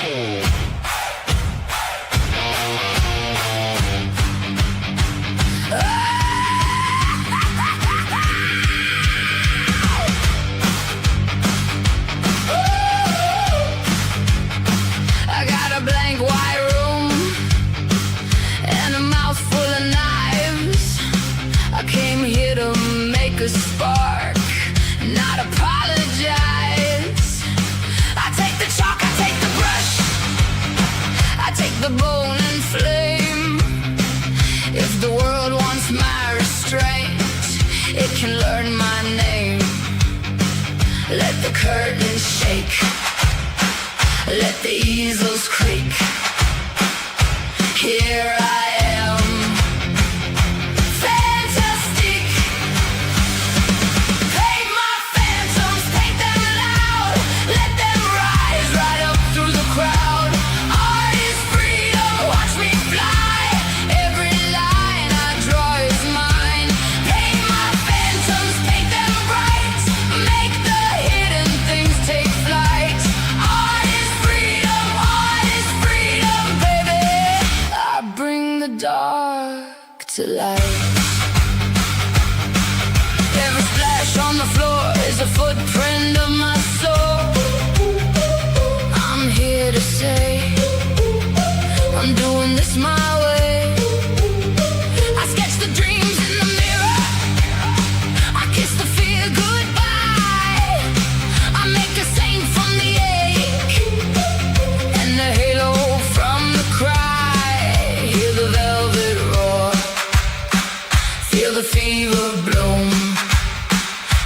I got a blank white room and a mouth full of knives. I came here to make a spark, not apologize. I take the chalk, I take the brush, I take the bone and flame. If the world wants my restraint, it can learn my name. Let the curtains shake, let the easels creak. Here I am, fantastic. Paint my phantoms, paint them loud. Let them rise right up through the crowd. Art is freedom, watch me fly. Every line I draw is mine. Paint my phantoms, paint them bright. Make the hidden things take flight. Art is freedom, baby. I bring the dark to light. Every splash on the floor is a footprint of my soul. I'm here to say I'm doing this my way. I sketch the dreams in the mirror, I kiss the fear goodbye. I make a saint from the ache and the halo from the cry. Hear the velvet roar, feel the fever bloom.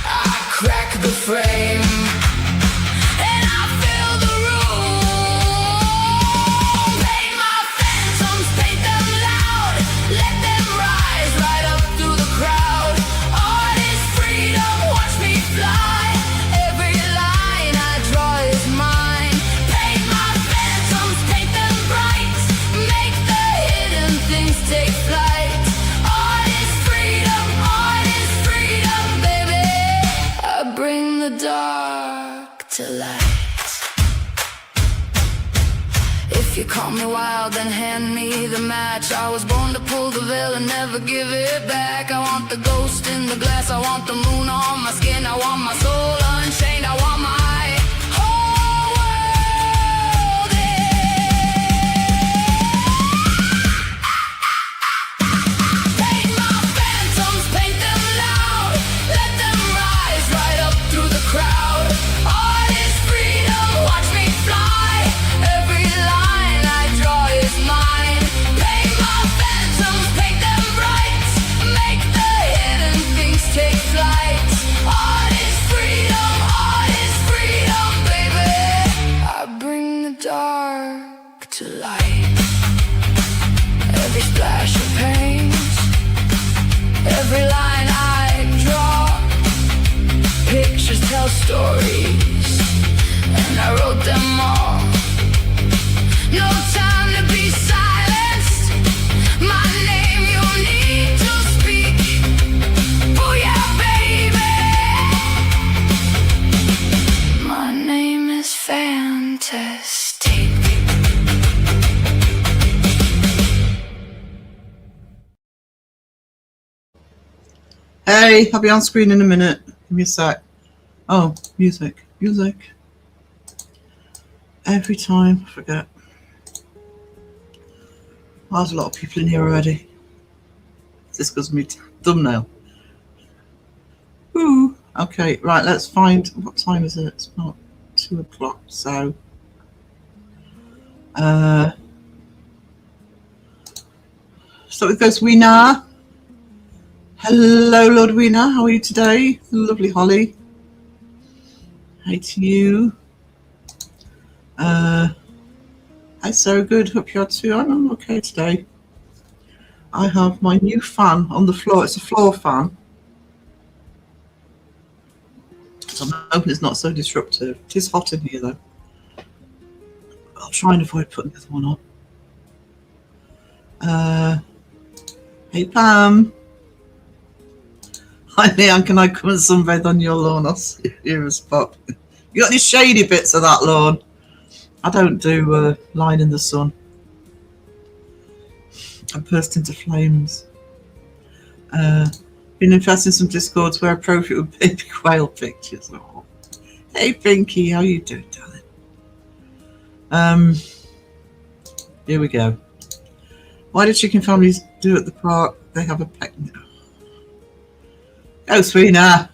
I crack the frame and I fill the room. Paint my phantoms, paint them loud. Let them rise right up through the crowd. Art is freedom, watch me fly. Every line I draw is mine. Paint my phantoms, paint them bright. Make the hidden things take flight. Art is freedom, baby. I bring the dark to light. If you call me wild, then hand me the match. I was born to pull the veil and never give it back. I want the ghost in the glass, I want the moon on my skin. I want my soul unchained, I want my whole world Paint my phantoms, paint them loud. Let them rise right up through the crowd. Art is freedom, watch me fly. Every line I draw is mine. Paint my phantoms, paint them bright. Make the hidden things take flight. Art is freedom, baby. I bring the dark to light. Every splash of paint, every line I draw, pictures tell stories, and I wrote them all. No time to be silenced. My name you need to speak. Booyah, baby. My name is Fantastic. Hey, I'll be on screen in a minute. Give me a sec. Oh, music. Every time, I forget. There's a lot of people in here already. This goes me thumbnail. Ooh. Okay, right, let's find, what time is it? It's about 2 o'clock, so. So it goes Weena. Hello, Lord Weena. How are you today? Lovely Holly. Hey to you. Hi, so good. Hope you are too. I'm okay today. I have my new fan on the floor. It's a floor fan. So I'm hoping it's not so disruptive. It is hot in here though. I'll try and avoid putting this one on. Hey Pam. Hi Leanne, can I come and sunbathe on your lawn? I'll see you a spot. You got any shady bits of that lawn? I don't do lying in the sun. I burst into flames. Been infesting some discords where appropriate with baby quail pictures. Oh. Hey Pinky, how you doing, darling? Here we go. Why do chicken families do at the park? They have a picnic. Go, Sweena.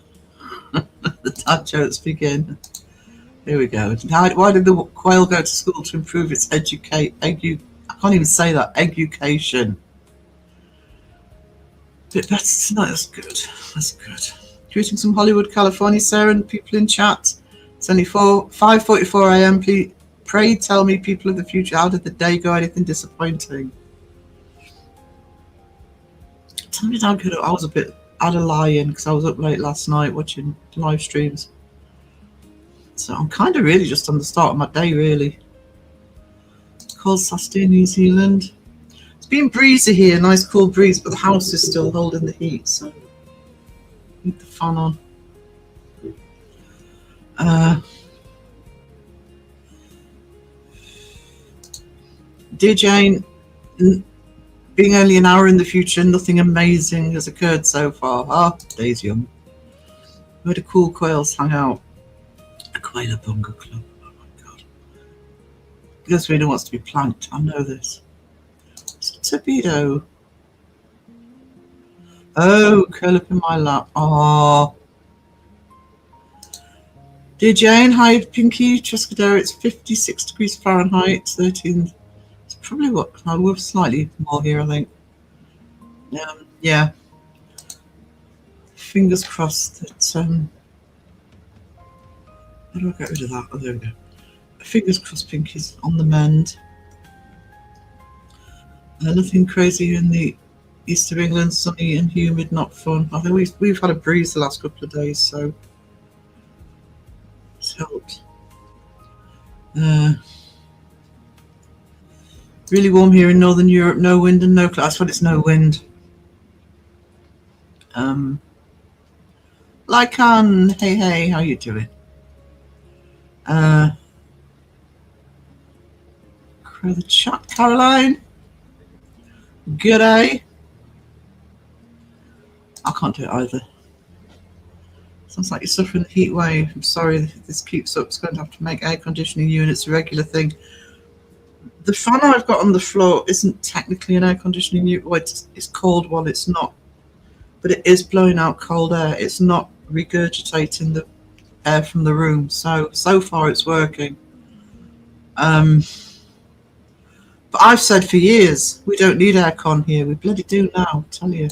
The dad jokes begin. Here we go. Why did the quail go to school to improve its I can't even say that. Education. But that's not as good. That's good. Greeting from Hollywood, California, Sarah, and people in chat. It's only 5:44 a.m. Please, pray tell me, people of the future, how did the day go? Anything disappointing? Tell me how good. I was a bit out of lying because I was up late last night watching live streams. So I'm kind of really just on the start of my day, really. Cold Saturday, New Zealand. It's been breezy here, nice cool breeze, but the house is still holding the heat, so need the fan on. Dear Jane, being only an hour in the future, nothing amazing has occurred so far. Ah, day's young. Where do cool quails hang out? A Quailer Bunga Club. Oh my god. Because Rena wants to be planked. I know this. It's a torpedo. Oh, curl up in my lap. Oh. Dear Jane, hi Pinky, Truscadero. It's 56 degrees Fahrenheit, 13. It's probably what we're slightly more here, I think. Yeah. Fingers crossed that. How do I get rid of that? Oh, there we go. Fingers crossed Pinky's on the mend. Nothing crazy in the east of England, sunny and humid, not fun. I think we've had a breeze the last couple of days, so it's helped. Really warm here in Northern Europe, no wind and no clouds. That's what it's no wind. Lycan, hey, how you doing? The chat, Caroline. G'day. I can't do it either. Sounds like you're suffering the heat wave. I'm sorry if this keeps up. It's going to have to make air conditioning units a regular thing. The fan I've got on the floor isn't technically an air conditioning unit. Well, it's cold one, it's not. But it is blowing out cold air. It's not regurgitating the air from the room. So far it's working. But I've said for years, we don't need aircon here. We bloody do now, I tell you.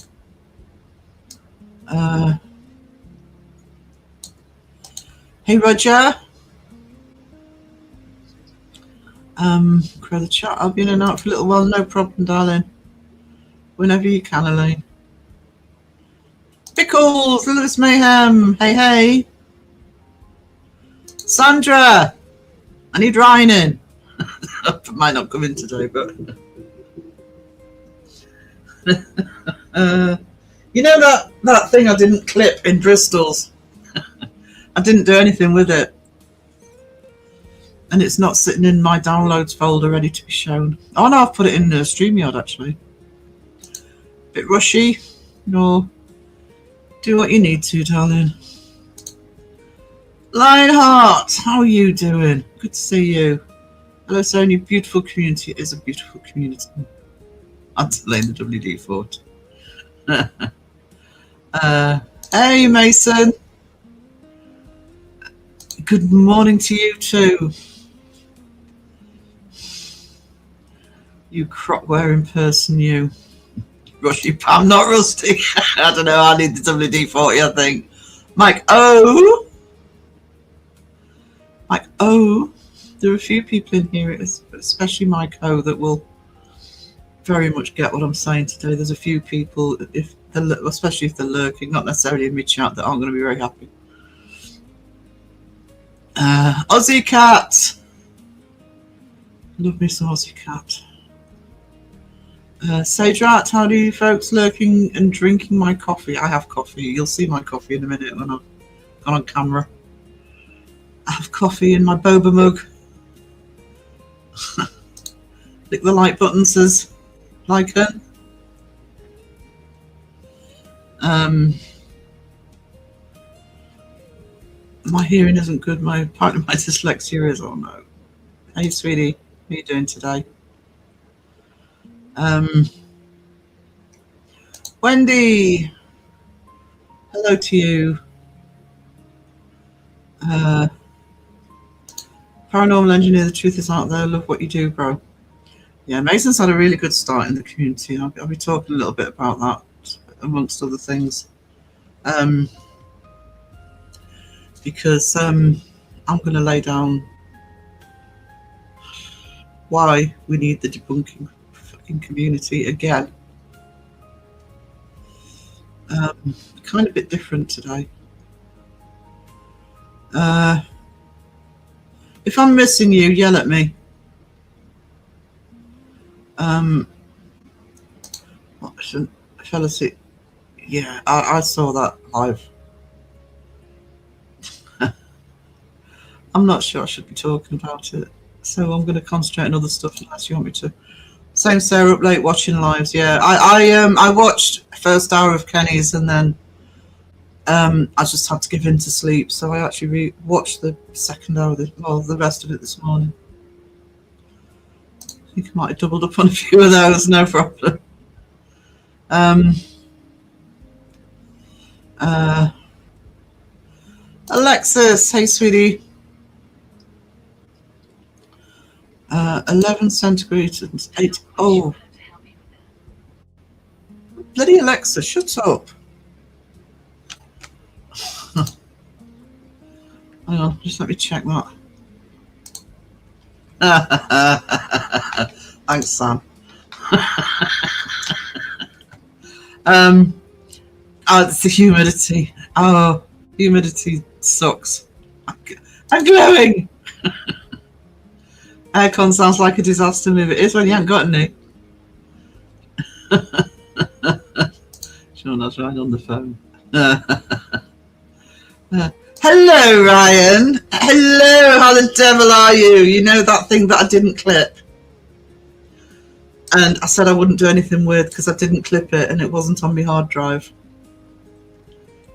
Hey, Roger. Crow the chat. I'll be in and out for a little while. No problem, darling. Whenever you can, Elaine. Pickles, Lewis Mayhem. Hey. Sandra, I need Ryan. Might not come in today, but you know that thing I didn't clip in Bristol's. I didn't do anything with it, and it's not sitting in my downloads folder ready to be shown. Oh no, I've put it in StreamYard actually. Bit rushy, no. Do what you need to, darling. Lionheart, how are you doing? Good to see you. Hello, Sonia. Beautiful community. It is a beautiful community. I'm delaying the WD fort. Hey, Mason. Good morning to you too. You crop wearing person, you. Rusty Pam, not Rusty. I don't know. I need the WD-40, I think. Mike O. There are a few people in here, especially Mike O, that will very much get what I'm saying today. There's a few people, especially if they're lurking, not necessarily in my chat, that aren't going to be very happy. Aussie Cat. Love me some Aussie Cat. Sage Rat, how do you folks lurking and drinking my coffee? I have coffee. You'll see my coffee in a minute when I've gone on camera. I have coffee in my boba mug. Click the like button, says Lycan. My hearing isn't good. My partner, my dyslexia is. Oh no. Hey, sweetie, how are you doing today? Wendy, hello to you. Paranormal engineer, the truth is out there. Love what you do, bro. Yeah, Mason's had a really good start in the community. I'll be talking a little bit about that, amongst other things. Because I'm going to lay down why we need the debunking fucking community again. Kind of a bit different today. If I'm missing you, yell at me. Fell asleep. Yeah, I saw that live. I'm not sure I should be talking about it, so I'm going to concentrate on other stuff unless you want me to. Same Sarah, up late watching lives. Yeah, I watched first hour of Kenny's and then I just had to give in to sleep, so I actually watched the second hour, the rest of it this morning. I think I might have doubled up on a few of those, no problem. Alexis, hey sweetie. 11 centigrade and 8. Oh, bloody Alexa, shut up. Hang on, just let me check that. Thanks, Sam. It's the humidity. Oh, humidity sucks. I'm glowing. Aircon sounds like a disaster move. It is when you haven't got any. Sure, that's right on the phone. Hello, Ryan. Hello, how the devil are you? You know that thing that I didn't clip? And I said I wouldn't do anything weird because I didn't clip it and it wasn't on my hard drive.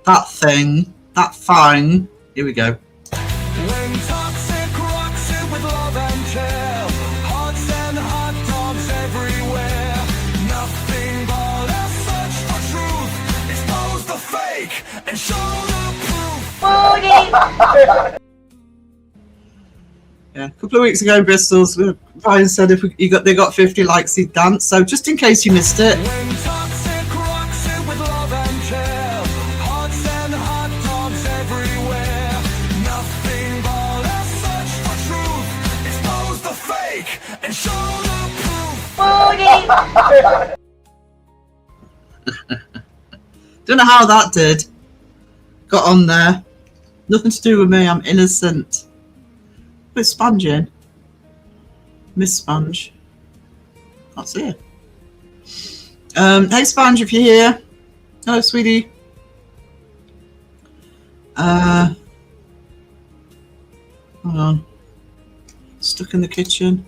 That thing, that thing. Here we go. When toxic rocks it with love and care, hearts and hot dogs everywhere. Nothing but a search for truth. Expose the fake and show the proof. Yeah, a couple of weeks ago in Bristol's, Ryan said if they got 50 likes, he'd dance. So just in case you missed it. When toxic rocks it with love and care, hearts and hot dogs everywhere. Nothing but a search for truth. Expose the fake and show the proof. Don't know how that did. Got on there. Nothing to do with me. I'm innocent. Put Sponge in. Miss Sponge. Can't see her. Hey Sponge, if you're here. Hello, sweetie. Hold on. Stuck in the kitchen.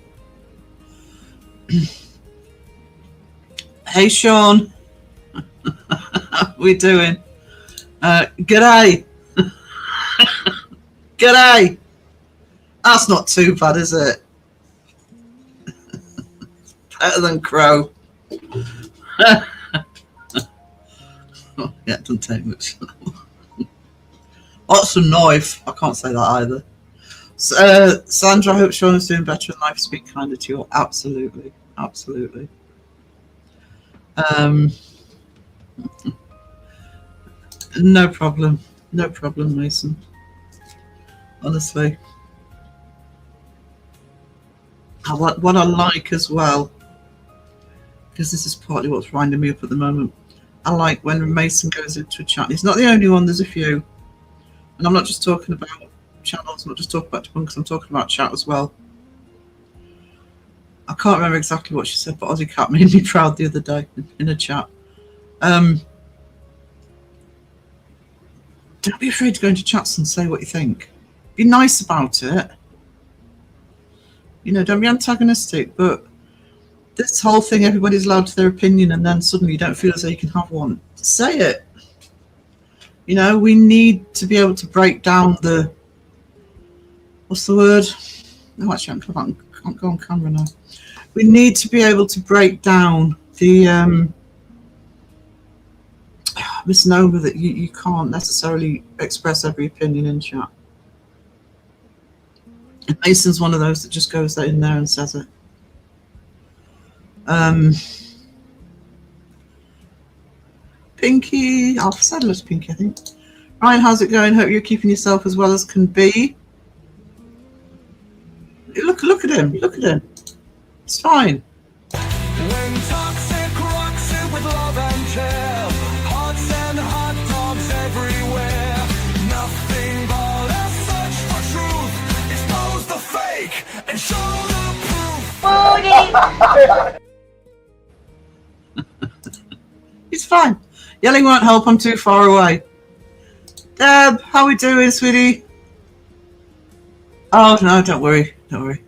Hey Sean. How we doing? G'day. G'day. That's not too bad, is it? Better than Crow. Oh, yeah, it doesn't take much. What's a knife? I can't say that either. Sandra, I hope Sean is doing better in life. Speak kinder to you. Absolutely. Absolutely. No problem. No problem, Mason. Honestly. What I like as well, because this is partly what's winding me up at the moment, I like when Mason goes into a chat. He's not the only one, there's a few. And I'm not just talking about channels, I'm not just talking about debunkers, I'm talking about chat as well. I can't remember exactly what she said, but Aussie Cat made me proud the other day in a chat. Don't be afraid to go into chats and say what you think. Be nice about it. You know, don't be antagonistic, but this whole thing, everybody's allowed to their opinion, and then suddenly you don't feel as though you can have one. Say it. You know, we need to be able to break down the, what's the word? No, actually, I can't go on camera now. We need to be able to break down the misnomer that you can't necessarily express every opinion in chat. And Mason's one of those that just goes in there and says it. Pinky, I've said hello to Pinky, I think. Ryan, how's it going? Hope you're keeping yourself as well as can be. Look at him. Look at him. It's fine. When toxic rocks it with love and care, hearts and hot dogs everywhere. Nothing but a search for truth. Expose the fake and show the proof. It's fine. Yelling won't help. I'm too far away. Deb, how we doing, sweetie? Oh no, don't worry. Don't worry.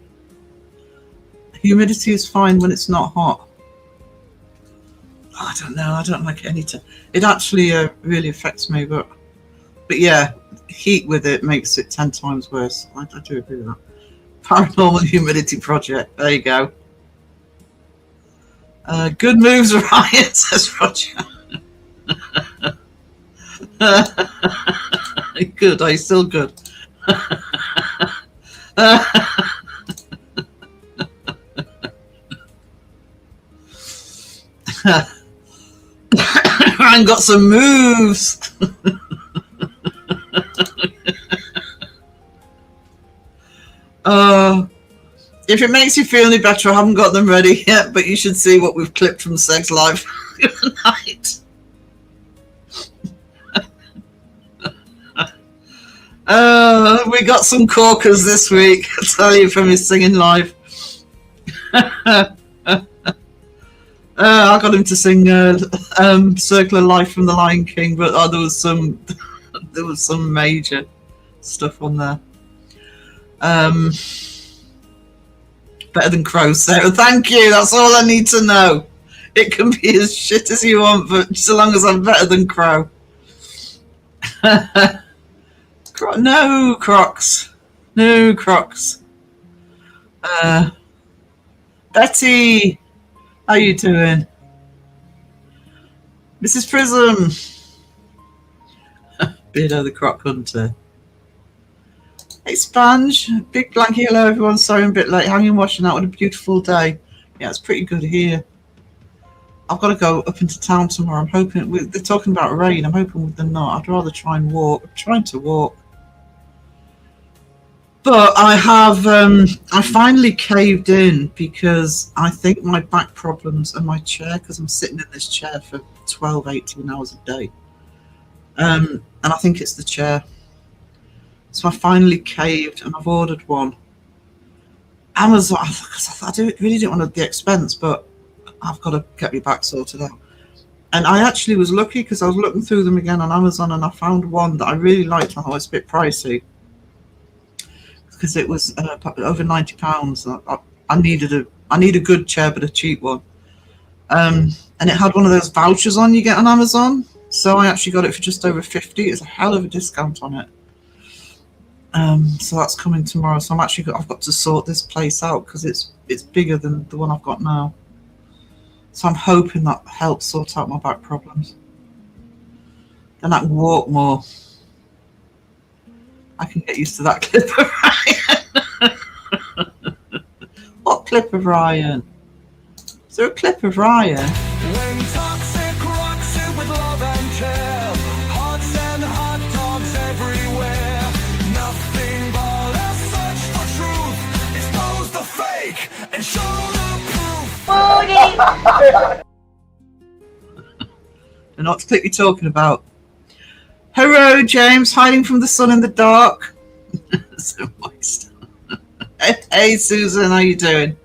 Humidity is fine when it's not hot. Oh, I don't know. I don't like it any time. It actually really affects me, but yeah, heat with it makes it 10 times worse. I do agree with that. Paranormal Humidity Project. There you go. Good moves, Ryan, says Roger. Good. Are you still good? Ryan got some moves. If it makes you feel any better, I haven't got them ready yet, but you should see what we've clipped from Sex Live tonight. We got some corkers this week, I tell you, from his singing live. I got him to sing Circle of Life from The Lion King, but there was some major stuff on there. Better than Crow, Sarah. Thank you. That's all I need to know. It can be as shit as you want, but so long as I'm better than Crow. No Crocs. No Crocs. Betty, how you doing? Mrs. Prism. Beardo the Croc Hunter. Hey Sponge, big blanket, hello everyone, sorry I'm a bit late, hanging washing out, what a beautiful day. Yeah, it's pretty good here. I've got to go up into town tomorrow, I'm hoping, they're talking about rain, I'm hoping they're not, I'd rather try and walk, I'm trying to walk. But I have, I finally caved in because I think my back problems and my chair, because I'm sitting in this chair for 12, 18 hours a day. And I think it's the chair. So I finally caved and I've ordered one. Amazon, because I really didn't want the expense, but I've got to get my back sorted out. And I actually was lucky because I was looking through them again on Amazon and I found one that I really liked. I thought it was a bit pricey because it was over £90. I need a good chair, but a cheap one. And it had one of those vouchers on you get on Amazon. So I actually got it for just over 50. It's a hell of a discount on it. So that's coming tomorrow. So I've got to sort this place out because it's bigger than the one I've got now. So I'm hoping that helps sort out my back problems. Then I can walk more. I can get used to that clip of Ryan. What clip of Ryan? Is there a clip of Ryan? When toxic rocks it with love and care, hearts and hot dogs everywhere. Nothing but a search for truth. Expose the fake and show the proof. And not the clip you're talking about. Hello, James, hiding from the sun in the dark. So moist. Hey, Susan, how you doing?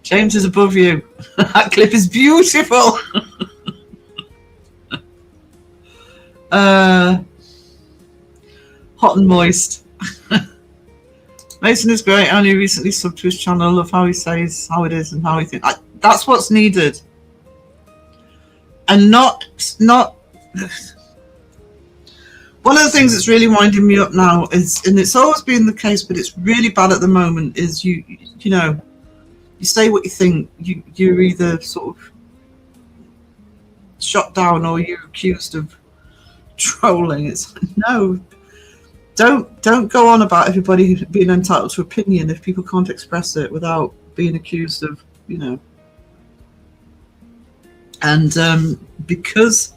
James is above you. That clip is beautiful. Hot and moist. Mason is great. I only recently subbed to his channel. I love how he says how it is and how he thinks. That's what's needed. And not. One of the things that's really winding me up now is, and it's always been the case, but it's really bad at the moment, is you know, you say what you think, you're either sort of shot down or you're accused of trolling. It's like, no, don't go on about everybody being entitled to opinion if people can't express it without being accused of, you know. And because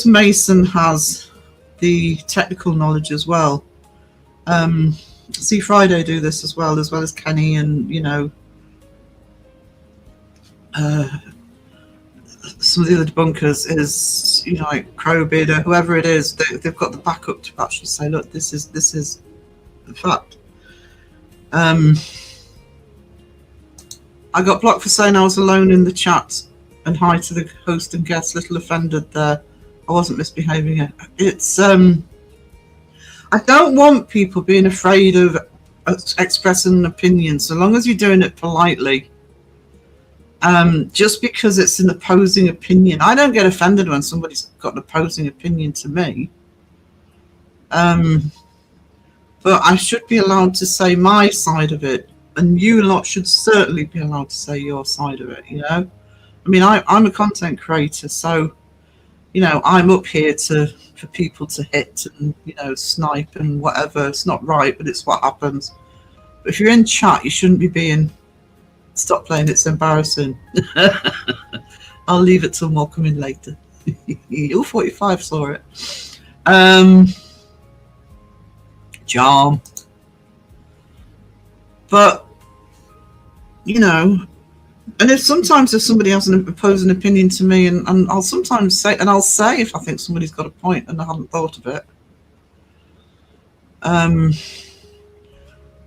Mason has the technical knowledge as well, see Friday do this as well as Kenny, and you know, some of the other debunkers is, you know, like Crowbeard or whoever it is. They've got the backup to actually say, look, this is the fact. I got blocked for saying I was alone in the chat, and hi to the host and guest. Little offended there. I wasn't misbehaving. It's I don't want people being afraid of expressing an opinion, so long as you're doing it politely. Just because it's an opposing opinion, I don't get offended when somebody's got an opposing opinion to me. But I should be allowed to say my side of it, and you lot should certainly be allowed to say your side of it. You know, I mean, I'm a content creator, so you know, I'm up here for people to hit and, you know, snipe and whatever. It's not right, but it's what happens. But if you're in chat, you shouldn't be being, stop playing, it's embarrassing. I'll leave it till more coming later. All 45 saw it. Charm. But, you know, and if somebody has an opposing opinion to me, and I'll sometimes say, and I'll say if I think somebody's got a point and I haven't thought of it.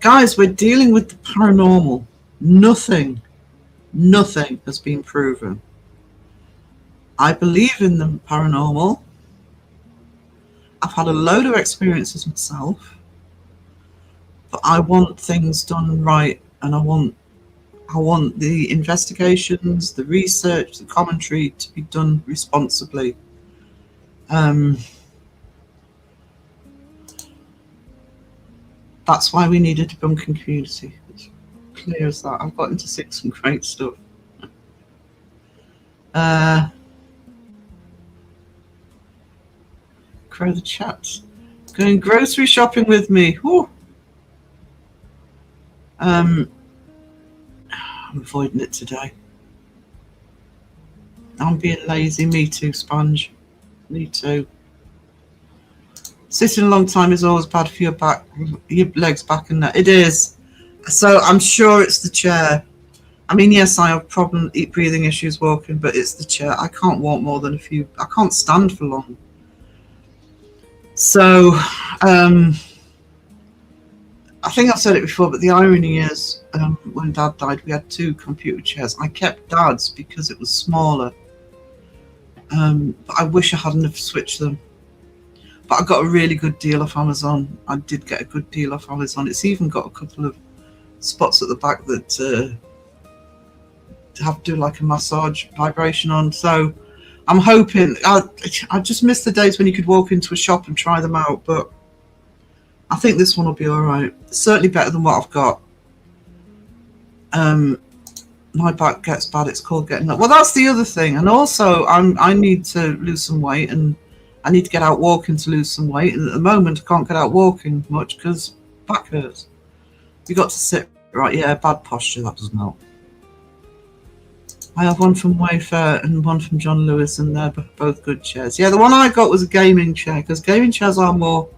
Guys, we're dealing with the paranormal. Nothing has been proven. I believe in the paranormal. I've had a load of experiences myself, but I want things done right, and I want the investigations, the research, the commentary to be done responsibly. That's why we need a debunking community. It's clear as that. I've got into some great stuff. Crow the chat. Going grocery shopping with me. Whew. I'm avoiding it today. I'm being lazy. Me too, Sponge. Me too. Sitting a long time is always bad for your back, your legs back, and that. It is. So I'm sure it's the chair. I mean, yes, I have breathing issues walking, but it's the chair. I can't walk more than I can't stand for long. So, I think I've said it before, but the irony is, when Dad died, we had 2 computer chairs. I kept Dad's because it was smaller. But I wish I hadn't have switched them. But I got a really good deal off Amazon. I did get a good deal off Amazon. It's even got a couple of spots at the back that have to do like a massage vibration on. So I'm hoping. I just miss the days when you could walk into a shop and try them out, but I think this one will be all right. Certainly better than what I've got. My back gets bad. It's called getting up. Well, that's the other thing. And also, I need to lose some weight, and I need to get out walking to lose some weight. And at the moment, I can't get out walking much because back hurts. You got to sit right. Yeah, bad posture. That doesn't help. I have one from Wayfair and one from John Lewis, and they're both good chairs. Yeah, the one I got was a gaming chair, because gaming chairs are more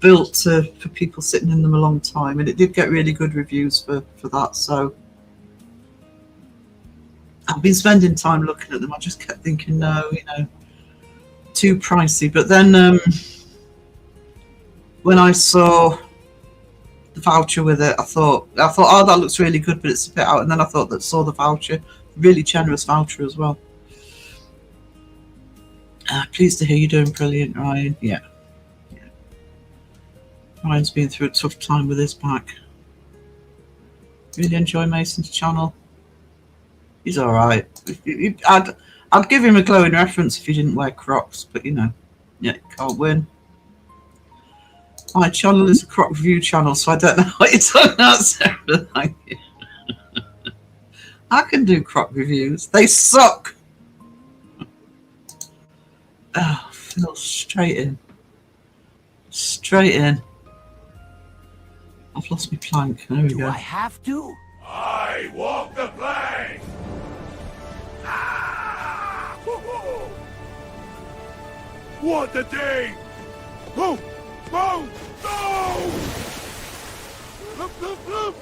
built for people sitting in them a long time, and it did get really good reviews for that. So I've been spending time looking at them. I just kept thinking, no, you know, too pricey. But then when I saw the voucher with it, I thought, oh, that looks really good, but it's a bit out. And then I saw the voucher, really generous voucher as well. Pleased to hear you're doing brilliant, Ryan. Yeah. Brian's been through a tough time with his back. Really enjoy Mason's channel. He's all right. I'd give him a glowing reference if he didn't wear Crocs, but you know, yeah, can't win. My channel is a Croc review channel, so I don't know what you're talking about, Sarah. Thank you. I can do Croc reviews. They suck. Oh, Phil, straight in. Straight in. I've lost my plank. There we Do go. I have to? I walk the plank! Ah! Woo-hoo! What a day! Oh! Oh! No! Look, look, look!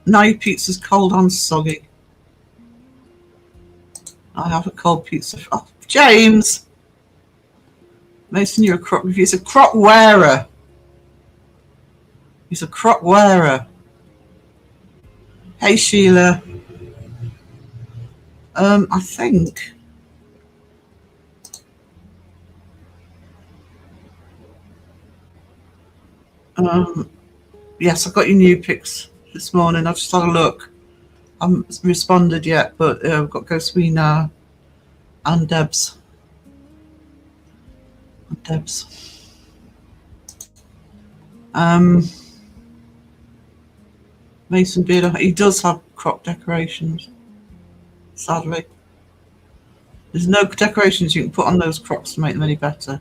Now your pizza's cold and soggy. I have a cold pizza. Oh, James! Mason, you're a Croc reviewer. He's a Croc wearer. He's a Croc wearer. Hey, Sheila. I think... yes, I got your new pics this morning. I've just had a look. I haven't responded yet, but we've got Ghostwina and Debs. Mason Beard, he does have Croc decorations, sadly. There's no decorations you can put on those Crocs to make them any better.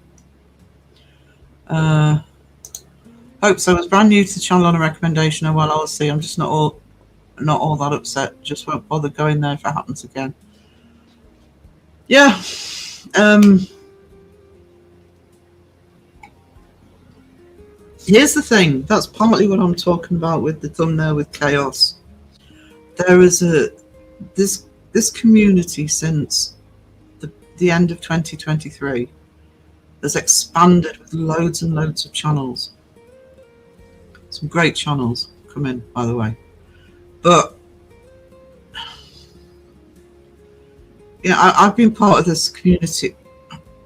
Hope so. I was brand new to the channel on a recommendation. Oh well, I'll see. I'm just not all that upset. Just won't bother going there if it happens again. Yeah. Here's the thing. That's partly what I'm talking about with the thumbnail with chaos. There is this community since the end of 2023 has expanded with loads and loads of channels. Some great channels come in, by the way. But yeah, I've been part of this community.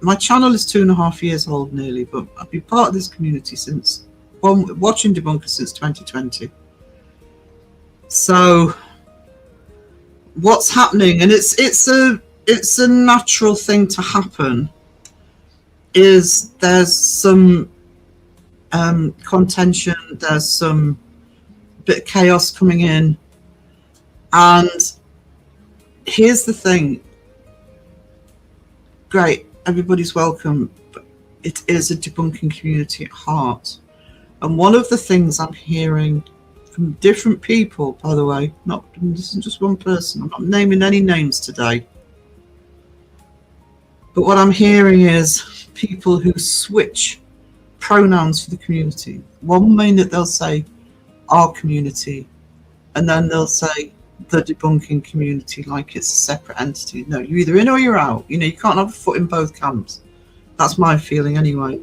My channel is 2.5 years old nearly, but I've been part of this community since, well, watching Debunkers since 2020. So what's happening, and it's a natural thing to happen, is there's some contention, there's some bit of chaos coming in, and here's the thing. Great, everybody's welcome, but it is a debunking community at heart. And one of the things I'm hearing from different people, by the way, this isn't just one person, I'm not naming any names today, but what I'm hearing is people who switch pronouns for the community. One minute they'll say our community, and then they'll say the debunking community like it's a separate entity. No, you're either in or you're out. You know, you can't have a foot in both camps. That's my feeling anyway.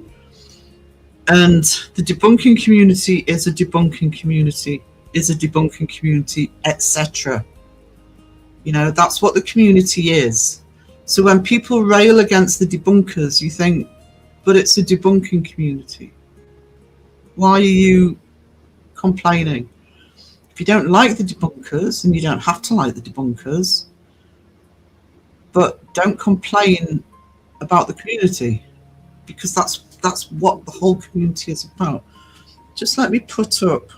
And the debunking community is a debunking community, etc. You know, that's what the community is. So when people rail against the debunkers, you think, but it's a debunking community. Why are you complaining? If you don't like the debunkers, and you don't have to like the debunkers, but don't complain about the community, because that's what the whole community is about. Just let me put up.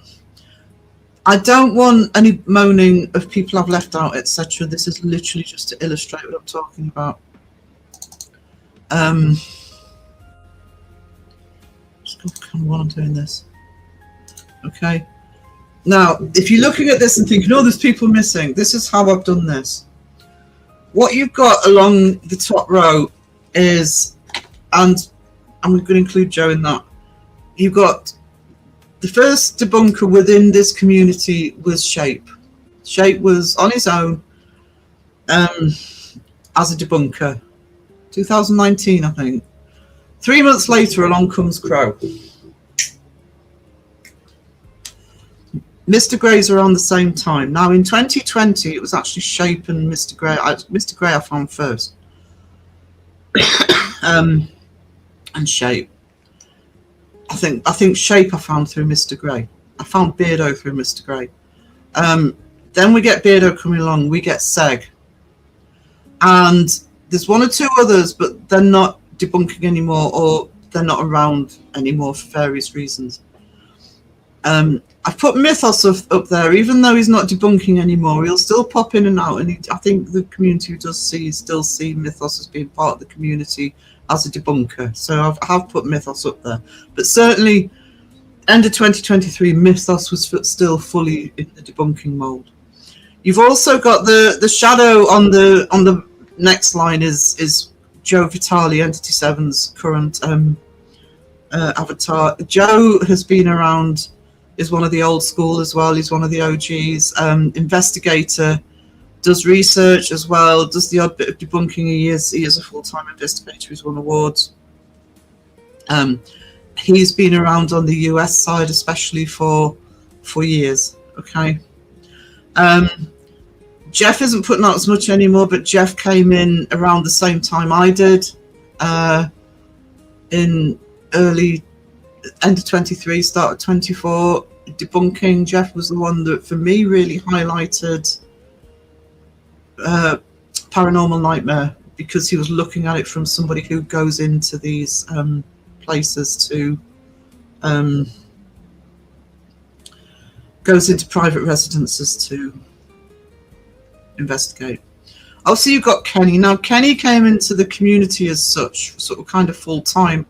I don't want any moaning of people I've left out, etc. This is literally just to illustrate what I'm talking about. Just go while I'm doing this. Okay. Now, if you're looking at this and thinking, oh, there's people missing, this is how I've done this. What you've got along the top row is, and I'm going to include Joe in that, you've got the first debunker within this community was Shape. Shape was on his own as a debunker. 2019, I think. 3 months later, along comes Crow. Mr. Grey's around the same time. Now, in 2020, it was actually Shape and Mr. Grey. Mr. Grey I found first. And Shape. think Shape I found through Mr. Grey. I found Beardo through Mr. Grey. Then we get Beardo coming along. We get Seg, and there's one or two others, but they're not debunking anymore, or they're not around anymore for various reasons. I've put Mythos up there, even though he's not debunking anymore. He'll still pop in and out, and I think the community does still see Mythos as being part of the community as a debunker. So I have put Mythos up there, but certainly end of 2023, Mythos was still fully in the debunking mold. You've also got the shadow on the next line is Joe Vitale, Entity 7's current avatar. Joe has been around, is one of the old school as well. He's one of the OGs. Investigator, does research as well, does the odd bit of debunking. He is a full-time investigator. He's won awards. He's been around on the US side, especially for years. Okay. Jeff isn't putting out as much anymore, but Jeff came in around the same time I did, in early end of 23, start of 24, debunking. Jeff was the one that, for me, really highlighted Paranormal Nightmare, because he was looking at it from somebody who goes into these places to goes into private residences to investigate. Obviously, you've got Kenny. Now, Kenny came into the community as such, sort of kind of full-time,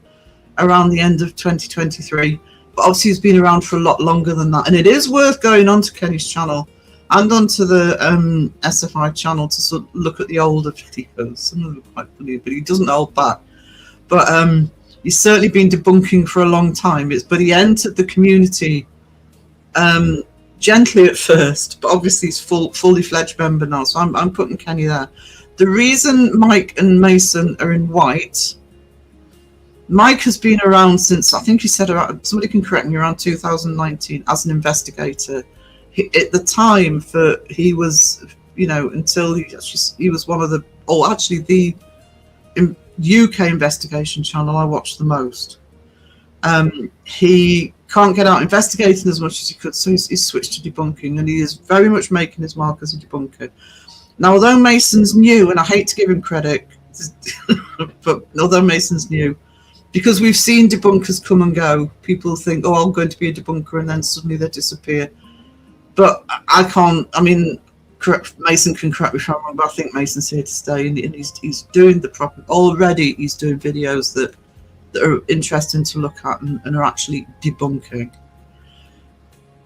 around the end of 2023, but obviously he's been around for a lot longer than that, and it is worth going onto Kenny's channel and onto the SFI channel to sort of look at the older videos. Some of them are quite funny, but he doesn't hold back. But he's certainly been debunking for a long time. But he entered the community gently at first, but obviously he's fully fledged member now, so I'm putting Kenny there. The reason Mike and Mason are in white, Mike has been around since, I think he said around, somebody can correct me, around 2019 as an investigator. At the time, he was, until he was one of the, or actually the UK investigation channel I watched the most. He can't get out investigating as much as he could, so he's switched to debunking, and he is very much making his mark as a debunker. Now, although Mason's new, and I hate to give him credit, but although Mason's new, because we've seen debunkers come and go, people think, oh, I'm going to be a debunker, and then suddenly they disappear. But I can't, Mason can correct me if I'm wrong, but I think Mason's here to stay, and he's doing the proper, already he's doing videos that are interesting to look at and are actually debunking.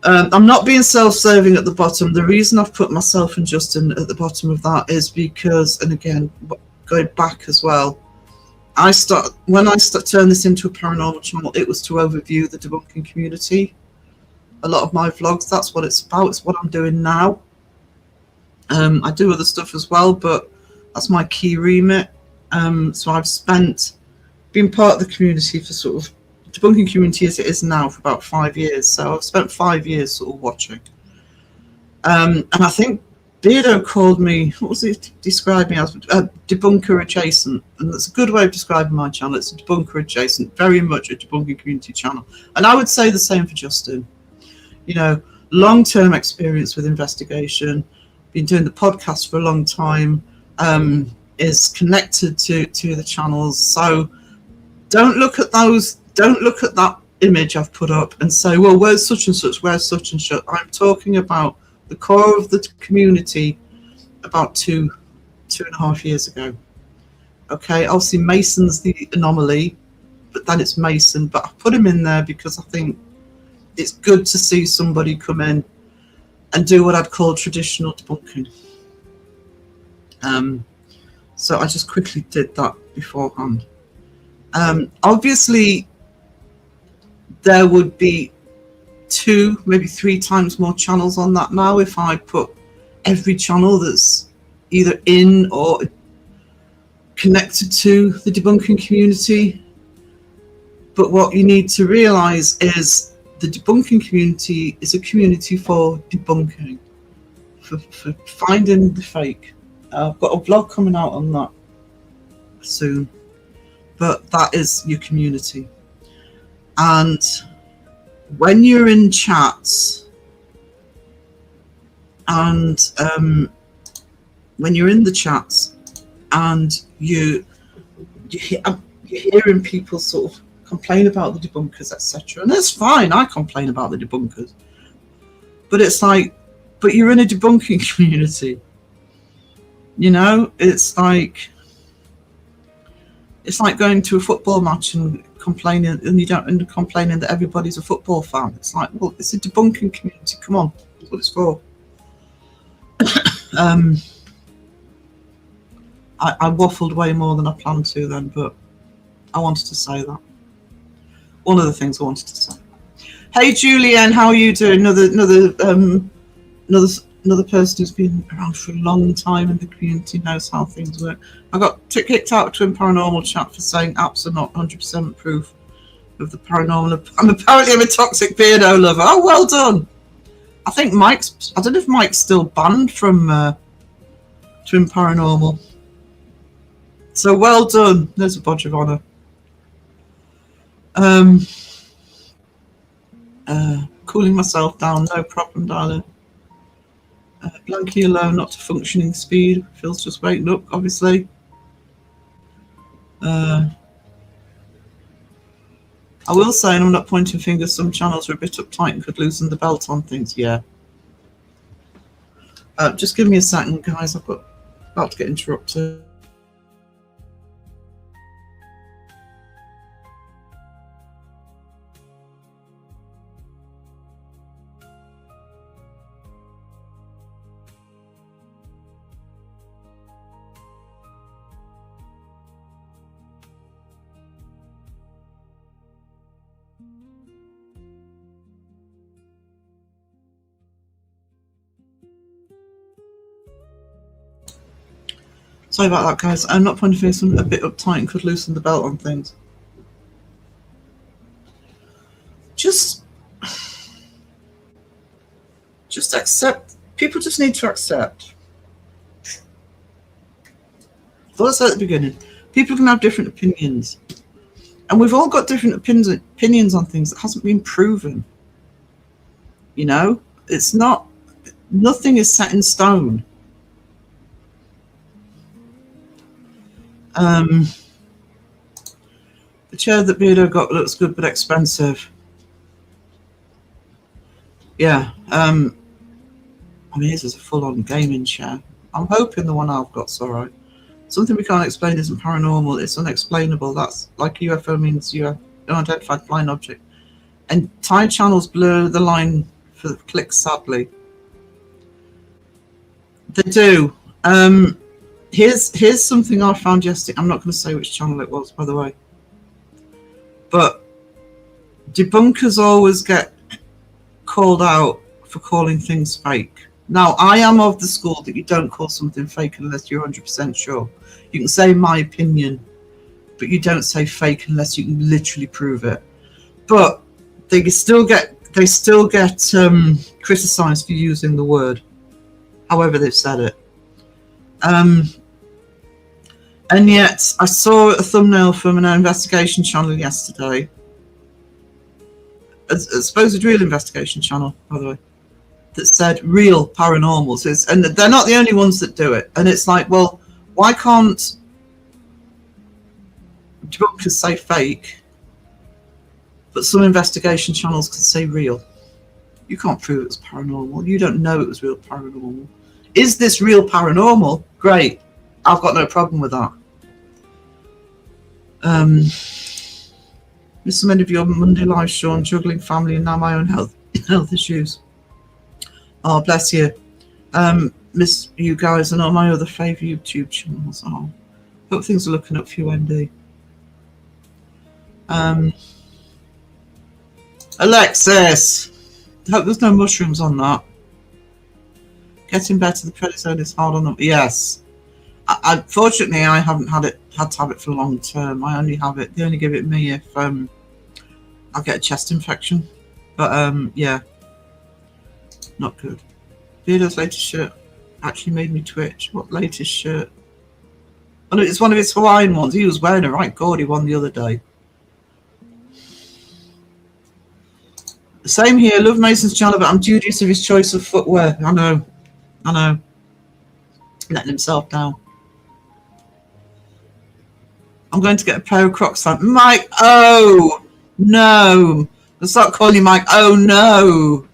I'm not being self-serving at the bottom. The reason I've put myself and Justin at the bottom of that is because, and again, going back as well, when I turned this into a paranormal channel, it was to overview the debunking community. A lot of my vlogs, that's what it's about. It's what I'm doing now. I do other stuff as well, but that's my key remit. So I've been part of the community for sort of debunking community as it is now for about 5 years. So I've spent 5 years sort of watching. And I think Beardo called me, what was it described me as? Debunker adjacent. And that's a good way of describing my channel. It's a debunker adjacent, very much a debunking community channel. And I would say the same for Justin. Long-term experience with investigation, been doing the podcast for a long time, is connected to the channels. So don't look at that image I've put up and say, well, where's such and such, where's such and such. I'm talking about the core of the community about 2.5 years ago. Okay, obviously Mason's the anomaly, but then it's Mason. But I put him in there because I think it's good to see somebody come in and do what I'd call traditional debunking. So I just quickly did that beforehand. Obviously, there would be 2, maybe 3 times more channels on that now if I put every channel that's either in or connected to the debunking community. But what you need to realize is the debunking community is a community for debunking, for finding the fake. I've got a vlog coming out on that soon, but that is your community. And when you're in chats and when you're in the chats and you're hearing people sort of complain about the debunkers, etc., and that's fine. I complain about the debunkers, but it's like, but you're in a debunking community. You know, it's like going to a football match and complaining, and complaining that everybody's a football fan. It's like, well, it's a debunking community. Come on, that's what it's for. I waffled way more than I planned to then, but I wanted to say that. One of the things I wanted to say. Hey, Julianne, how are you doing? Another person who's been around for a long time in the community, knows how things work. I got kicked out of Twin Paranormal chat for saying apps are not 100% proof of the paranormal. I'm a toxic beardo lover. Oh, well done. I think I don't know if Mike's still banned from Twin Paranormal. So well done. There's a badge of honour. Cooling myself down, no problem, darling. Blankly alone, not to functioning speed. Phil's just waking up, obviously. I will say, and I'm not pointing fingers, some channels are a bit uptight and could loosen the belt on things. Yeah. Just give me a second, guys. I've got about to get interrupted. Sorry about that, guys. I'm not pointing fingers. I'm a bit uptight and could loosen the belt on things. Just accept. People just need to accept. What I said at the beginning, people can have different opinions. And we've all got different opinions on things that hasn't been proven. You know? It's not, nothing is set in stone. The chair that Beardo got looks good but expensive. Yeah. I mean, this is a full-on gaming chair. I'm hoping the one I've got's all right. Something we can't explain isn't paranormal. It's unexplainable. That's like UFO means unidentified flying object. And tide channels blur the line for the clicks, sadly. They do. Here's something I found yesterday. I'm not going to say which channel it was, by the way. But debunkers always get called out for calling things fake. Now, I am of the school that you don't call something fake unless you're 100% sure. You can say my opinion, but you don't say fake unless you can literally prove it. But they still get criticised for using the word, however they've said it. And yet, I saw a thumbnail from an investigation channel yesterday, a supposed real investigation channel, by the way, that said real paranormals. And they're not the only ones that do it. And it's like, well, why can't debunkers say fake, but some investigation channels can say real? You can't prove it was paranormal. You don't know it was real paranormal. Is this real paranormal? Great. I've got no problem with that. Missed so many of your Monday live, Sean, juggling family and now my own health issues. Oh, bless you. Miss you guys and all my other favourite YouTube channels. Oh, hope things are looking up for you, Wendy. Alexis, hope there's no mushrooms on that. Getting better, the prednisone is hard on them. Yes. Fortunately, I haven't had to have it for long term. I only have it. They only give it me if I get a chest infection. But yeah, not good. Beardo's latest shirt actually made me twitch. What latest shirt? Oh, no, it's one of his Hawaiian ones. He was wearing a right gaudy one the other day. Same here. Love Mason's channel, but I'm dubious of his choice of footwear. I know. Letting himself down. I'm going to get a pair of Crocs. Mike, oh no. I'll start calling you Mike. Oh no.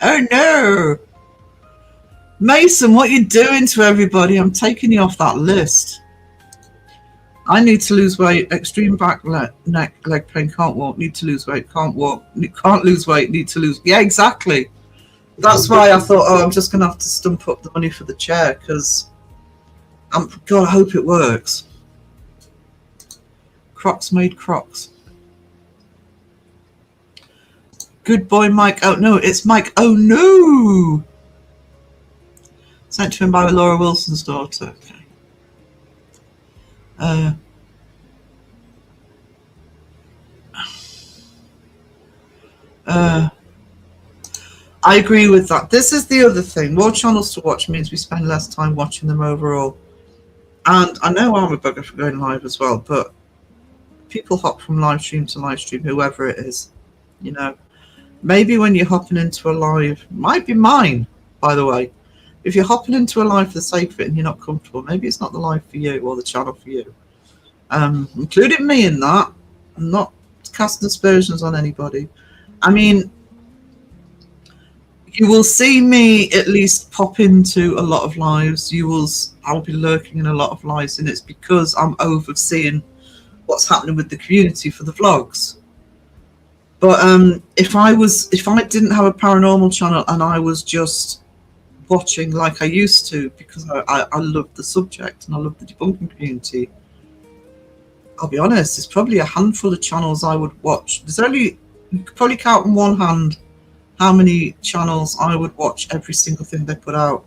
Oh no. Mason, what are you doing to everybody? I'm taking you off that list. I need to lose weight. Extreme back, neck, leg pain. Can't walk. Need to lose weight. Can't walk. Can't lose weight. Need to lose. Yeah, exactly. That's why I thought, oh, I'm just going to have to stump up the money for the chair because God, I hope it works. Crocs made Crocs. Good boy, Mike. Oh no, it's Mike. Oh no. Sent to him by Laura Wilson's daughter. Okay. I agree with that. This is the other thing. More channels to watch means we spend less time watching them overall. And I know I'm a bugger for going live as well, but people hop from live stream to live stream, whoever it is. You know, maybe when you're hopping into a live, might be mine, by the way. If you're hopping into a live for the sake of it and you're not comfortable, maybe it's not the live for you or the channel for you. Including me in that. I'm not casting aspersions on anybody. I mean, you will see me at least pop into a lot of lives. I'll be lurking in a lot of lives, and it's because I'm overseeing what's happening with the community for the vlogs. But if I didn't have a paranormal channel and I was just watching like I used to, because I love the subject and I love the debunking community, I'll be honest, there's probably a handful of channels I would watch. You could probably count on one hand how many channels I would watch every single thing they put out.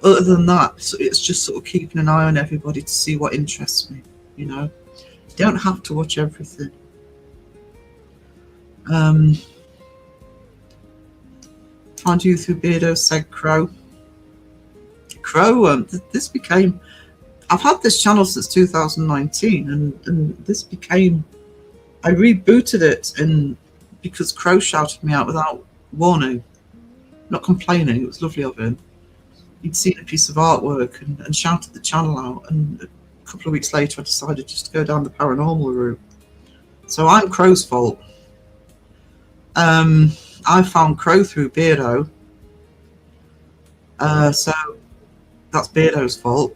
Other than that, it's just sort of keeping an eye on everybody to see what interests me, you know. You don't have to watch everything. Found you through Beardo, said Crow. Crow, this became... I've had this channel since 2019, and this became... I rebooted it because Crow shouted me out without warning. Not complaining, it was lovely of him. He'd seen a piece of artwork and shouted the channel out, and a couple of weeks later I decided just to go down the paranormal route. So I'm Crow's fault. I found Crow through Beardo. So that's Beardo's fault.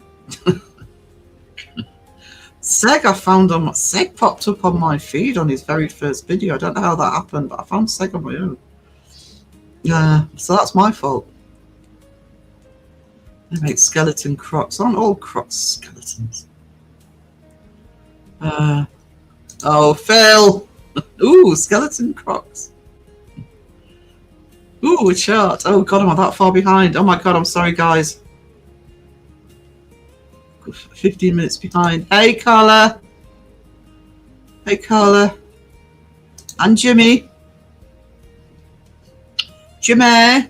Seg Seg popped up on my feed on his very first video. I don't know how that happened, but I found Seg on my own. So that's my fault. They make skeleton Crocs. Aren't all Crocs skeletons? Oh, Phil! Ooh, skeleton Crocs. Ooh, a chart. Oh god, am I that far behind? Oh my god, I'm sorry guys. 15 minutes behind. Hey Carla. Hey Carla. And Jimmy. Jimmy.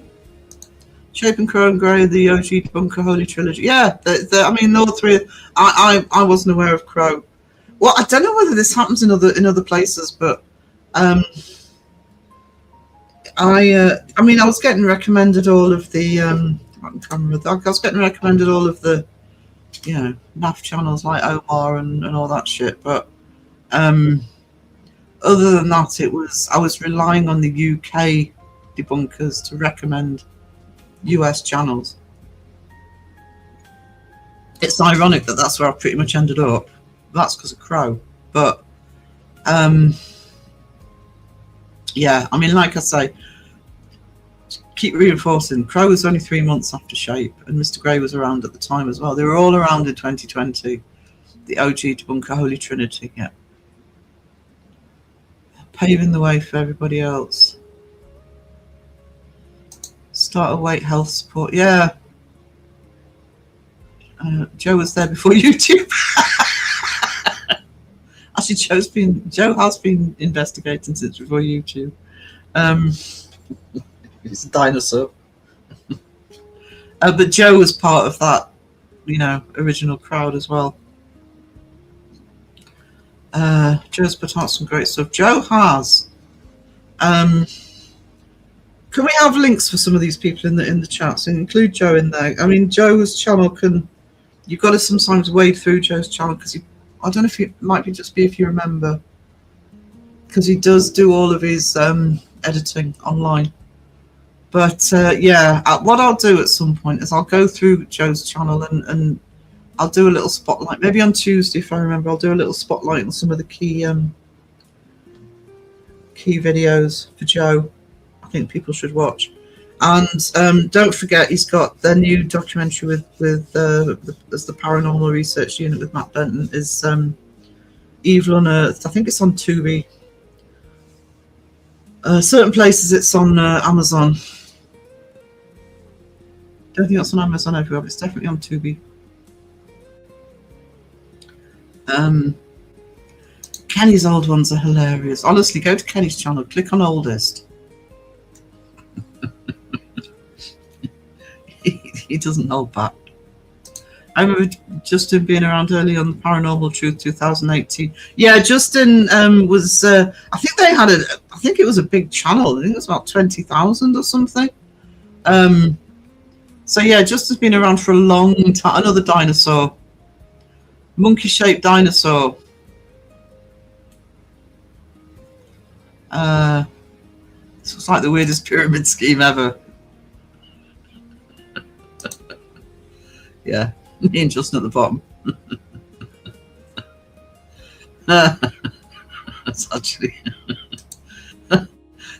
Shape and Crow and Grey, the OG Bunker Holy Trilogy. Yeah, I mean, all three. I wasn't aware of Crow. Well, I don't know whether this happens in other places, but I mean, I was getting recommended all of the I was getting recommended all of the, you know, NAF channels like Omar and all that shit. But other than that, I was relying on the UK debunkers to recommend US channels. It's ironic that that's where I pretty much ended up. That's because of Crow. But yeah, I mean, like I say, keep reinforcing. Crow was only 3 months after Shape, and Mr. Grey was around at the time as well. They were all around in 2020. The OG Debunker Holy Trinity, yeah. Paving the way for everybody else. Start a weight health support, yeah. Joe was there before YouTube. Actually, Joe has been investigating since before YouTube. He's a dinosaur. But Joe was part of that, you know, original crowd as well. Joe's put out some great stuff. Joe has. Can we have links for some of these people in the chat? So include Joe in there. I mean, Joe's channel can. You've got to sometimes wade through Joe's channel because I don't know if it might be just be if you remember, because he does do all of his editing online. But yeah, what I'll do at some point is I'll go through Joe's channel and I'll do a little spotlight. Maybe on Tuesday, if I remember, I'll do a little spotlight on some of the key videos for Joe. I think people should watch. And don't forget, he's got their new documentary with the Paranormal Research Unit with Matt Benton is Evil Unearthed. I think it's on Tubi. Certain places it's on Amazon. Don't think it's on Amazon everywhere, but it's definitely on Tubi. Kenny's old ones are hilarious. Honestly, go to Kenny's channel, click on oldest. He doesn't hold back. I remember Justin being around early on the Paranormal Truth 2018. Yeah, Justin was. I think they had I think it was a big channel. I think it was about 20,000 or something. So yeah, Justin's been around for a long time. Another dinosaur, monkey-shaped dinosaur. This looks like the weirdest pyramid scheme ever. Yeah, me and Justin at the bottom. That's actually.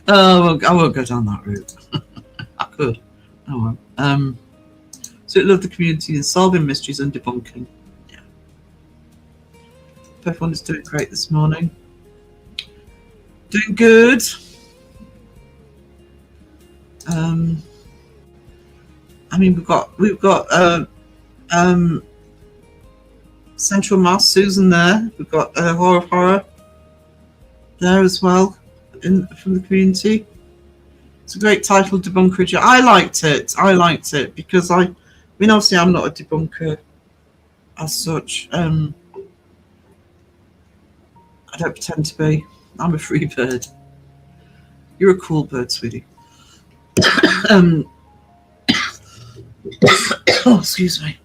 Oh, I won't go down that route. I could. I won't. So it loved the community and solving mysteries and debunking. Yeah. Everyone is doing great this morning. Doing good. I mean, we've got Central Mass Susan there. We've got Horror there as well from the community. It's a great title, Debunker. I liked it because I mean, obviously I'm not a debunker as such. I don't pretend to be. I'm a free bird. You're a cool bird, sweetie. Oh, excuse me.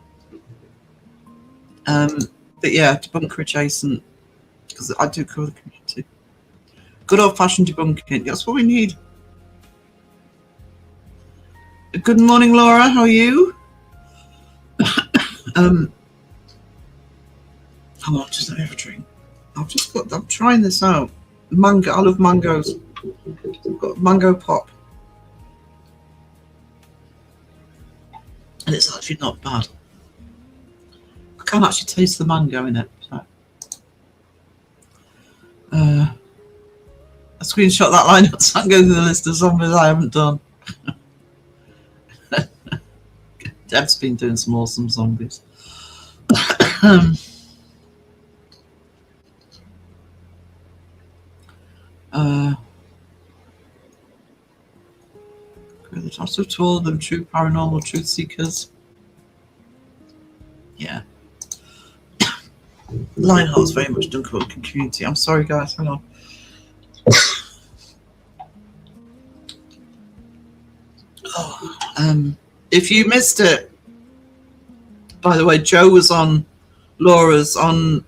But yeah, debunker adjacent, because I do cover the community. Good old-fashioned debunking. That's what we need. Good morning, Laura. How are you? Hold on, just let me have a drink. I'm trying this out. Mango. I love mangoes. I've got mango pop. And it's actually not bad. I can actually taste the mango in it. So. I screenshot that line up so I can go through the list of zombies I haven't done. Deb's been doing some awesome zombies. The toss of all of them true paranormal truth seekers. Yeah. Lionheart's very much Dunkirk community. I'm sorry, guys. Hang on. If you missed it, by the way, Joe was on Laura's on.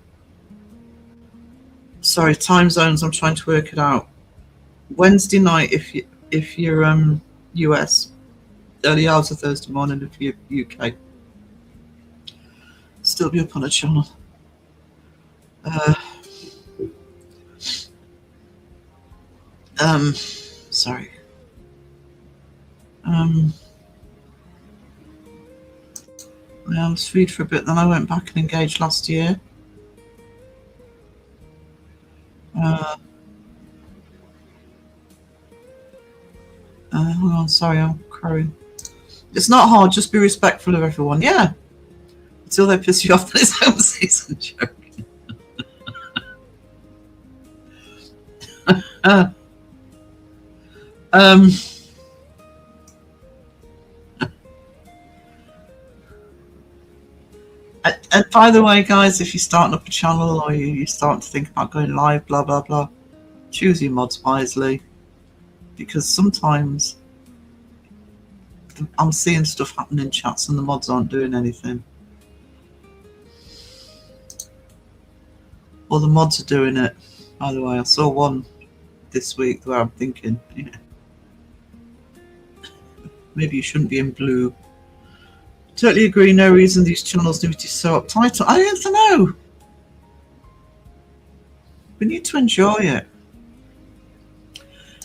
Sorry, time zones. I'm trying to work it out. Wednesday night, if you're US, early hours of Thursday morning if you're UK. Still be up on a channel. Sorry. I was freed for a bit, then I went back and engaged last year. Hang on, sorry, I'm crowing. It's not hard, just be respectful of everyone. Yeah. Until they piss you off, then it's home season joke. And by the way, guys, if you're starting up a channel or you're starting to think about going live, blah, blah, blah, choose your mods wisely. Because sometimes I'm seeing stuff happen in chats and the mods aren't doing anything. Or the mods are doing it. By the way, I saw one this week where I'm thinking, yeah, maybe you shouldn't be in blue. Totally agree, no reason these channels need to be so uptight. I don't know. We need to enjoy it.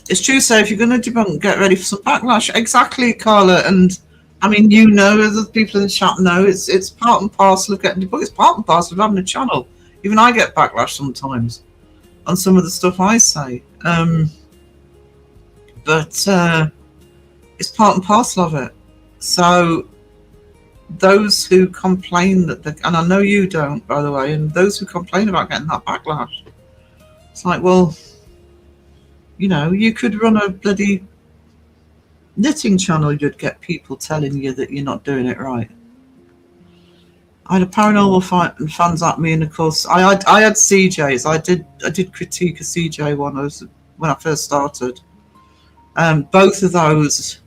It's true, so if you're going to debunk, get ready for some backlash. Exactly, Carla. And I mean, you know, as the people in the chat know, it's part and parcel of getting debunked. It's part and parcel of having a channel. Even I get backlash sometimes on some of the stuff I say. But it's part and parcel of it. So those who complain that, and I know you don't, by the way, and those who complain about getting that backlash, it's like, well, you know, you could run a bloody knitting channel, you'd get people telling you that you're not doing it right. I had a paranormal fans at me, and of course, I had CJs. I did critique a CJ one when I first started. Both of those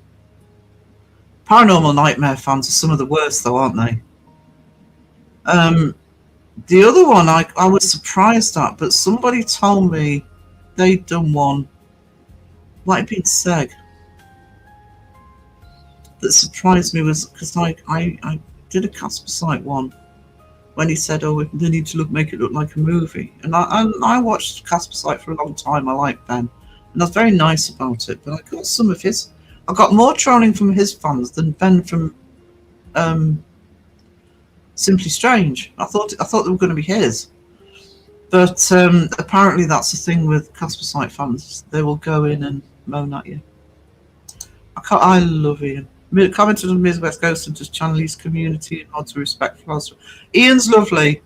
Paranormal Nightmare fans are some of the worst, though, aren't they? The other one I was surprised at, but somebody told me they'd done one. Might have been Seg. That surprised me was because I did a Casper Site one when he said, "Oh, they need to make it look like a movie." And I watched Casper Site for a long time. I like Ben, and I was very nice about it. But I got some of his. I got more trolling from his fans than Ben from Simply Strange. I thought they were going to be his, but apparently that's the thing with Casper Site fans. They will go in and moan at you. I love Ian. Commented on Midwest Ghost and just channel his community and mods respectful. Ian's lovely.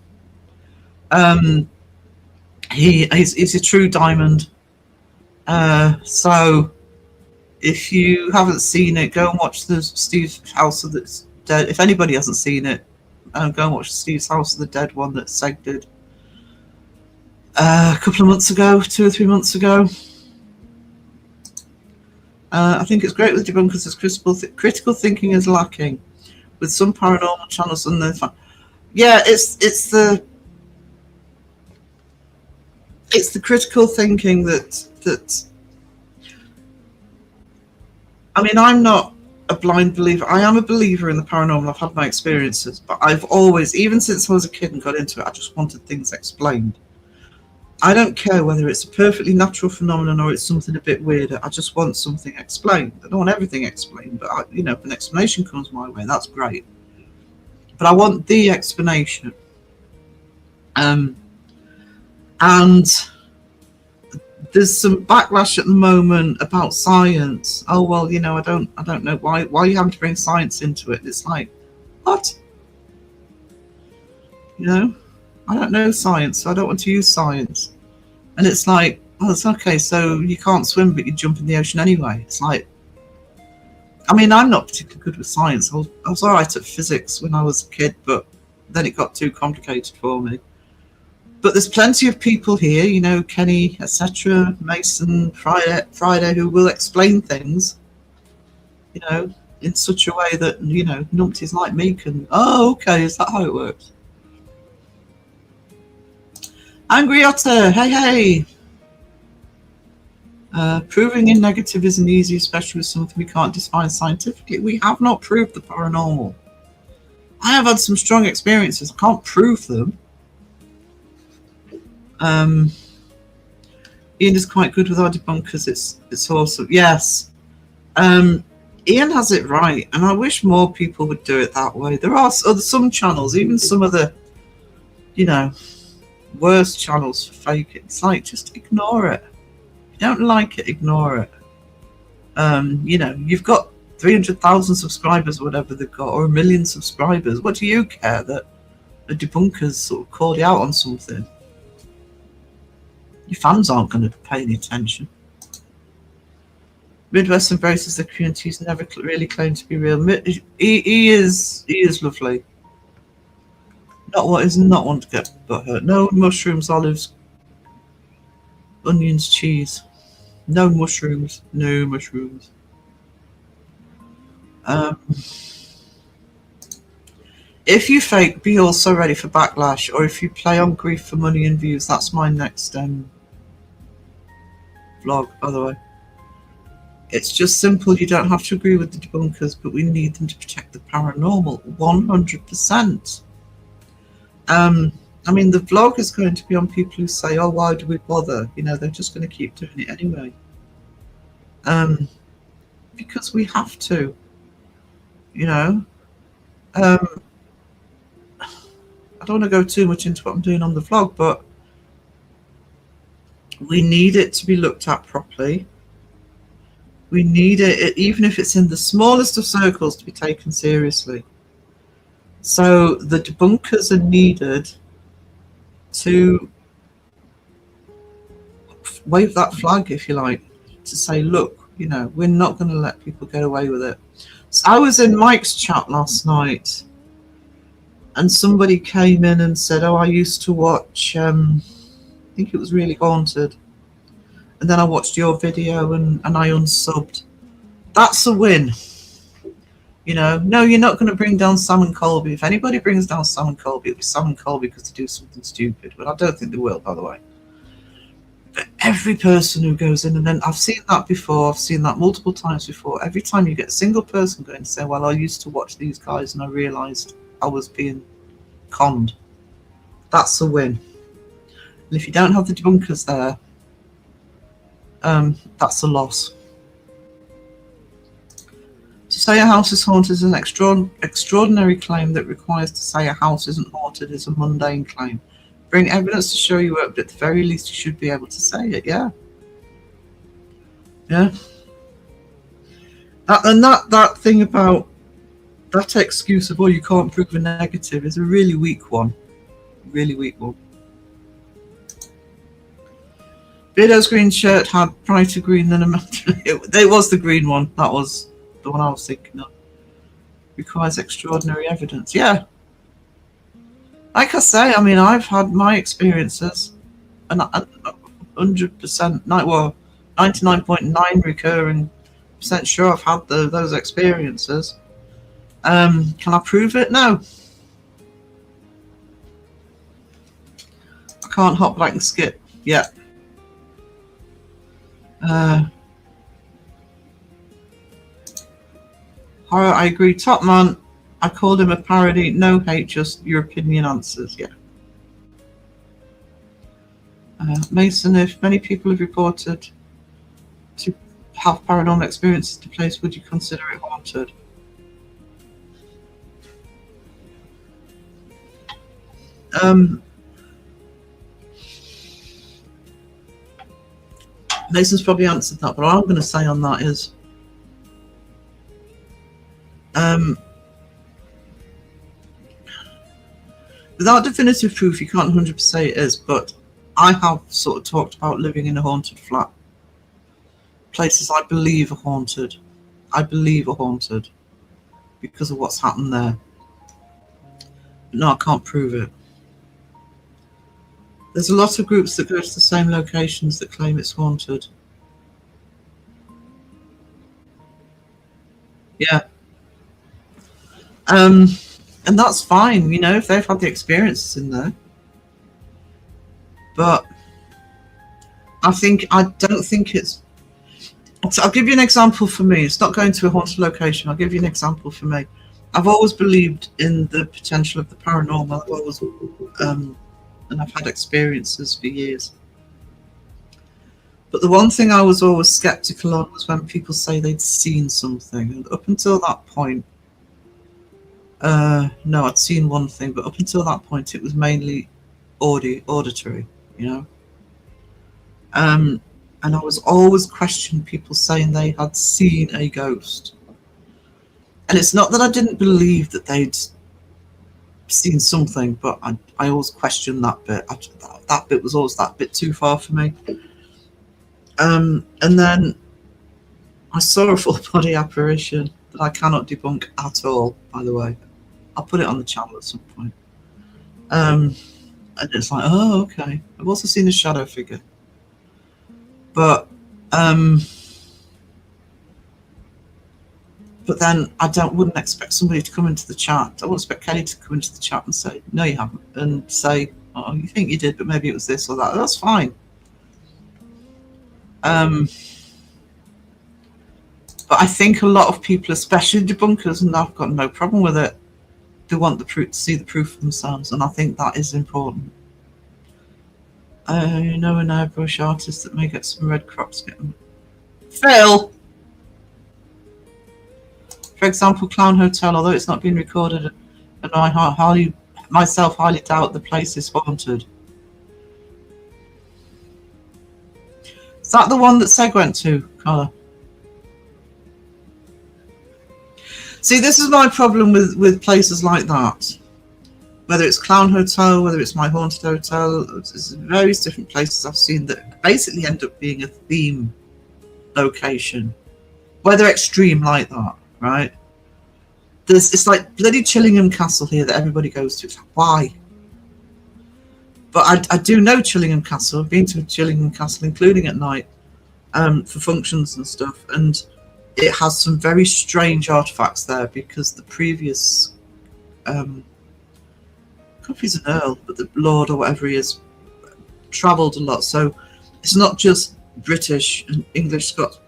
He's a true diamond. So if you haven't seen it, go and watch the Steve's House of the Dead. If anybody hasn't seen it, go and watch Steve's House of the Dead one that Seg did a couple of months ago, 2 or 3 months ago. I think it's great with debunkers as critical thinking is lacking with some paranormal channels and yeah, it's the critical thinking that I mean, I'm not a blind believer. I am a believer in the paranormal. I've had my experiences, but I've always, even since I was a kid and got into it, I just wanted things explained. I don't care whether it's a perfectly natural phenomenon or it's something a bit weirder. I just want something explained. I don't want everything explained, but you know, if an explanation comes my way, that's great. But I want the explanation. And there's some backlash at the moment about science. Oh well, you know, I don't know why you having to bring science into it. It's like, what? You know? I don't know science, so I don't want to use science. And it's like, oh, it's okay, so you can't swim, but you jump in the ocean anyway. It's like, I mean, I'm not particularly good with science. I was all right at physics when I was a kid, but then it got too complicated for me. But there's plenty of people here, you know, Kenny, etc., Mason, Friday, who will explain things, you know, in such a way that, you know, numpties like me can, oh, okay, is that how it works? Angry Otter, hey. Proving in negative isn't easy, especially with something we can't define scientifically. We have not proved the paranormal. I have had some strong experiences. I can't prove them. Ian is quite good with our debunkers. It's awesome. Yes. Ian has it right, and I wish more people would do it that way. There are some channels, even some of the, you know, worst channels for fake it. It's like, just ignore it. If you don't like it, ignore it. You know, you've got 300,000 subscribers or whatever they've got, or 1 million subscribers. What do you care that the debunkers sort of called you out on something? Your fans aren't going to pay any attention. Midwest embraces the community. He's never really claimed to be real. He is lovely. Is not one to get butt hurt. No mushrooms, olives, onions, cheese. No mushrooms. No mushrooms. Um, if you fake, be also ready for backlash, or if you play on grief for money and views, that's my next vlog, by the way. It's just simple. You don't have to agree with the debunkers, but we need them to protect the paranormal 100%. I mean, the vlog is going to be on people who say, oh, why do we bother? You know, they're just going to keep doing it anyway. Because we have to, you know. I don't want to go too much into what I'm doing on the vlog, but we need it to be looked at properly. We need it, even if it's in the smallest of circles, to be taken seriously. So the debunkers are needed to wave that flag, if you like, to say, look, you know, we're not going to let people get away with it. So I was in Mike's chat last night, and somebody came in and said, oh, I used to watch, I think it was Really Haunted. And then I watched your video and I unsubbed. That's a win. You know, no, you're not going to bring down Sam and Colby. If anybody brings down Sam and Colby, it'll be Sam and Colby because they do something stupid. But I don't think they will, by the way. But every person who goes in, and then I've seen that before, I've seen that multiple times before. Every time you get a single person going to say, well, I used to watch these guys and I realised I was being conned. That's a win. And if you don't have the debunkers there, that's a loss. To say a house is haunted is an extraordinary claim that requires to say a house isn't haunted is a mundane claim. Bring evidence to show you work, but at the very least you should be able to say it, yeah. Yeah. That thing about that excuse of, oh, you can't prove a negative is a really weak one. Really weak one. Beardo's green shirt had brighter green than a matter. It was the green one. That was the one I was thinking of. Requires extraordinary evidence. Yeah. Like I say, I mean, I've had my experiences, and 100%, well, 99.9 recurring % sure I've had those experiences. Can I prove it? No. I can't hop, back and skip. Yeah. Horror, I agree. Top man, I called him a parody. No hate, just your opinion answers. Yeah. Mason, if many people have reported to have paranormal experiences to place, would you consider it haunted? Mason's probably answered that, but what I'm going to say on that is without definitive proof, you can't 100% say it is, but I have sort of talked about living in a haunted flat. Places I believe are haunted. I believe are haunted because of what's happened there. But no, I can't prove it. There's a lot of groups that go to the same locations that claim it's haunted. Yeah. And that's fine, you know, if they've had the experiences in there. But I don't think it's... I'll give you an example for me. It's not going to a haunted location. I'll give you an example for me. I've always believed in the potential of the paranormal. I've always, and I've had experiences for years. But the one thing I was always skeptical on was when people say they'd seen something. And up until that point, no, I'd seen one thing, but up until that point, it was mainly auditory, you know. And I was always questioning people saying they had seen a ghost. And it's not that I didn't believe that they'd seen something, but I always questioned that bit. That bit was always that bit too far for me. And then I saw a full body apparition that I cannot debunk at all, by the way. I'll put it on the channel at some point. And it's like, oh, okay. I've also seen a shadow figure. But But then wouldn't expect somebody to come into the chat. I wouldn't expect Kelly to come into the chat and say, no, you haven't. And say, oh, you think you did, but maybe it was this or that. That's fine. But I think a lot of people, especially debunkers, and I've got no problem with it, they want the proof, to see the proof for themselves. And I think that is important. You know an airbrush artist that may get some red crops. Phil! For example, Clown Hotel, although it's not been recorded, and I highly doubt the place is haunted. Is that the one that Seg went to, Carla? See, this is my problem with places like that. Whether it's Clown Hotel, whether it's My Haunted Hotel, there's various different places I've seen that basically end up being a theme location. Where they're extreme like that, right? It's like bloody Chillingham Castle here that everybody goes to. It's like, why? But I do know Chillingham Castle. I've been to Chillingham Castle, including at night, for functions and stuff. And it has some very strange artifacts there because the previous, I don't know if he's an earl, but the lord or whatever he is, travelled a lot. So it's not just British and English, Scots,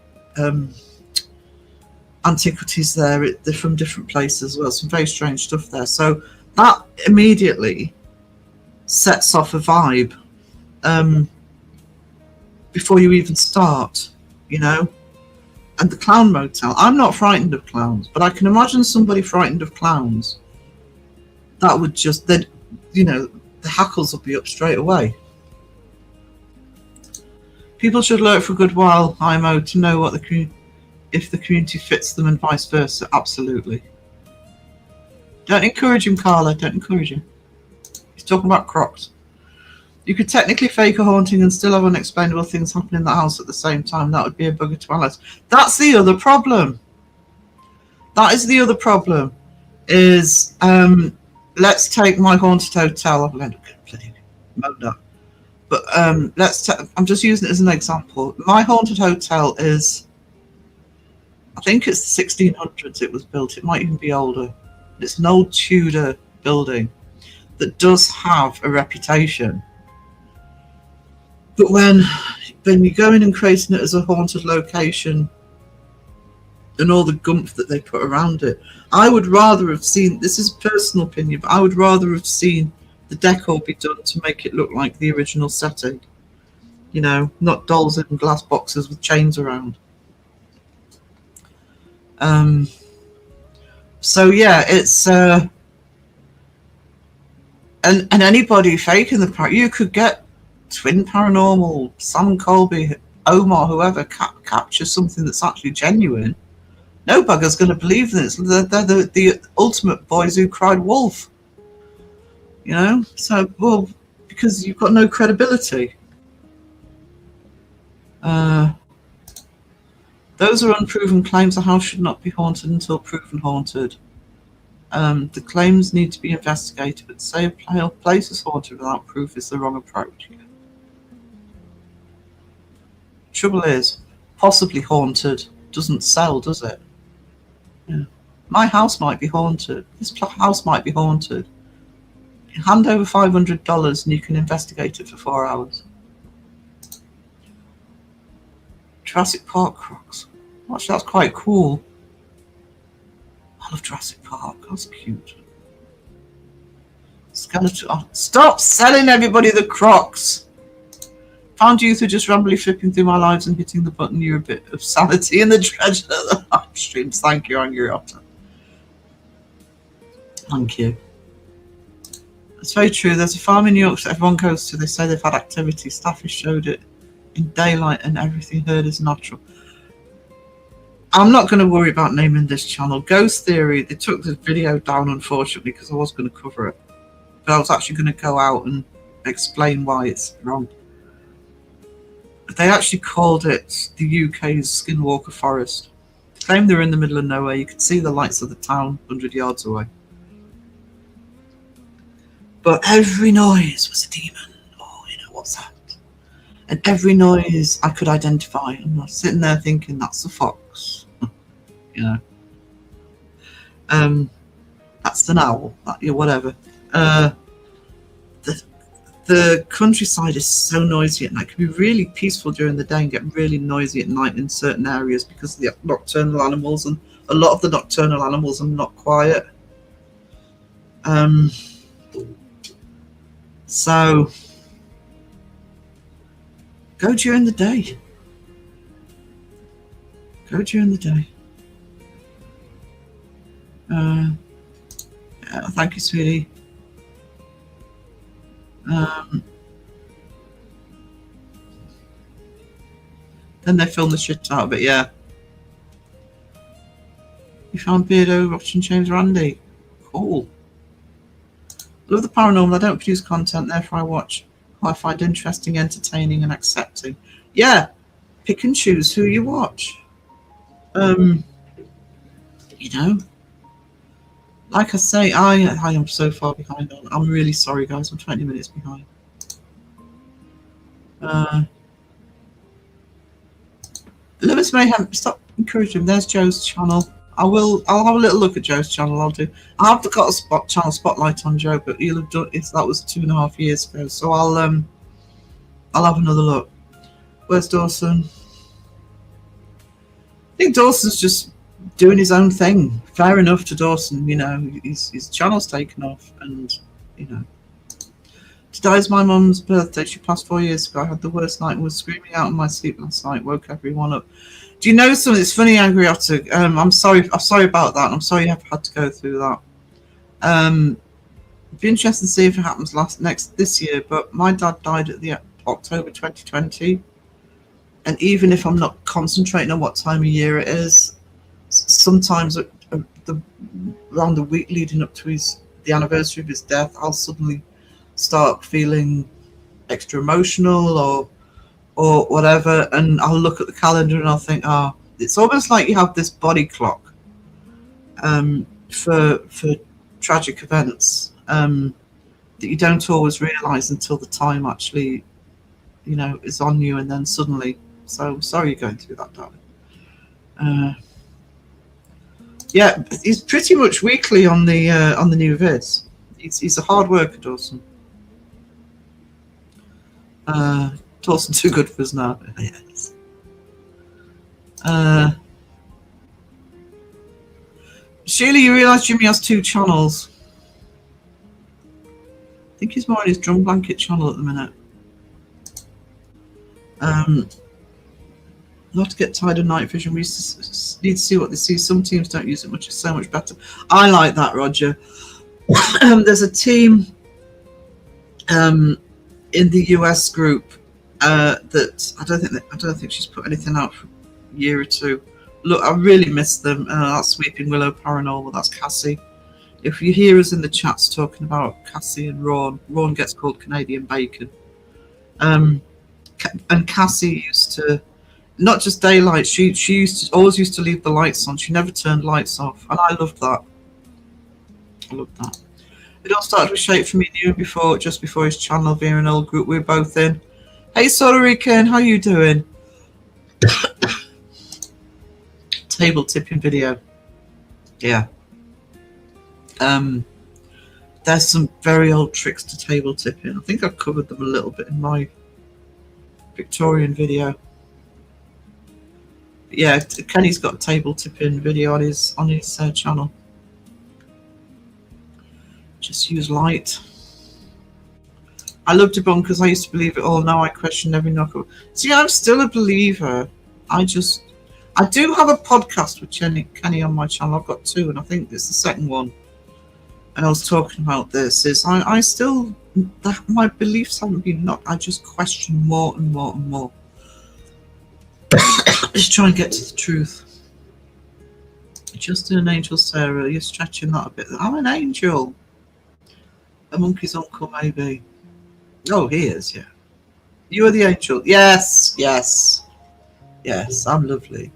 antiquities there. They're from different places as well. Some very strange stuff there. So that immediately sets off a vibe before you even start, you know. And the Clown Motel, I'm not frightened of clowns, but I can imagine somebody frightened of clowns. That would just, then, you know, the hackles will be up straight away. People should lurk for a good while, IMO, to know what if the community fits them and vice versa. Absolutely. Don't encourage him, Carla. Don't encourage him. He's talking about Crocs. You could technically fake a haunting and still have unexplainable things happen in the house at the same time. That would be a bugger to analyze. That's the other problem. That is the other problem. Is let's take My Haunted Hotel. I'll end up getting bloody moaned at. But I'm just using it as an example. My Haunted Hotel is, I think it's the 1600s it was built. It might even be older. It's an old Tudor building that does have a reputation. But when you go in and creating it as a haunted location and all the gumph that they put around it, I would rather have seen, this is personal opinion, but I would rather have seen the decor be done to make it look like the original setting. You know, not dolls in glass boxes with chains around. So yeah, it's and anybody faking the part, you could get Twin Paranormal, Sam Colby, Omar, whoever capture something that's actually genuine. No bugger's going to believe this. They're the ultimate boys who cried wolf. You know, so well, because you've got no credibility. Those are unproven claims. The house should not be haunted until proven haunted. The claims need to be investigated, but to say a place is haunted without proof is the wrong approach. Trouble is, possibly haunted doesn't sell, does it? Yeah. My house might be haunted. This house might be haunted. You hand over $500 and you can investigate it for 4 hours. Jurassic Park Crocs. Actually, that's quite cool. I love Jurassic Park. That's cute. Skeleton. Oh, stop selling everybody the Crocs. Found youth who just randomly flipping through my lives and hitting the button. You're a bit of sanity in the treasure of the live streams. Thank you, Angry Otter. Thank you. It's very true. There's a farm in New York that everyone goes to. They say they've had activity. Staff has showed it in daylight and everything heard is natural. I'm not going to worry about naming this channel. Ghost Theory, they took the video down, unfortunately, because I was going to cover it. But I was actually going to go out and explain why it's wrong. They actually called it the UK's Skinwalker Forest. They claimed they were in the middle of nowhere. You could see the lights of the town 100 yards away. But every noise was a demon. Oh, you know, what's that? And every noise I could identify. And I was sitting there thinking, that's a fox. You know. That's an owl. Yeah, whatever. The countryside is so noisy at night. It can be really peaceful during the day and get really noisy at night in certain areas because of the nocturnal animals, and a lot of the nocturnal animals are not quiet. So go during the day. Go during the day. Yeah, thank you, sweetie. Then they film the shit out of it, yeah. You found Beardo watching James Randi. Cool. Love the paranormal. I don't produce content, therefore I watch what I find interesting, entertaining, and accepting. Yeah, pick and choose who you watch. You know, like I say, I am so far behind. I'm really sorry, guys. I'm 20 minutes behind. Lewis Mayhem, stop encouraging him. There's Joe's channel. I'll have a little look at Joe's channel. I've got a channel spotlight on Joe, but you'll have done that was 2.5 years ago. So I'll have another look. Where's Dawson? I think Dawson's just doing his own thing. Fair enough to Dawson, you know, his channel's taken off, and you know. Today's my mum's birthday. She passed 4 years ago. I had the worst night and was screaming out in my sleep last night. Woke everyone up. Do you know something? It's funny, Agriotic. I'm sorry about that. I'm sorry you have had to go through that. It'd be interesting to see if it happens this year. But my dad died at the October 2020, and even if I'm not concentrating on what time of year it is, sometimes around the week leading up to the anniversary of his death, I'll suddenly start feeling extra emotional or whatever, and I'll look at the calendar and I'll think, it's almost like you have this body clock for tragic events that you don't always realize until the time actually, you know, is on you, and then suddenly. So I'm sorry you're going through that, darling. Yeah, he's pretty much weekly on the new vids. He's a hard worker, Dawson. Dawson too good for us now. Yes. Sheila, you realise Jimmy has 2 channels. I think he's more on his drum blanket channel at the minute. Not to get tired of night vision. We need to see what they see. Some teams don't use it much. It's so much better. I like that, Roger. There's a team in the US group that I don't think she's put anything out for a year or 2. Look, I really miss them. That's Sweeping Willow Paranormal. That's Cassie. If you hear us in the chats talking about Cassie and Ron gets called Canadian Bacon. And Cassie used to, not just daylight, she always used to leave the lights on. She never turned lights off, and I loved that. It all started with Shape for me and you just before his channel via an old group we were both in. Hey Solarican, how you doing? Table tipping video. Yeah. There's some very old tricks to table tipping. I think I've covered them a little bit in my Victorian video. But yeah, Kenny's got a table tipping video on his channel. Just use light. I love debunkers. I used to believe it all. Now I question every knockout. See, I'm still a believer. I do have a podcast with Kenny on my channel. I've got 2, and I think it's the second one. And I was talking about this. I still, my beliefs haven't been knocked. I just question more and more and more. Just try and get to the truth. Just an angel, Sarah. You're stretching that a bit. I'm an angel. A monkey's uncle, maybe. Oh, he is, yeah. You are the angel. Yes, yes. Yes, I'm lovely.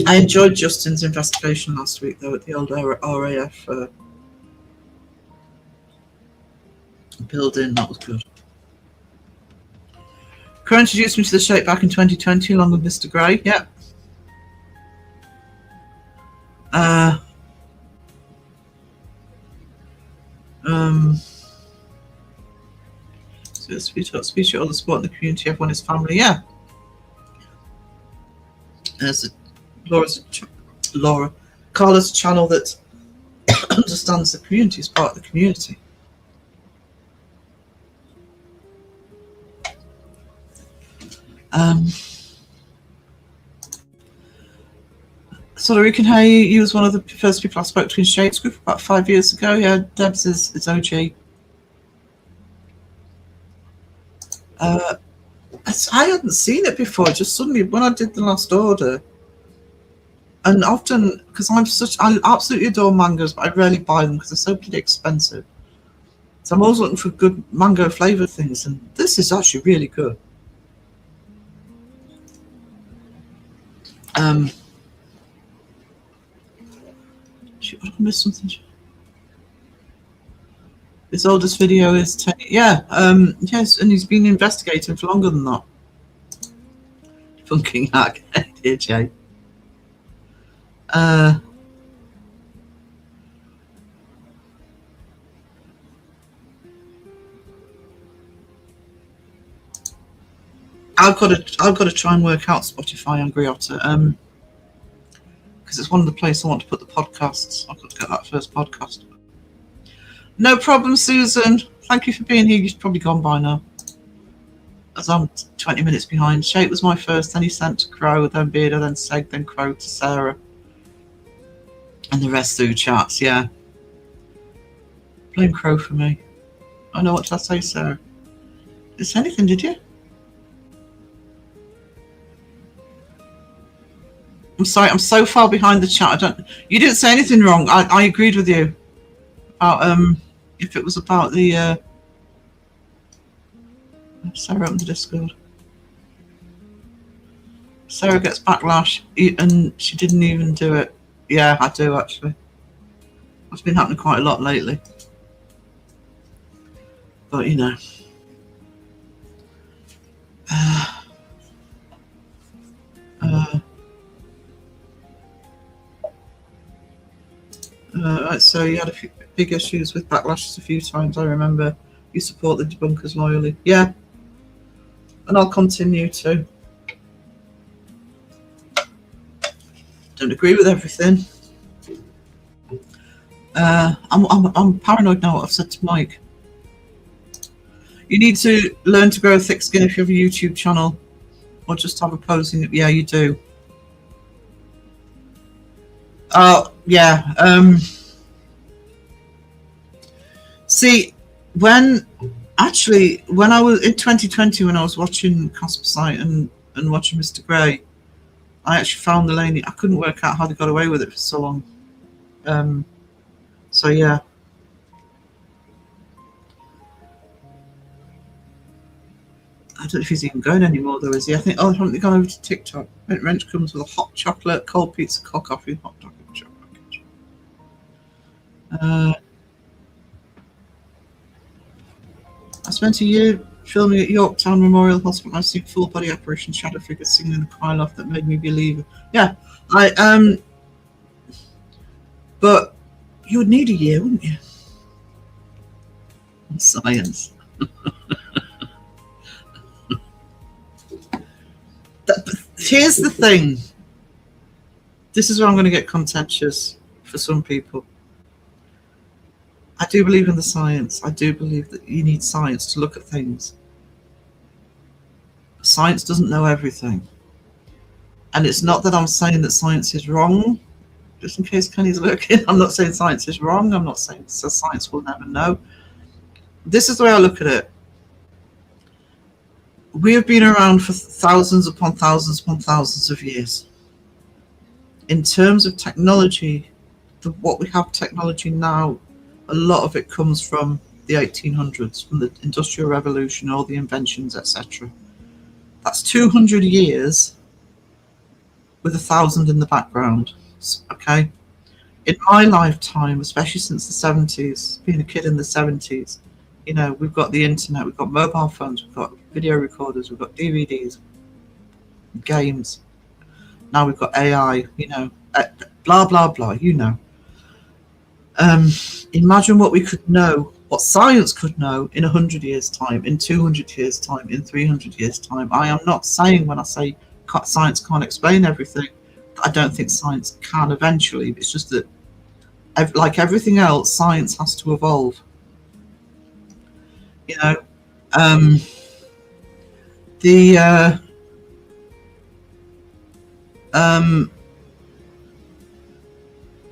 I enjoyed Justin's investigation last week, though, at the old RAF building. That was good. Crow introduced me to the shape back in 2020, along with Mr. Gray. Yeah. Uh, so speech to all the sport in the community, everyone is family. Yeah. There's Laura, Carla's channel that understands the community, is part of the community. So Rican Hay, you was one of the first people I spoke to in Shades Group about 5 years ago. Yeah, Debs is OG. I hadn't seen it before. Just suddenly, when I did the last order, and often because I absolutely adore mangoes, but I rarely buy them because they're so pretty expensive. So I'm always looking for good mango flavored things, and this is actually really good. Shoot, I missed something. His oldest video is 10. Yeah, yes, and he's been investigating for longer than that. Funking hack, dear Jay. I've got to try and work out Spotify and Griota, because it's one of the places I want to put the podcasts. I've got to get that first podcast. No problem, Susan. Thank you for being here. You've probably gone by now, as I'm 20 minutes behind. Shake was my first, then he sent to Crow, then Beardo, then Seg, then Crow to Sarah, and the rest through chats. Yeah, blame Crow for me. I know what did I say, Sarah? Did you say anything? Did you? I'm sorry, I'm so far behind the chat. You didn't say anything wrong. I agreed with you about if it was about the Sarah opened the Discord. Sarah gets backlash and she didn't even do it. Yeah, I do actually. It's been happening quite a lot lately. But you know. Right, so you had a few big issues with backlashes a few times. I remember you support the debunkers loyally. Yeah, and I'll continue to. Don't agree with everything. I'm paranoid now. What I've said to Mike. You need to learn to grow a thick skin if you have a YouTube channel, or just have a posing. Yeah, you do. Oh, yeah. See, when I was in 2020, when I was watching Cosmosite and watching Mr. Grey, I actually found the lady. I couldn't work out how they got away with it for so long. So yeah. I don't know if he's even going anymore though, is he? I think haven't they gone over to TikTok? Wrench comes with a hot chocolate, cold pizza, cold coffee, hot chocolate. I spent a year filming at Yorktown Memorial Hospital. I've seen full body apparition shadow figures singing in the cry laugh that made me believe it. Yeah, but you would need a year, wouldn't you? Science. Here's the thing. This is where I'm going to get contentious for some people. I do believe in the science. I do believe that you need science to look at things. Science doesn't know everything. And it's not that I'm saying that science is wrong, just in case Kenny's looking. I'm not saying science is wrong. I'm not saying so science will never know. This is the way I look at it. We have been around for thousands upon thousands of years. In terms of technology, what we have technology now, a lot of it comes from the 1800s, from the Industrial Revolution, all the inventions, etc. That's 200 years with 1,000 in the background. Okay? In my lifetime, especially since the 70s, being a kid in the 70s, you know, we've got the internet, we've got mobile phones, we've got video recorders, we've got DVDs, games. Now we've got AI, you know. blah blah blah. You know. Imagine what we could know, what science could know in 100 years' time, in 200 years' time, in 300 years' time. I am not saying when I say science can't explain everything, I don't think science can eventually. It's just that, like everything else, science has to evolve. You know,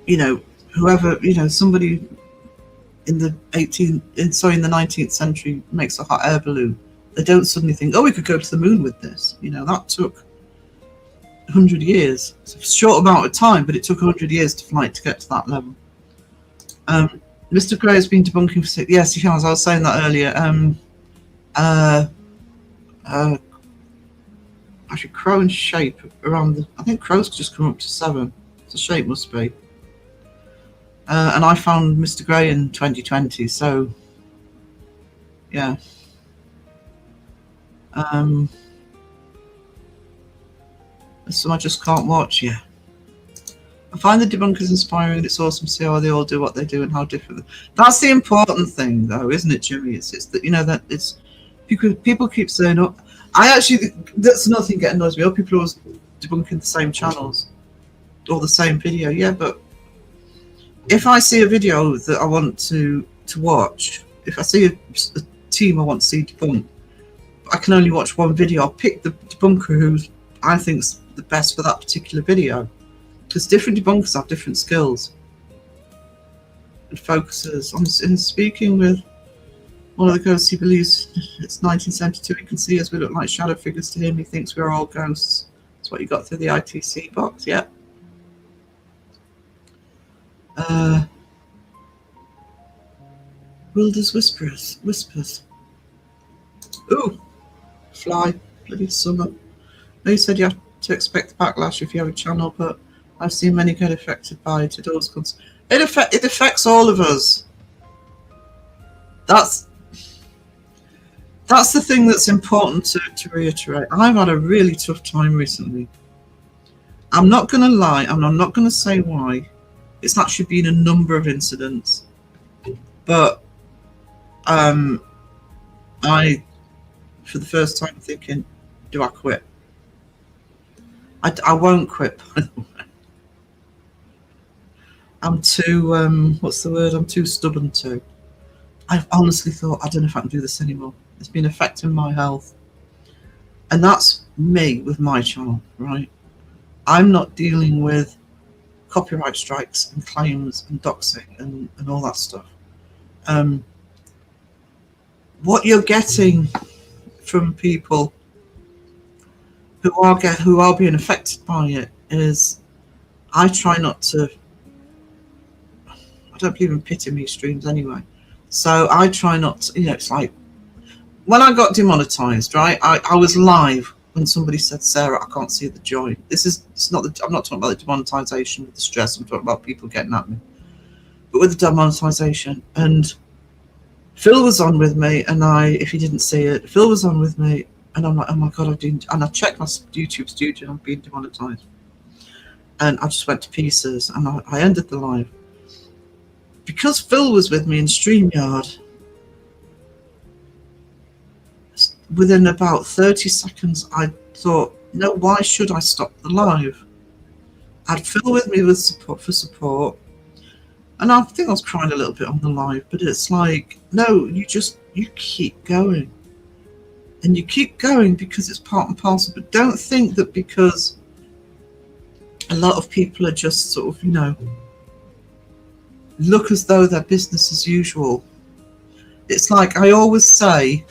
you know, whoever, you know, somebody in the 19th century makes a hot air balloon. They don't suddenly think, oh, we could go to the moon with this. You know, that took 100 years. It's a short amount of time, but it took 100 years to flight to get to that level. Mr. Gray has been debunking for 6. Yes, he has. I was saying that earlier. Actually, crow and shape around the. I think crow's just come up to 7. So shape must be. And I found Mr. Gray in 2020. So, yeah. Some I just can't watch. Yeah. I find the debunkers inspiring. It's awesome to see how they all do what they do and how different. That's the important thing, though, isn't it, Jimmy? It's that, you know, that it's people keep saying, "Oh, I actually." That's another thing that annoys me. Oh, people are always debunking the same channels or the same video. Yeah, but if I see a video that I want to watch, if I see a team I want to see debunked, I can only watch one video. I'll pick the debunker who I think's the best for that particular video. Because different debunkers have different skills and focuses. I'm speaking with one of the ghosts. He believes it's 1972. He can see us. We look like shadow figures to him. He thinks we're all ghosts. That's what you got through the ITC box. Yeah. Wilders whispers. Ooh, fly. Bloody summer. They said you have to expect backlash if you have a channel, but I've seen many get affected by it. It affects all of us. That's the thing that's important to reiterate. I've had a really tough time recently. I'm not going to lie, and I'm not going to say why. It's actually been a number of incidents, but I, for the first time, thinking, do I quit? I won't quit, by the way. I'm too, what's the word? I'm too stubborn to. I've honestly thought, I don't know if I can do this anymore. It's been affecting my health. And that's me with my channel, right? I'm not dealing with copyright strikes and claims and doxing and all that stuff. What you're getting from people who are being affected by it is, I try not to. I don't believe in pity me streams anyway, so I try not to. You know, it's like when I got demonetized, right? I was live when somebody said, "Sarah, I can't see the joy." It's not. I'm not talking about the demonetization with the stress. I'm talking about people getting at me. But with the demonetization, and Phil was on with me, and if you didn't see it, Phil was on with me. And I'm like, oh my God, I didn't. And I checked my YouTube studio, I've been demonetized. And I just went to pieces, and I ended the live. Because Phil was with me in StreamYard, within about 30 seconds, I thought, no, why should I stop the live? I had Phil with me with support. And I think I was crying a little bit on the live, but it's like, no, you keep going. And you keep going because it's part and parcel, but don't think that because a lot of people are just sort of, you know, look as though they're business as usual. It's like I always say,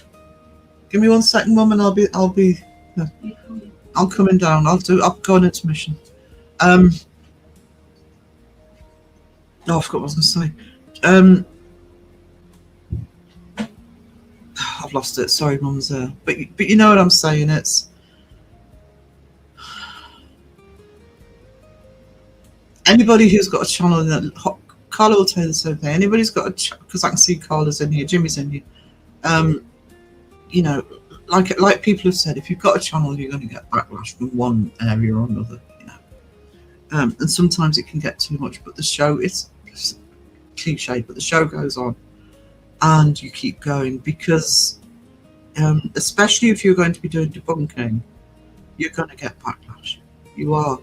give me 1 second, Mum, and I'll coming down. I'll go on intermission. Oh, I forgot what I was going to say. I've lost it. Sorry, Mum's there. But you know what I'm saying. It's anybody who's got a channel that Carla will tell you the same thing. Anybody's got a because I can see Carla's in here, Jimmy's in here. You know, like people have said, if you've got a channel, you're going to get backlash from one area or another. You know, And sometimes it can get too much, but the show, it's cliche, but the show goes on and you keep going because especially if you're going to be doing debunking, you're going to get backlash. You are.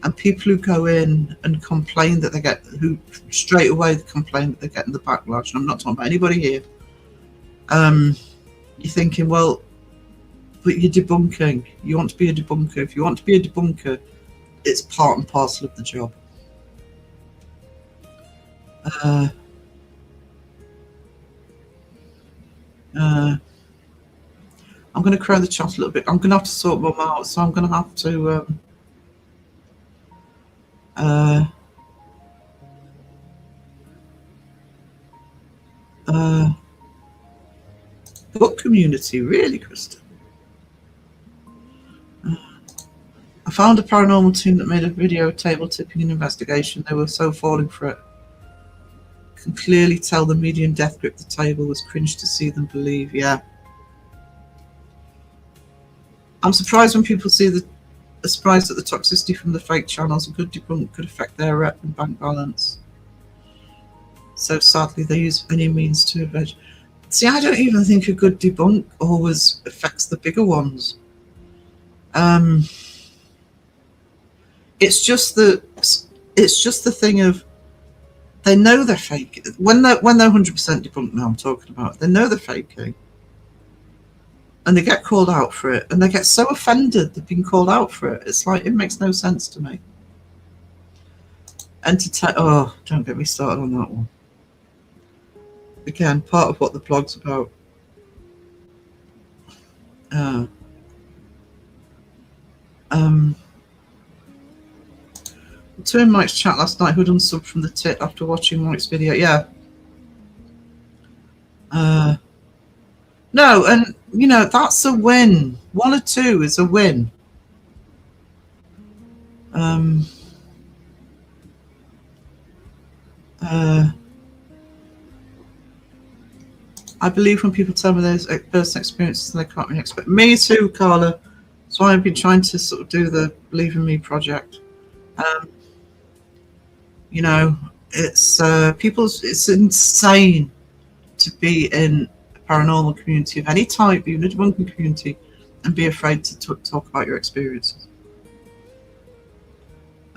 And people who go in and complain that they get, who straight away complain that they're getting the backlash, and I'm not talking about anybody here, you're thinking, well, but you're debunking. You want to be a debunker. If you want to be a debunker, it's part and parcel of the job. I'm going to crow the chat a little bit. I'm going to have to sort them out, so I'm going to have to book community, really, Krista. I found a paranormal team that made a video table tipping an investigation. They were so falling for it. Can clearly tell the medium death grip the table, was cringe to see them believe. Yeah. I'm surprised when people see surprised that the toxicity from the fake channels. A good debunk could affect their rep and bank balance. So sadly, they use any means to avenge. See, I don't even think a good debunk always affects the bigger ones. It's just the thing of they know they're fake. When they're 100% debunked, now I'm talking about, they know they're faking. And they get called out for it, and they get so offended they've been called out for it. It's like, it makes no sense to me. And oh, don't get me started on that one. Again, part of what the blog's about. Two in Mike's chat last night who'd unsub from the tit after watching Mike's video. Yeah. No, and you know, that's a win. 1 or 2 is a win. I believe when people tell me those personal experiences, they can't really expect. Me too, Carla. That's why I've been trying to sort of do the Believe in Me project. You know, it's it's insane to be in a paranormal community of any type, even a debunking community, and be afraid to talk about your experiences.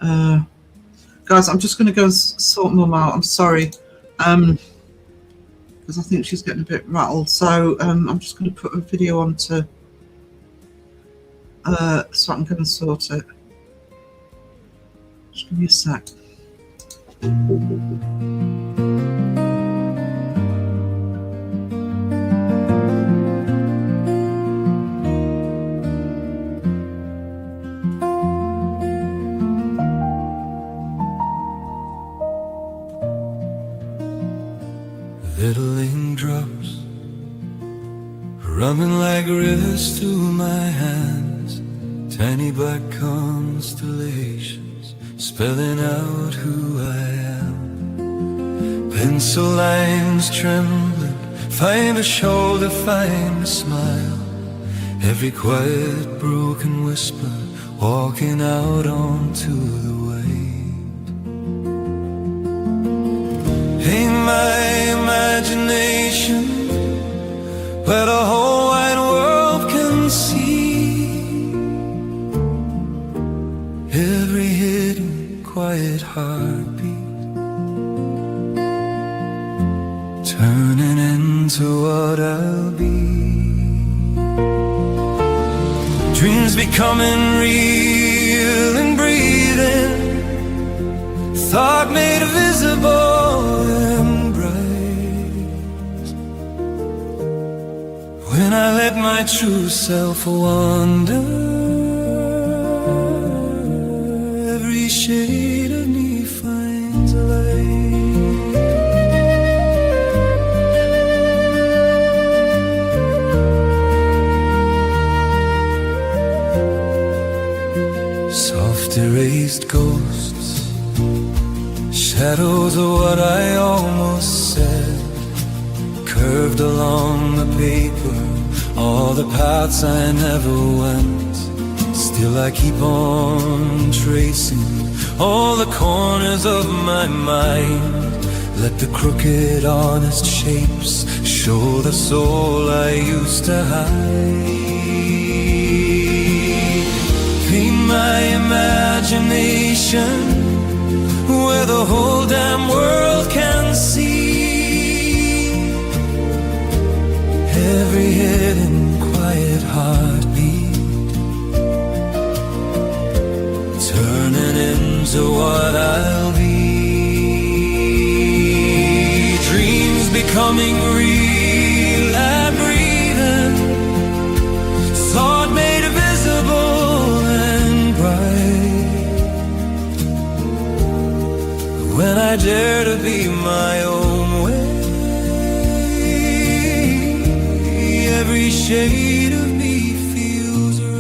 Guys, I'm just going to go and sort Mum out. I'm sorry, because I think she's getting a bit rattled. So I'm just going to put a video on to so I can go and sort it. Just give me a sec. Little ink drops running like rivers through my hands, tiny black constellations spelling out who I am. Pencil lines trembling, find a shoulder, find a smile. Every quiet broken whisper walking out onto the wave. Ain't my imagination where the whole wide world can see every hidden quiet heartbeat turning into what I'll be. Dreams becoming real and breathing, thought made visible and bright. When I let my true self wander, every shade of me finds light. Soft erased ghosts, shadows of what I almost said, curved along the paper, all the paths I never went. Still I keep on tracing all the corners of my mind. Let the crooked honest shapes show the soul I used to hide. Paint my imagination where the whole damn world can see every hidden quiet heartbeat turning into what I'll be. Dreams becoming real and breathing, thought made visible and bright. When I dare to be my own way, every shade of me feels right.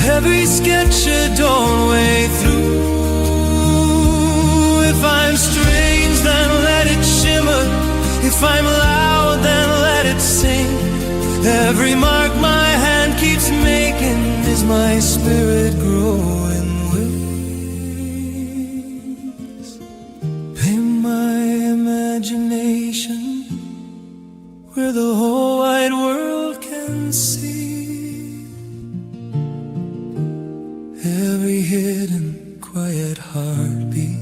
Every sketch a doorway through. If I'm strange, then let it shimmer. If I'm loud, then let it sing. Every mark my hand keeps making is my spirit growing wings. Paint my imagination where the whole wide world can see every hidden quiet heartbeat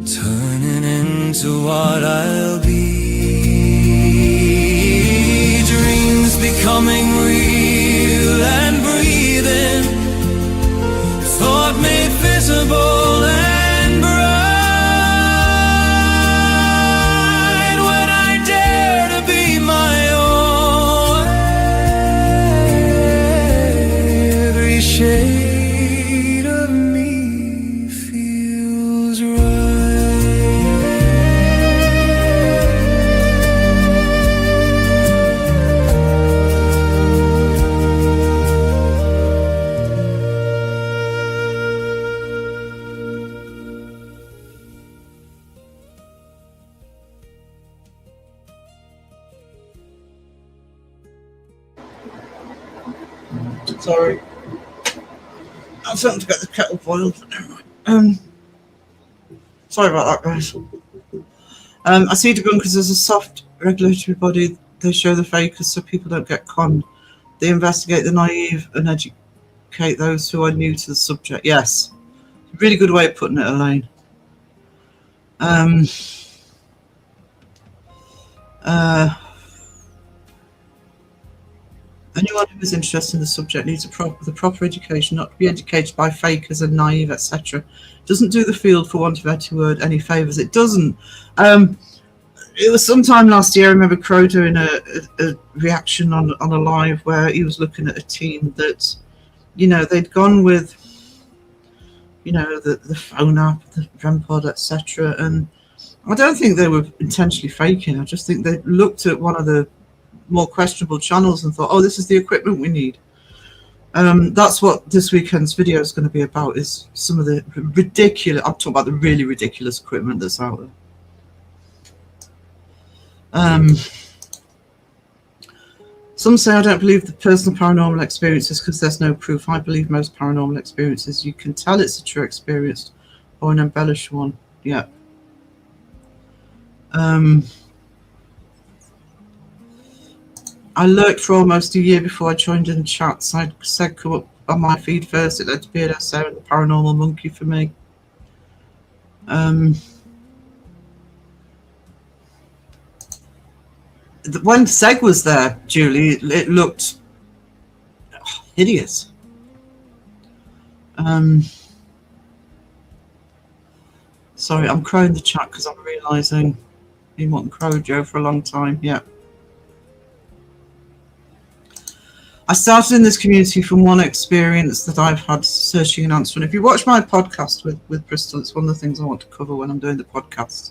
turning into what I'll be. Dreams becoming real and breathing, thought made visible and bright. When I dare to be my own, every shade of me feels right. Sorry. I was hoping to get the kettle boiled, but never mind. Sorry about that, guys. I see debunkers as a soft regulatory body. They show the fakers so people don't get conned. They investigate the naive and educate those who are new to the subject. Yes. Really good way of putting it, Elaine. Anyone who is interested in the subject needs the proper education, not to be educated by fakers and naive, etc. Doesn't do the field, for want of a better word, any favours. It doesn't. It was sometime last year, I remember Crow doing a reaction on a live where he was looking at a team that, you know, they'd gone with, you know, the phone app, the REMPod, etc. And I don't think they were intentionally faking. I just think they looked at one of the more questionable channels and thought, oh, this is the equipment we need. That's what this weekend's video is going to be about, is some of the ridiculous, I'm talking about the really ridiculous equipment that's out there. Some say I don't believe the personal paranormal experiences because there's no proof. I believe most paranormal experiences, you can tell it's a true experience or an embellished one. Yeah. I lurked for almost a year before I joined in chats. I said come up on my feed first. It led to BDSM and the Paranormal Monkey for me. When Seg was there, Julie, it looked hideous. Sorry, I'm crowing the chat because I'm realising Been wanting Crojo for a long time. Yeah. I started in this community from one experience that I've had searching and answering. If you watch my podcast with Bristol, it's one of the things I want to cover when I'm doing the podcast.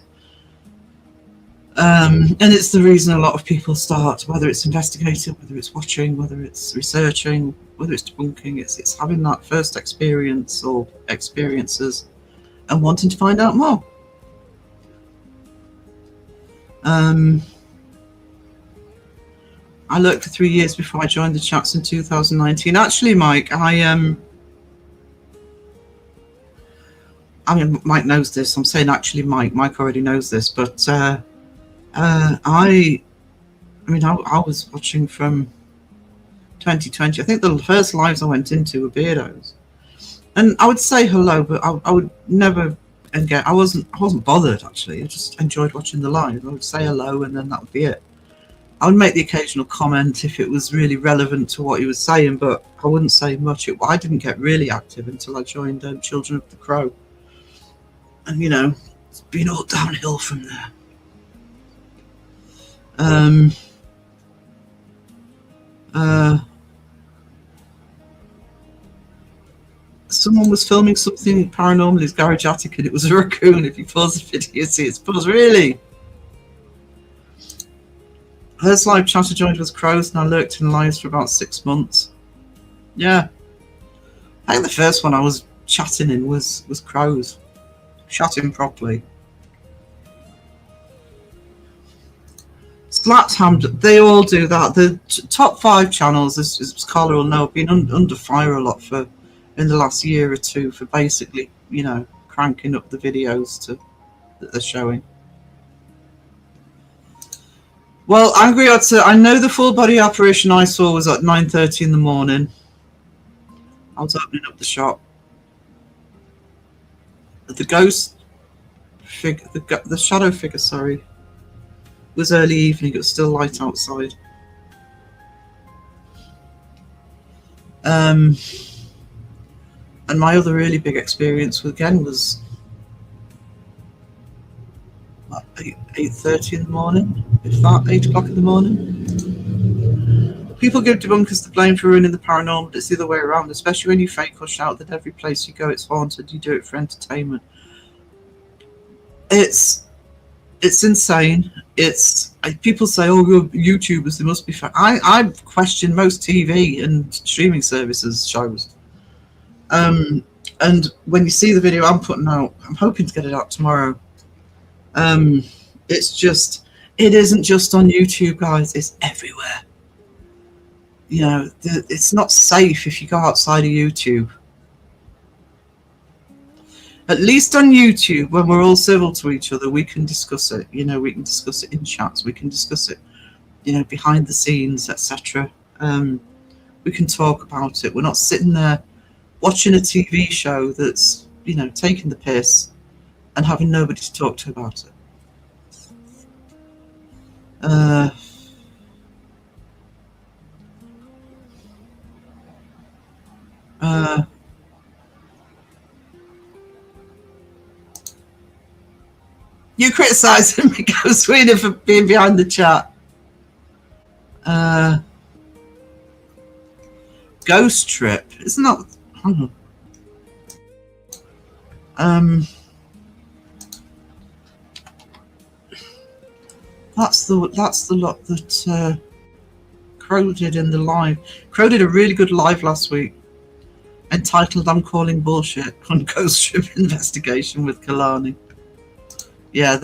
And it's the reason a lot of people start, whether it's investigating, whether it's watching, whether it's researching, whether it's debunking, it's having that first experience or experiences and wanting to find out more. I lurked for 3 years before I joined the chats in 2019. Actually, Mike, I mean, Mike knows this. I'm saying actually, Mike already knows this, but I was watching from 2020. I think the first lives I went into were Beardos, and I would say hello, but I would never engage. I wasn't bothered actually. I just enjoyed watching the live. I would say hello, and then that would be it. I would make the occasional comment if it was really relevant to what he was saying, but I wouldn't say much. I didn't get really active until I joined Children of the Crow, and it's been all downhill from there. Someone was filming something paranormal in his garage attic and it was a raccoon. If you pause the video, you see it's paused. Really? First live chat I joined was Crows, and I lurked in lives for about 6 months. Yeah. I think the first one I was chatting in was Crows. Chatting properly. Slaphammed, they all do that. The top 5 channels, as Carla will know, have been under fire a lot in the last year or two for basically, cranking up the videos that they're showing. Well, Angry Odds, I know the full body apparition I saw was at 9:30 in the morning. I was opening up the shop. The ghost figure, the shadow figure, sorry, was early evening. It was still light outside. And my other really big experience again was 8:30 in the morning, if that, 8 o'clock in the morning. People give debunkers the blame for ruining the paranormal, but it's the other way around, especially when you fake or shout that every place you go it's haunted. You do it for entertainment. It's insane. People say, oh, you're YouTubers, they must be fake. I question most TV and streaming services shows. And when you see the video I'm putting out, I'm hoping to get it out tomorrow. It isn't just on YouTube, guys, it's everywhere. It's not safe if you go outside of YouTube. At least on YouTube, when we're all civil to each other, we can discuss it. We can discuss it in chats. We can discuss it, behind the scenes, etc. We can talk about it. We're not sitting there watching a TV show that's, taking the piss and having nobody to talk to about it. You criticising me, Ghost Sweden, for being behind the chat. Ghost Trip, isn't that? That's the lot that Crow did in the live. Crow did a really good live last week, entitled "I'm Calling Bullshit" on Ghost Trip investigation with Kalani. Yeah,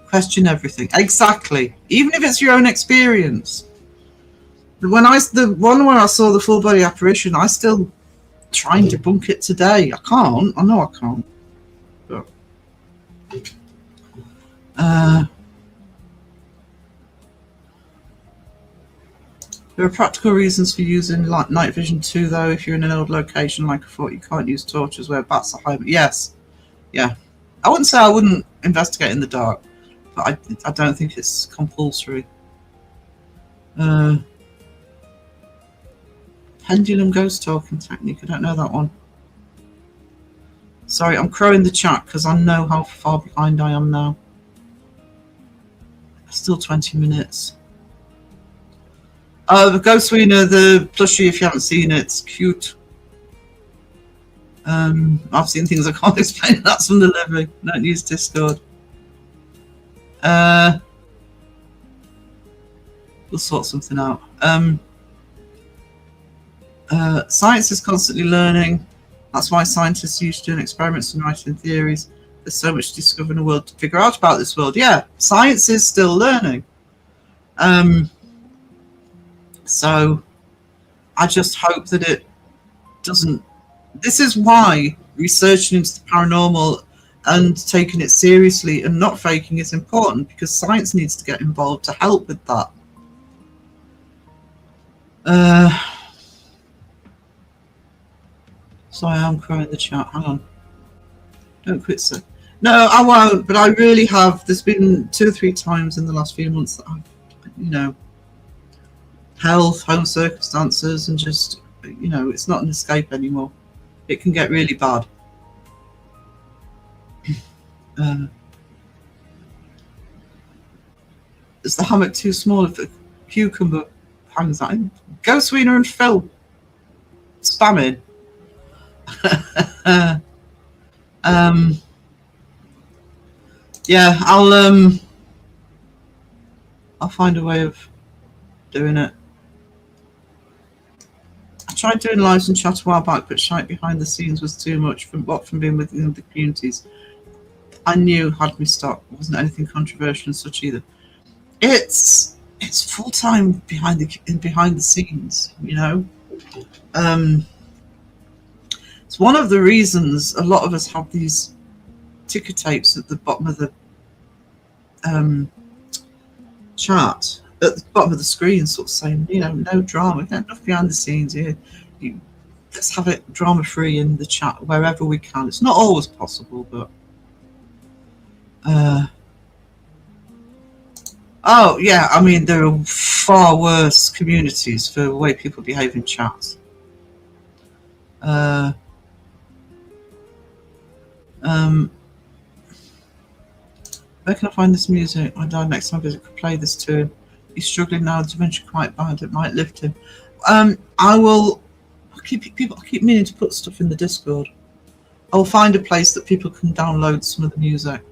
question everything. Exactly. Even if it's your own experience. The one where I saw the full body apparition, I still try and debunk it today. I can't. I know I can't. But there are practical reasons for using night vision too, though. If you're in an old location like a fort, you can't use torches where bats are hiding. Yes. Yeah. I wouldn't say I wouldn't investigate in the dark, but I don't think it's compulsory. Pendulum ghost talking technique. I don't know that one. Sorry, I'm crowing the chat because I know how far behind I am now. Still 20 minutes. The Ghost Wiener, the plushie, if you haven't seen it, it's cute. I've seen things I can't explain. That's from the living. Don't use Discord. We'll sort something out. Science is constantly learning. That's why scientists used to do experiments and writing theories. There's so much to discover in the world to figure out about this world. Yeah, science is still learning. So I just hope that it doesn't. This is why researching into the paranormal and taking it seriously and not faking is important, because science needs to get involved to help with that. Sorry, I'm crying the chat. Hang on. Don't quit, sir. No, I won't, but I really have. There's been 2 or 3 times in the last few months that I've, health, home circumstances, and just, it's not an escape anymore. It can get really bad. Is the hammock too small if the cucumber hangs out? Ghost Wiener and Phil spamming. Yeah, I'll find a way of doing it. I tried doing lives and chat a while back, but shite behind the scenes was too much from being within the communities. I knew had me stopped. It wasn't anything controversial and such either. It's full time behind the scenes, It's one of the reasons a lot of us have these ticker tapes at the bottom of the chart, at the bottom of the screen, sort of saying, no drama, enough behind the scenes here. Let's have it drama free in the chat wherever we can. It's not always possible, but oh yeah, I mean, there are far worse communities for the way people behave in chats. Where can I find this music? I died next time I could play this to him. He's struggling now, dementia quite bad, it might lift him. I'll keep meaning to put stuff in the Discord. I'll find a place that people can download some of the music.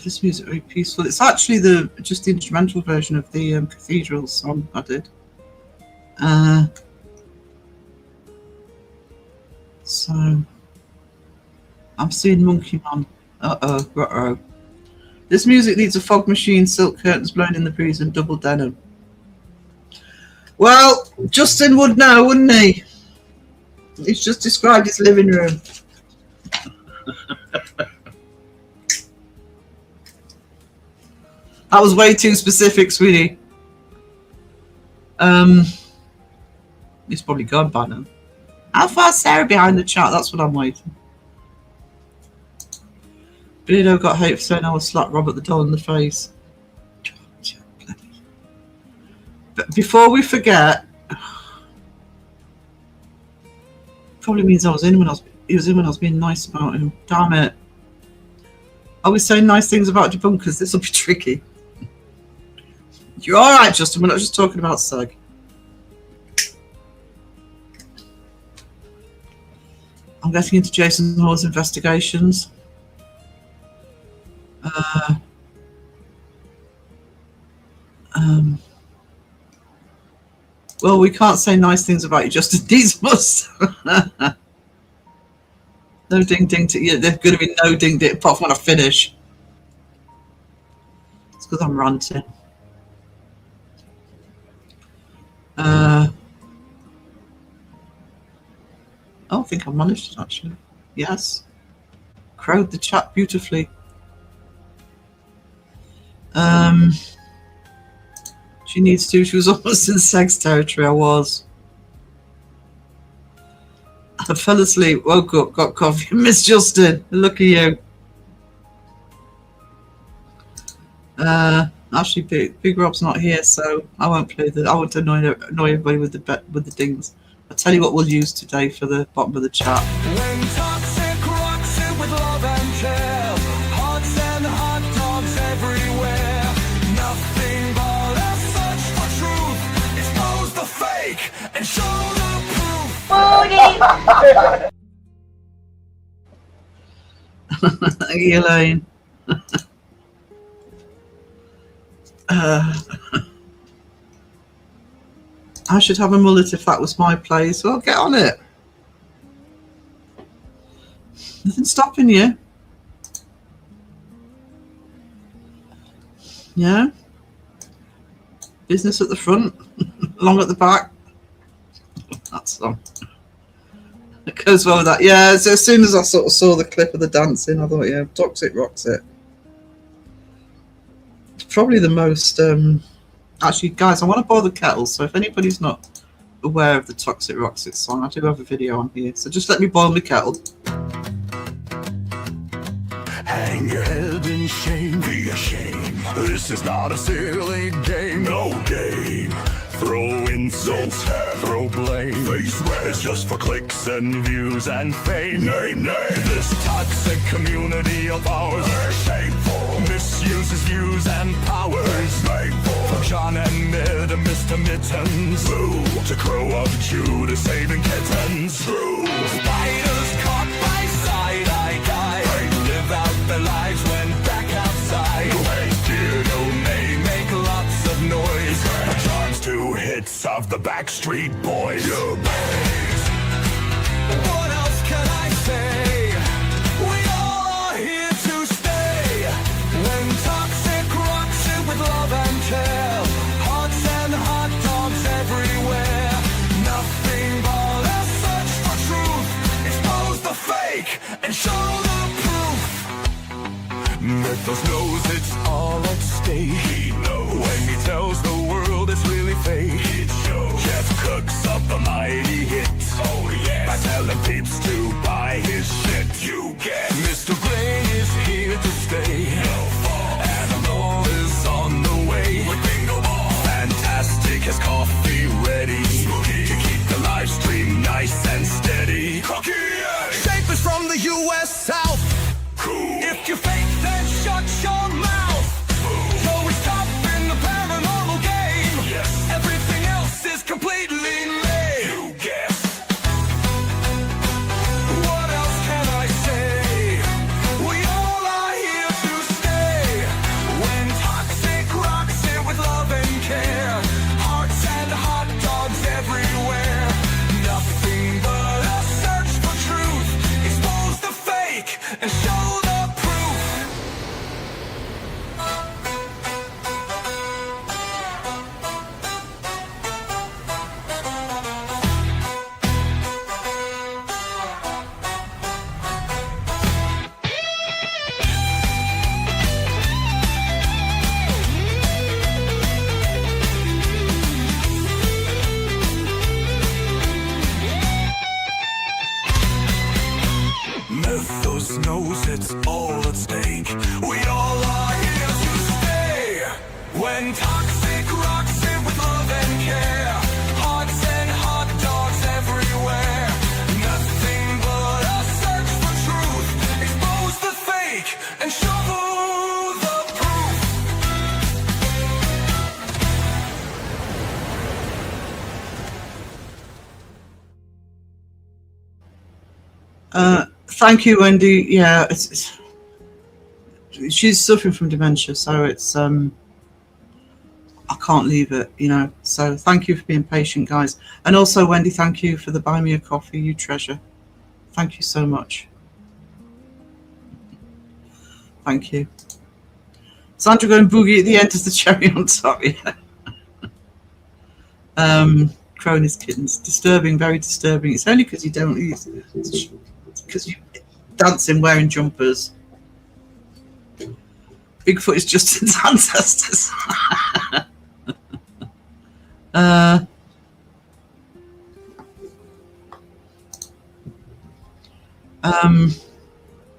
This music very peaceful. It's actually just the instrumental version of the Cathedral song I did. So I'm seeing Monkey Man. Uh-oh. This music needs a fog machine, silk curtains blowing in the breeze, and double denim. Well, Justin would know, wouldn't he? He's just described his living room. That was way too specific, sweetie. He's probably gone by now. How far is Sarah behind the chat? That's what I'm waiting. Beardo got hate for saying I was slap Rob at the door in the face. But before we forget, probably means he was in when I was being nice about him. Damn it. Are we saying nice things about debunkers? This will be tricky. You're alright, Justin. We're not just talking about Seg. I'm getting into Jason Hall's investigations. Well, we can't say nice things about you, Justin. These must. No ding ding to you. There's going to be no ding ding apart from when I finish. It's because I'm ranting. I think I managed it actually. Yes. Crowd the chat beautifully. She needs to. She was almost in sex territory. I was. I fell asleep, woke up, got coffee. Miss Justin, look at you. Actually, Big Rob's not here, so I won't play I won't annoy everybody with the dings. I'll tell you what we'll use today for the bottom of the chat. When toxic rocks it with love and care, hearts and hot dogs everywhere. Nothing but a search for truth. Expose the fake and show the proof. Thank you, Elaine. I should have a mullet if that was my place. Well, get on it. Nothing stopping you. Yeah. Business at the front, long at the back. That's all. It goes well with that. Yeah, so as soon as I sort of saw the clip of the dancing, I thought, yeah, Toxic rocks it. It's probably the most... Actually, guys, I want to boil the kettle, so if anybody's not aware of the Toxic Rocks It song, I do have a video on here, so just let me boil my kettle. Hang your head in shame, be ashamed. This is not a silly game, no game. Throw insults, throw blame. It's just for clicks and views and fame. Name. This toxic community of ours, shameful, misuses views and powers. From John and Mid to Mr. Mittens, Boo, to Crow of Judah saving kittens. True. Spiders caught by side-eye guy, live out their lives when back outside. Dildo may make lots of noise, but John's 2 hits of the Backstreet Boys. What else can I say? We all are here to stay. When toxic rocks it with love and care, hearts and hot dogs everywhere. Nothing but a search for truth. Expose the fake and show the proof. Mythos knows it's all at stake. He knows when he tells the world it's really fake. It shows. Jeff cooks up a mighty hit. Oh yes. By telling peeps to buy his shit. You get Mr. Gray is here to stay. No fall. Animal is on the way. With bingo ball. Fantastic has coffee ready. Spooky. To keep the live stream nice and steady. Cocky. Shape is from the US South. Cool. If you fake, then shut your mouth. So we stop in the paranormal game. Yes. Everything else is completely lame. You guess. What else can I say? We all are here to stay. When toxic rocks it with love and care, hearts and hot dogs everywhere. Nothing but a search for truth. Expose the fake and show the proof. Mythos knows it's all at stake. We all are here to stay. When toxic rocks it with love and care, hearts and hot dogs everywhere. Nothing but a search for truth. Expose the fake and show the proof. Thank you, Wendy. Yeah, she's suffering from dementia, so it's I can't leave it, you know. So thank you for being patient, guys. And also, Wendy, thank you for the buy me a coffee, you treasure. Thank you so much. Thank you. Sandra going boogie at the end as the cherry on top. Yeah. Cronus kittens, disturbing, very disturbing. It's only because you don't use, because you dancing wearing jumpers. Bigfoot is Justin's ancestors.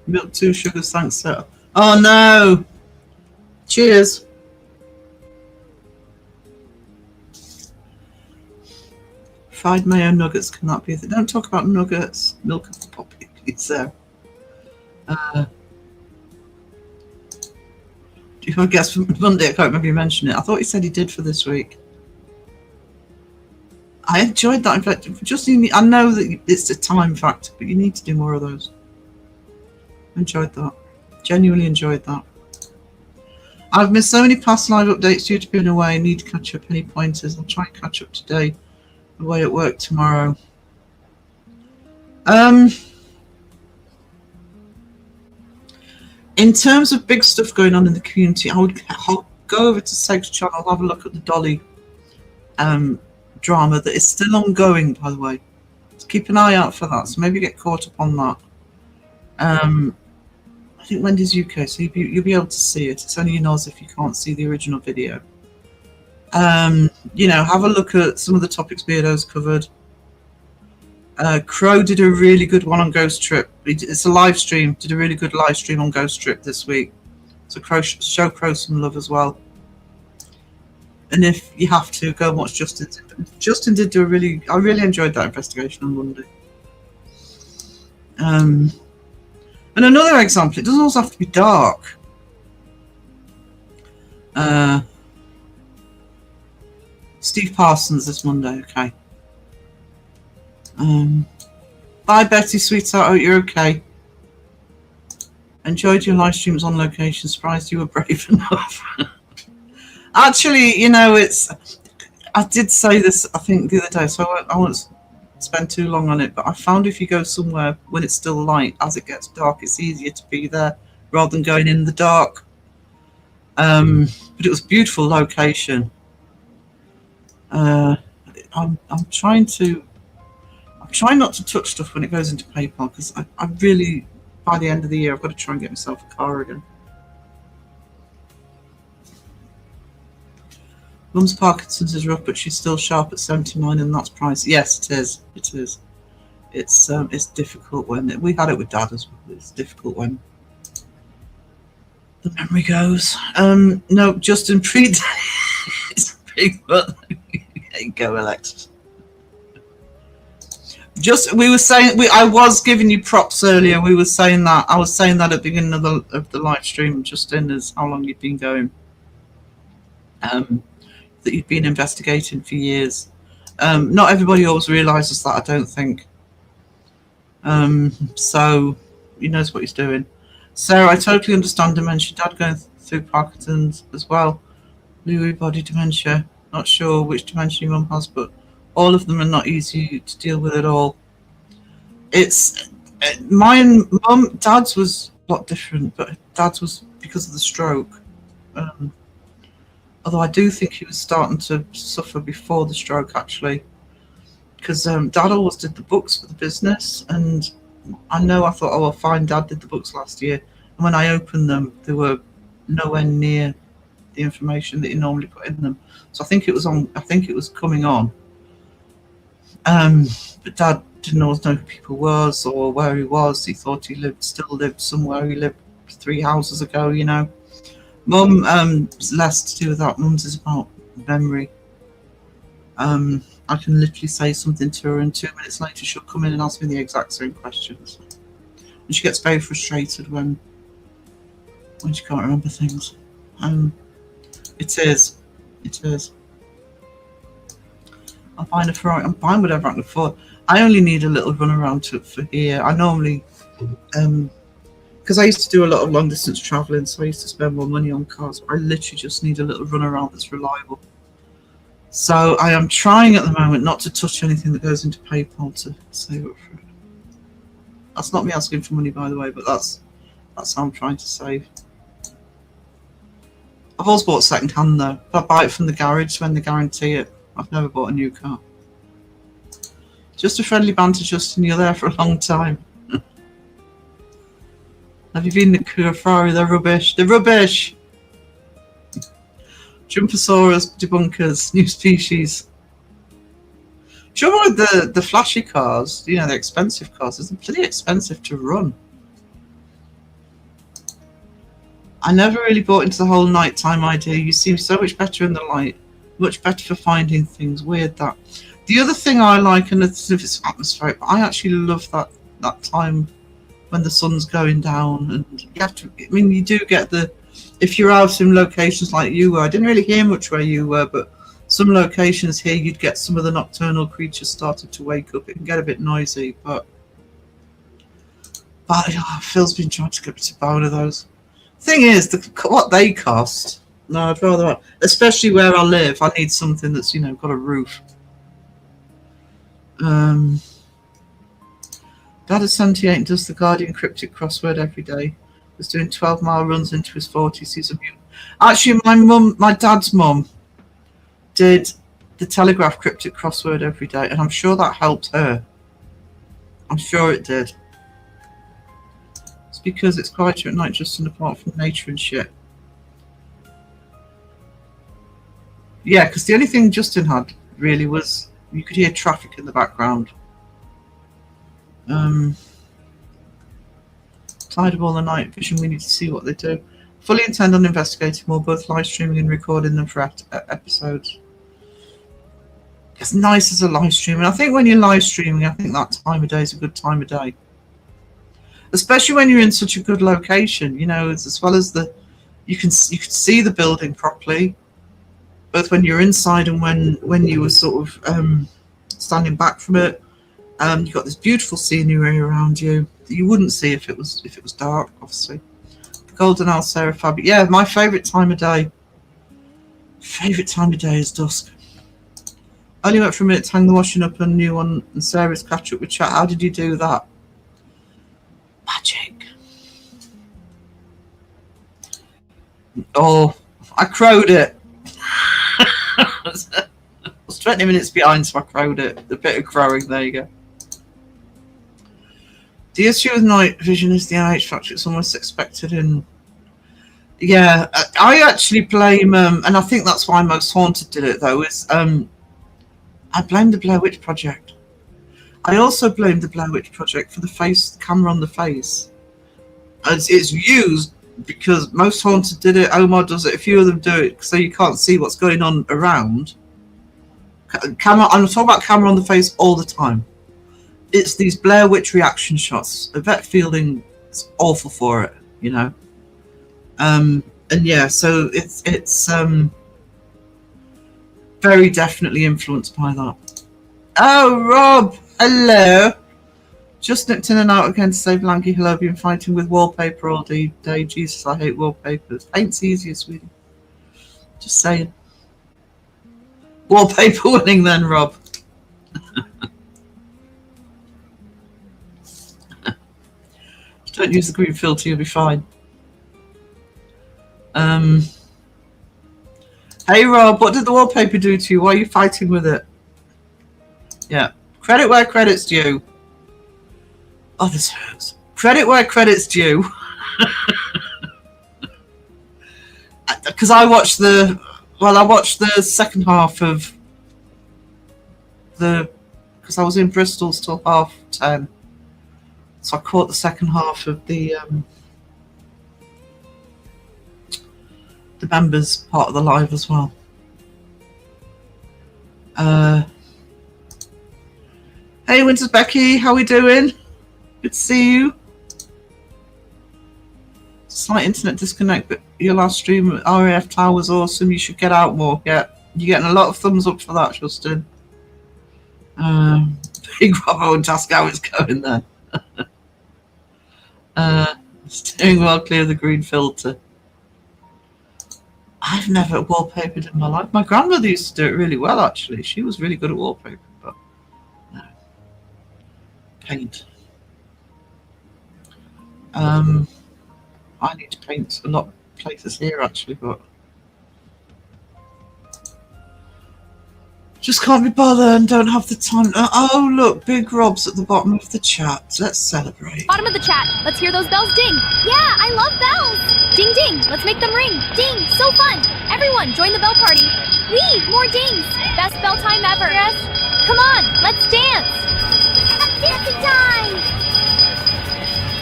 Milk 2 sugars, thanks sir. Oh no. Cheers. Fried mayo nuggets, can that be a thing? Don't talk about nuggets. Milk of the poppy, please, Sarah. Do you have a guess for Monday? I can't remember you mentioned it. I thought he said he did for this week. I enjoyed that. In fact, I know that it's a time factor, but you need to do more of those. I enjoyed that. Genuinely enjoyed that. I've missed so many past live updates due to being away. I need to catch up. Any pointers? I'll try and catch up today. Away at work tomorrow. In terms of big stuff going on in the community, I'll go over to Seg's channel, have a look at the Dolly drama that is still ongoing, by the way. So keep an eye out for that. So maybe get caught up on that. I think Wendy's UK, so you'll be able to see it. It's only in Oz if you can't see the original video. You know, have a look at some of the topics Beardo's covered. Crow did a really good one on Ghost Trip. It's a live stream. Did a really good live stream on Ghost Trip this week. So show Crow some love as well. And if you have to, go and watch Justin. Justin did do I really enjoyed that investigation on Monday. And another example, it doesn't always have to be dark. Steve Parsons this Monday, okay. Bye Betty, sweetheart, hope you're okay. Enjoyed your live streams on location, surprised you were brave enough. Actually, you know, I did say this, I think, the other day, so I won't spend too long on it, but I found if you go somewhere when it's still light, as it gets dark, it's easier to be there rather than going in the dark. But it was a beautiful location. I'm trying not to touch stuff when it goes into PayPal, because I really, by the end of the year, I've got to try and get myself a car again. Mum's Parkinson's is rough, but she's still sharp at 79, and that's pricey. Yes, it is. It is. It's difficult when we had it with Dad as well. It's difficult when the memory goes. No, Justin it's big, but there you go, Alex. We were saying I was giving you props earlier. We were saying that I was saying that at the beginning of the live stream, Justin, as how long you've been going. That you've been investigating for years. Not everybody always realises that, I don't think. So he knows what he's doing. Sarah, I totally understand dementia. Dad going through Parkinson's as well. Lewy body dementia. Not sure which dementia your mum has, but all of them are not easy to deal with at all. It's mine. Dad's was a lot different, but Dad's was because of the stroke. Although I do think he was starting to suffer before the stroke, actually, because Dad always did the books for the business, and I thought, oh, well, fine, Dad did the books last year, and when I opened them, they were nowhere near the information that you normally put in them. So I think it was on. I think it was coming on. But Dad didn't always know who people was or where he was. He thought he still lived somewhere. He lived 3 houses ago, you know. Mum, less to do with that. Mum's is about memory. I can literally say something to her, and 2 minutes later she'll come in and ask me the exact same questions. And she gets very frustrated when she can't remember things. It is. I'm buying a Ferrari. I'm buying whatever I can afford. I only need a little run around for here. I normally, because I used to do a lot of long distance traveling, so I used to spend more money on cars. I literally just need a little run around that's reliable. So I am trying at the moment not to touch anything that goes into PayPal to save up for it. That's not me asking for money, by the way, but that's how I'm trying to save. I've always bought second hand though. I buy it from the garage when they guarantee it. I've never bought a new car. Just a friendly banter, Justin. You're there for a long time. Have you been to Ferrari? They're rubbish. They're rubbish. Jumposaurus debunkers, new species. Sure, the flashy cars, you know, the expensive cars, they're pretty expensive to run. I never really bought into the whole nighttime idea. You seem so much better in the light, much better for finding things. Weird that. The other thing I like, and it's atmospheric, but I actually love that time when the sun's going down, and you have to. I mean, you do get the. If you're out in locations like you were, I didn't really hear much where you were, but some locations here, you'd get some of the nocturnal creatures started to wake up. It can get a bit noisy, but Phil's been trying to get me to buy one of those. Thing is, what they cost. No, I'd rather, especially where I live, I need something that's got a roof. Dad is 78 and does the Guardian cryptic crossword every day. Was doing 12-mile runs into his 40s. He's a mutant. Actually, my dad's mum, did the Telegraph cryptic crossword every day, and I'm sure that helped her. I'm sure it did. It's because it's quieter at night, just apart from nature and shit. Yeah, because the only thing Justin had really was you could hear traffic in the background. Tired of all the night vision, we need to see what they do. Fully intend on investigating more, both live streaming and recording them for episodes. It's nice as a live stream, and I think when you're live streaming, I think that time of day is a good time of day. Especially when you're in such a good location, as well as you can see the building properly, both when you're inside and when you were sort of standing back from it. You've got this beautiful scenery around you that you wouldn't see if it was dark, obviously. The Golden Owl, Sarah Fabi. Yeah, my favourite time of day. Favourite time of day is dusk. Only went for a minute to hang the washing up and new one, and Sarah's catch up with chat. How did you do that? Magic. Oh, I crowed it. I was 20 minutes behind, so I crowed it. The bit of crowing, there you go. The issue with night vision is the IH factor. It's almost expected in. Yeah, I actually blame, and I think that's why Most Haunted did it, though, is I blame the Blair Witch Project. I also blame the Blair Witch Project for the camera on the face. As it's used because Most Haunted did it, Omar does it, a few of them do it, so you can't see what's going on around. I'm talking about camera on the face all the time. It's these Blair Witch reaction shots. Yvette Fielding is awful for it, and yeah, so it's very definitely influenced by that. Oh, Rob, hello. Just nipped in and out again to save Lanky. Hello, been fighting with wallpaper all day. Jesus, I hate wallpapers. Paint's easier, sweetie. Just saying. Wallpaper winning then, Rob. Don't use the green filter, you'll be fine. Hey Rob, what did the wallpaper do to you? Why are you fighting with it? Yeah. Credit where credit's due. Oh, this hurts. Credit where credit's due. Because I watched the second half of because I was in Bristol till 10:30. So I caught the second half of the members part of the live as well. Hey, Winters Becky, how we doing? Good to see you. Slight internet disconnect, but your last stream at RAF Tower was awesome. You should get out more. Yeah, you're getting a lot of thumbs up for that, Justin. Big Rob, I won't ask how it's going there. Steering well clear of the green filter. I've never wallpapered in my life. My grandmother used to do it really well, actually. She was really good at wallpaper, but no. Paint. I need to paint a lot of places here, actually, but just can't be bothered and don't have the time. Oh, look, Big Rob's at the bottom of the chat. Let's celebrate. Bottom of the chat. Let's hear those bells ding. Yeah, I love bells. Ding, ding. Let's make them ring. Ding. So fun. Everyone, join the bell party. Wee, more dings. Best bell time ever. Yes. Come on, let's dance. Dancing time.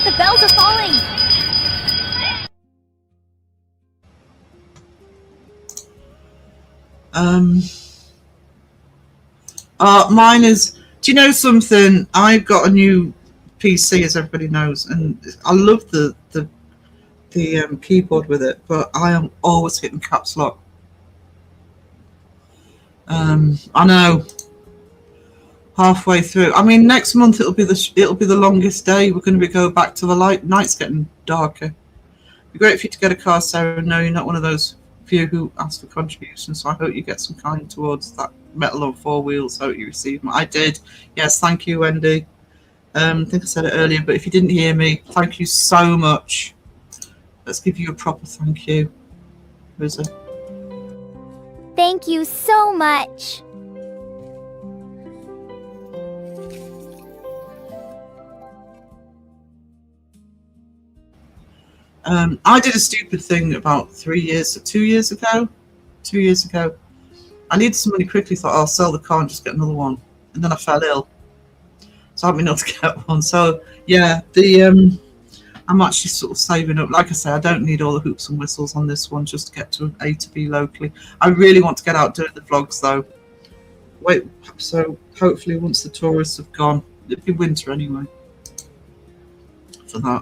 The bells are falling. Mine is. Do you know something? I've got a new PC, as everybody knows, and I love the keyboard with it, but I am always hitting caps lock. I know. Halfway through. I mean, next month it'll be the longest day. We're going to go back to the night's getting darker. It'd be great for you to get a car, Sarah. No, you're not one of those few who asked for contributions, so I hope you get some kind towards that metal on 4 wheels. I hope you receive them. I did. Yes, thank you, Wendy. I think I said it earlier, but if you didn't hear me, thank you so much. Let's give you a proper thank you, Rizza. Thank you so much. I did a stupid thing about 2 years ago. I needed some money quickly, thought I'll sell the car and just get another one. And then I fell ill. So I haven't been able to get one. So yeah, I'm actually sort of saving up. Like I say, I don't need all the hoops and whistles on this one just to get to A to B locally. I really want to get out doing the vlogs though. Wait, so hopefully once the tourists have gone, it'll be winter anyway for that.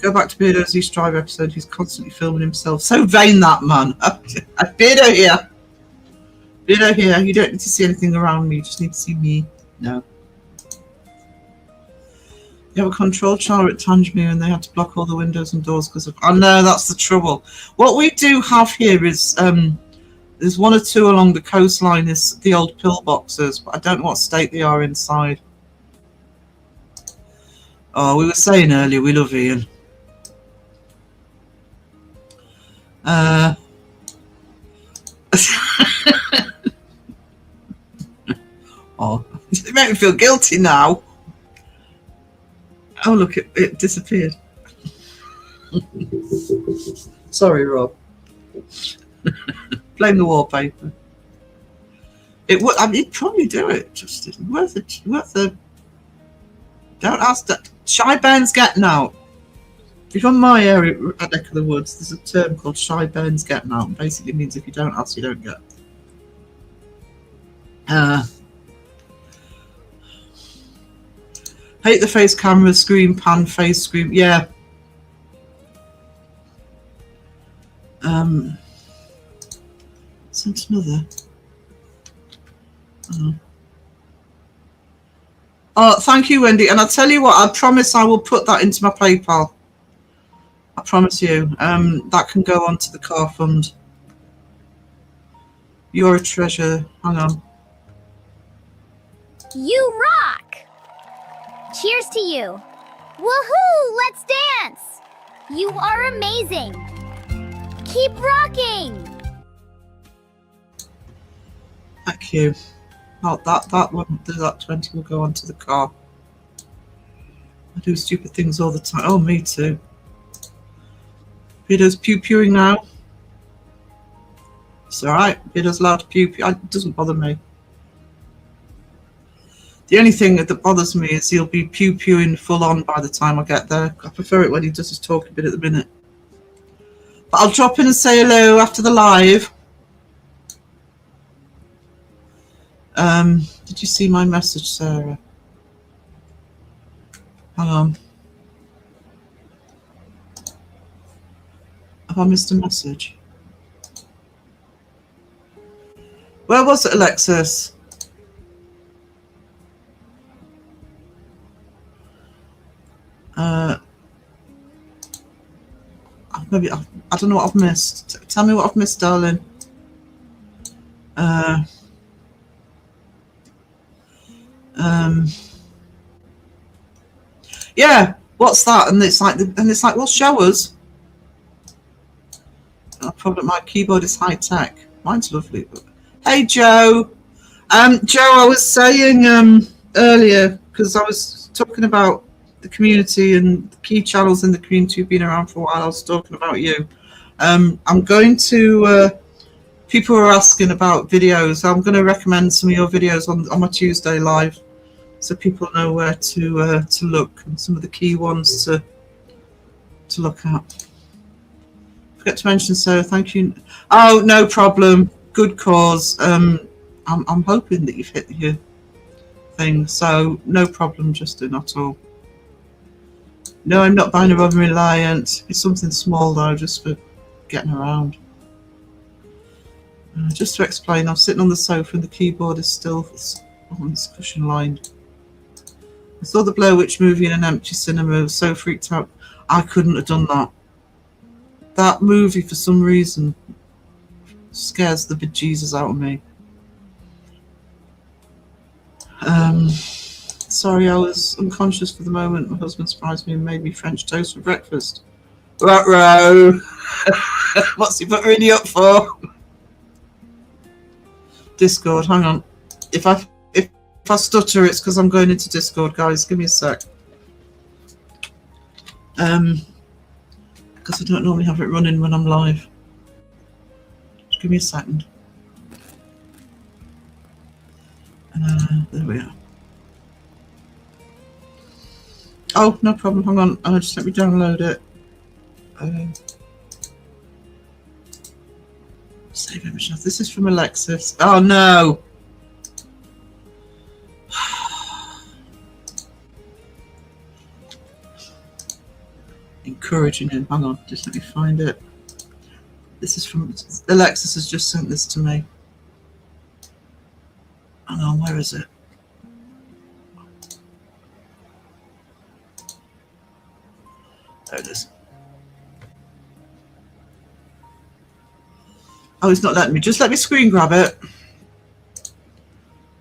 Go back to Beardo's East Drive episode. He's constantly filming himself. So vain, that man. Beardo here. Beardo here. You don't need to see anything around me. You just need to see me. No. You have a control tower at Tangier and they had to block all the windows and doors because of... I know, that's the trouble. What we do have here is... there's 1 or 2 along the coastline. Is the old pillboxes, but I don't know what state they are inside. Oh, we were saying earlier, we love Ian. Oh, it made me feel guilty now. Oh, look, it disappeared. Sorry, Rob. Blame the wallpaper. It would. I mean, you'd probably do it. Just isn't worth it. Don't ask that. Shy Bairns getting out. If you're from my area at Neck of the Woods, there's a term called Shy Bairns getting out. It basically means if you don't ask, you don't get. Hate the face camera, screen, pan, face, screen. Yeah. Sent another. Oh, thank you, Wendy. And I'll tell you what, I promise I will put that into my PayPal. I promise you. That can go onto the car fund. You're a treasure. Hang on. You rock! Cheers to you. Woohoo! Let's dance! You are amazing. Keep rocking! Thank you. Oh, that one, that 20 will go onto the car. I do stupid things all the time. Oh, me too. Peter's pew-pewing now. It's alright. Peter's allowed to pew-pew. It doesn't bother me. The only thing that bothers me is he'll be pew-pewing full on by the time I get there. I prefer it when he does his talking bit at the minute. But I'll drop in and say hello after the live. Did you see my message, Sarah? Hang on. Have I missed a message? Where was it, Alexis? Maybe I don't know what I've missed. Tell me what I've missed, darling. Yeah, what's that? And it's like, well, show us. Probably my keyboard is high tech. Mine's lovely. But... Hey, Joe. Joe, I was saying earlier, because I was talking about the community and the key channels in the community who've been around for a while. I was talking about you. I'm going to. People are asking about videos. I'm going to recommend some of your videos on my Tuesday live, so people know where to look and some of the key ones to look at. Forget to mention, so thank you. Oh, no problem. Good cause. I'm hoping that you've hit thing, so no problem, Justin, at all. No, I'm not buying a Robin Reliant. It's something small though, just for getting around. Just to explain, I'm sitting on the sofa and the keyboard is still on this cushion lined. I saw the Blair Witch movie in an empty cinema. I was so freaked out. I couldn't have done that. That movie, for some reason, scares the bejesus out of me. Sorry, I was unconscious for the moment. My husband surprised me and made me French toast for breakfast. Ruh-roh! What's he buttering you up for? Discord, hang on. If I stutter, it's because I'm going into Discord, guys. Give me a sec. Because I don't normally have it running when I'm live. Just give me a second. There we are. Oh, no problem. Hang on. Just let me download it. Save image. This is from Alexis. Oh no! Encouraging him. Hang on. Just let me find it. This is from Alexis. Has just sent this to me. Hang on. Where is it? There it is. Oh, it's not letting me. Just let me screen grab it. For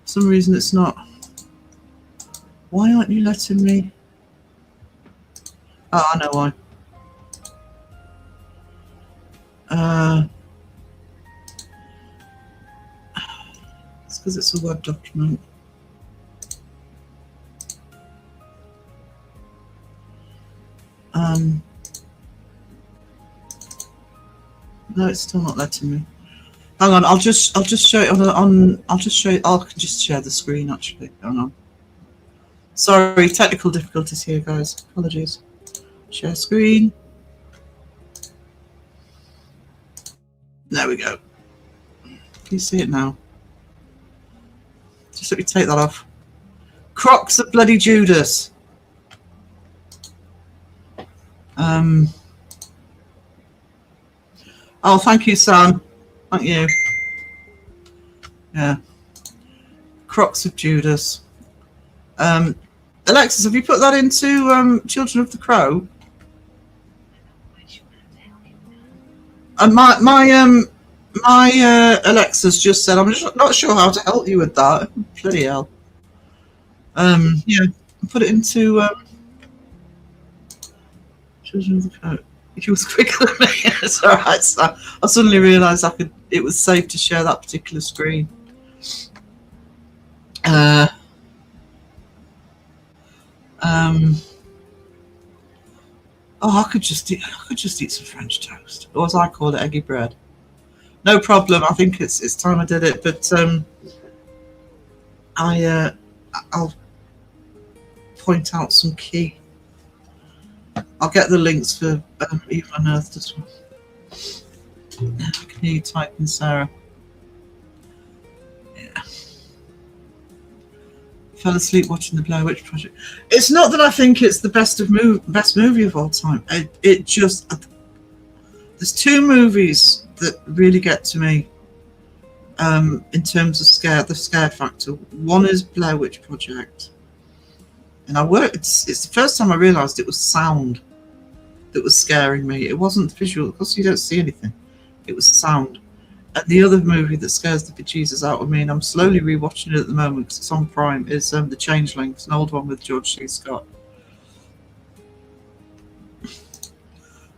some reason it's not. Why aren't you letting me? Oh, I know why. It's because it's a Word document. No, it's still not letting me. Hang on, I'll just show it I'll just show you. I can just share the screen actually. Hang on. Sorry, technical difficulties here, guys. Apologies. Share screen. There we go. Can you see it now? Just let me take that off. Crocs of bloody Judas. Oh, thank you, Sam. Thank you. Yeah. Crocs of Judas. Alexis, have you put that into Children of the Crow? And my Alexis just said, I'm just not sure how to help you with that. Bloody hell. Yeah, put it into Children of the Crow. He was quicker than me. It's all right. So I suddenly realised it was safe to share that particular screen. Oh, I could just eat some French toast, or as I call it, eggy bread. No problem. I think it's time I did it, but I'll point out some key. I'll get the links for Evil Unearthed as well. I can hear you typing, Sarah. Yeah. Fell asleep watching the Blair Witch Project. It's not that I think it's the best movie of all time. It just there's two movies that really get to me in terms of the scare factor. One is Blair Witch Project, and it's the first time I realised it was sound that was scaring me. It wasn't visual, because you don't see anything. It was sound. And the other movie that scares the bejesus out of me, and I'm slowly rewatching it at the moment because it's on Prime, is The Changeling. It's an old one with George C. Scott.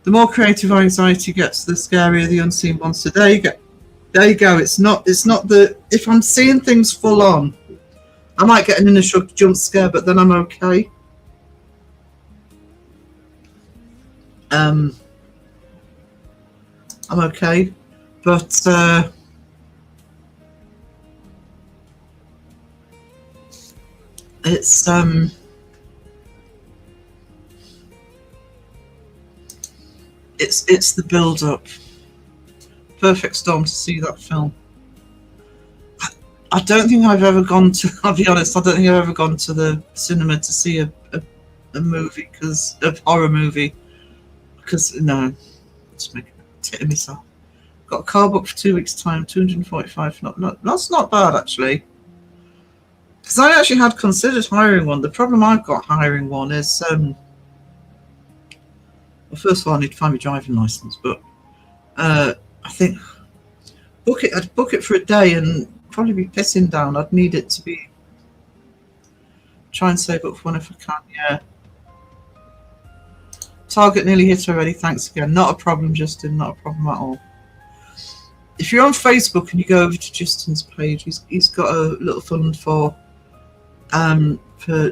The more creative anxiety gets, the scarier the unseen monster. There you go. There you go. It's not the, if I'm seeing things full on, I might get an initial jump scare, but then I'm okay. I'm okay, but it's the build-up. Perfect storm to see that film. I don't think I've ever gone to. I'll be honest. I don't think I've ever gone to the cinema to see a movie because a horror movie. Because no, just make a tit of myself. Got a car booked for 2 weeks' time. 245. Not that's not bad actually. Because I actually had considered hiring one. The problem I've got hiring one is, well, first of all, I need to find my driving license. But I think I'd book it for a day and probably be pissing down. I'd need it to be. Try and save up for one if I can. Yeah. Target nearly hit already. Thanks again. Not a problem, Justin. Not a problem at all. If you're on Facebook and you go over to Justin's page, he's got a little fund for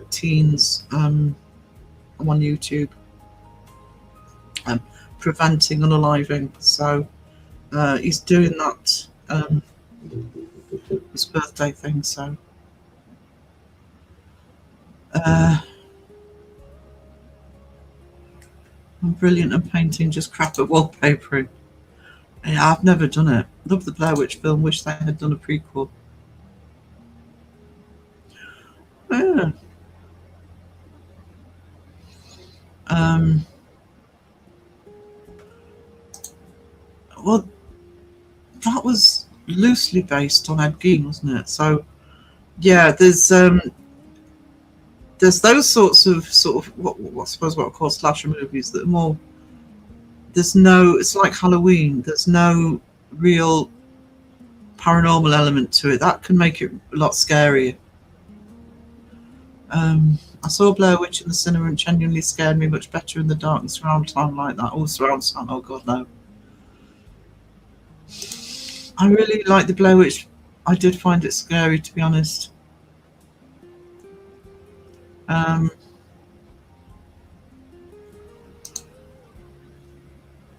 teens on YouTube, preventing unaliving. So he's doing that his birthday thing. So I'm brilliant at painting, just crap at wallpapering. Yeah, I've never done it. Love the Blair Witch film. Wish they had done a prequel. Yeah. Well, that was loosely based on Ed Gein, wasn't it? So, yeah, there's those sorts of what I suppose what I call slasher movies that are more. There's no. It's like Halloween. There's no real paranormal element to it. That can make it a lot scarier. I saw Blair Witch in the cinema and genuinely scared me much better in the dark and surround sound like that. Oh, surround sound. Oh God, no. I really like the Blair Witch. I did find it scary, to be honest.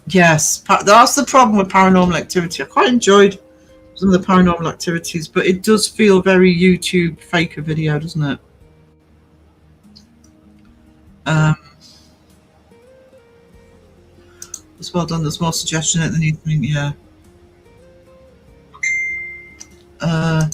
Yes, that's the problem with Paranormal Activity. I quite enjoyed some of the Paranormal Activities, but it does feel very YouTube faker video, doesn't it? It's well done. There's more suggestion than you think. Yeah. Let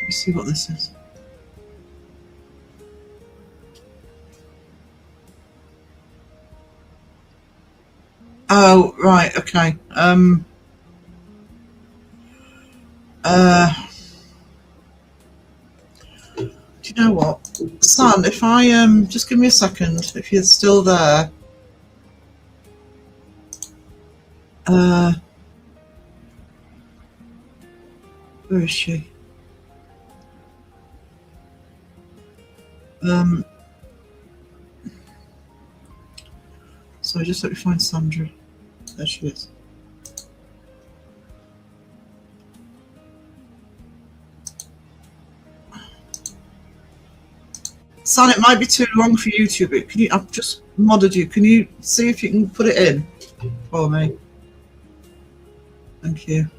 me see what this is. Oh, right, okay. Do you know what? Son, if I just give me a second, if you're still there. Where is she? So just let me find Sandra. There she is. Son, it might be too long for YouTube. But can you? I've just modded you. Can you see if you can put it in for me? Thank you.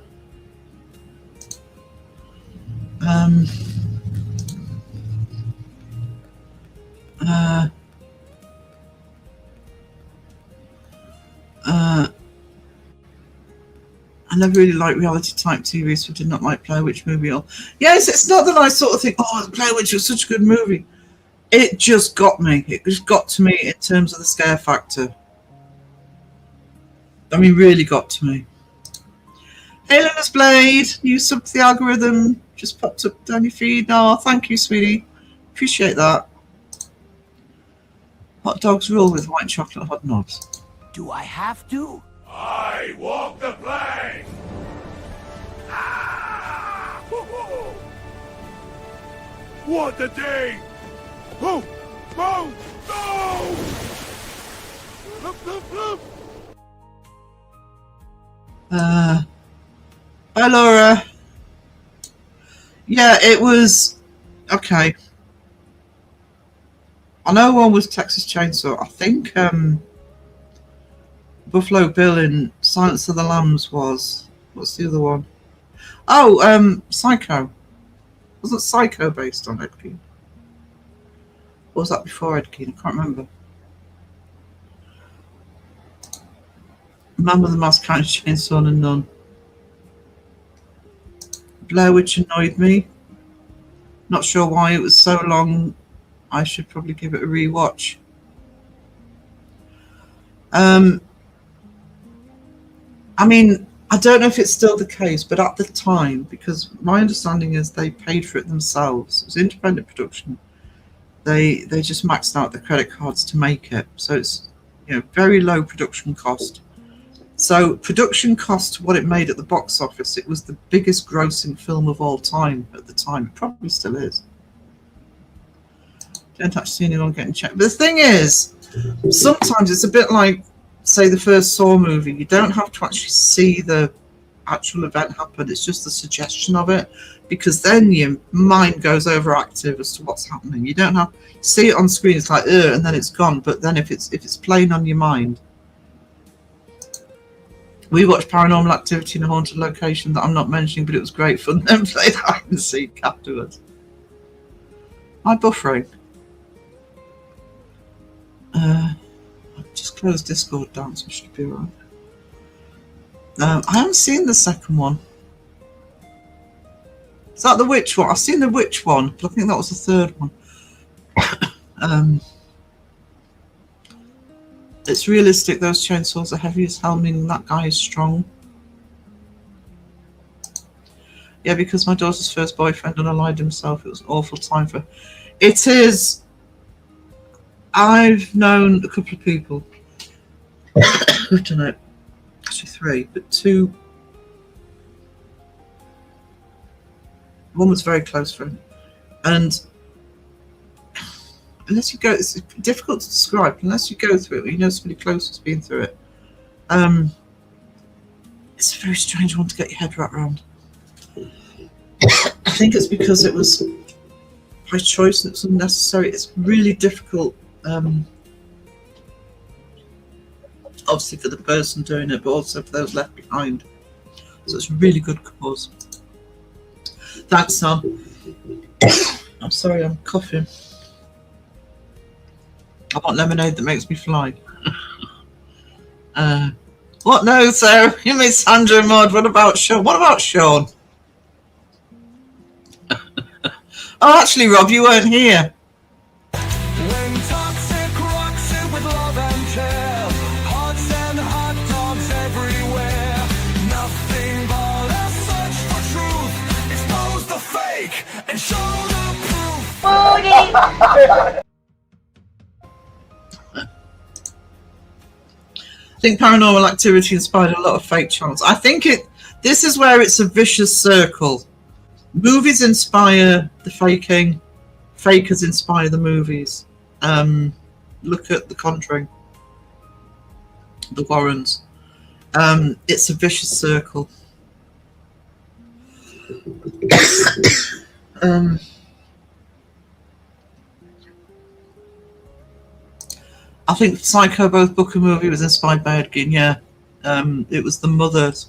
I never really liked reality type TV, so I did not like Blair Witch movie. Yes, it's not that I sort of think, oh, Blair Witch was such a good movie. It just got me. It just got to me in terms of the scare factor. I mean, really got to me. Hey, Linus Blade, you sub to the algorithm. Just popped up down your feed. Oh, thank you, sweetie. Appreciate that. Hot dogs roll with white chocolate hot knobs. Do I have to? I walk the plank! Ah! Hoo-hoo! What a day! Oh! Oh! No! Look, look, look! Hi, Laura. Yeah, it was okay. I know one was Texas Chainsaw. I think Buffalo Bill in Silence of the Lambs was. What's the other one? Oh, Psycho. Wasn't Psycho based on Ed Gein? Or was that before Ed Gein? I can't remember. Man with the Mask, Kind of Chainsaw, and Nun. Blair Witch annoyed me. Not sure why it was so long. I should probably give it a rewatch. I mean, I don't know if it's still the case, but at the time, because my understanding is they paid for it themselves. It was independent production. They just maxed out the credit cards to make it, so it's very low production cost. So production cost, what it made at the box office, it was the biggest grossing film of all time at the time. It probably still is. Don't actually see anyone getting checked. But the thing is, sometimes it's a bit like, say, the first Saw movie. You don't have to actually see the actual event happen. It's just the suggestion of it, because then your mind goes overactive as to what's happening. You don't have see it on screen. It's like, and then it's gone. But then if it's playing on your mind. We watched Paranormal Activity in a haunted location that I'm not mentioning, but it was great fun. Then played hide and seek afterwards. My buffering. I just closed Discord down, so it should be alright. I haven't seen the second one. Is that the witch one? I've seen the witch one, but I think that was the third one. It's realistic, those chainsaws are heavy as hell, meaning that guy is strong. Yeah, because my daughter's first boyfriend unallied himself. It was an awful time for... It is... I've known a couple of people who've done it. Actually 3, but 2... One was a very close friend. And... unless you go, it's difficult to describe. Unless you go through it, or you know somebody close who's been through it. It's a very strange one to get your head wrapped around. I think it's because it was by choice and it was unnecessary. It's really difficult, obviously for the person doing it, but also for those left behind. So it's a really good cause. Thanks, Sam. I'm sorry, I'm coughing. I want lemonade that makes me fly. What? No, Sarah. You made Sandra Maud. What about Sean? What about Sean? Oh, actually, Rob, you weren't here. When toxic rocks it with love and care, hearts and hot dogs everywhere. Nothing but a search for truth. Expose the fake and show the proof. I think Paranormal Activity inspired a lot of fake channels. I think this is where it's a vicious circle. Movies inspire the faking, fakers inspire the movies. Look at The Conjuring, The Warrens. It's a vicious circle. I think Psycho, both book and movie, was inspired by Ed Gein, yeah. It was the mother's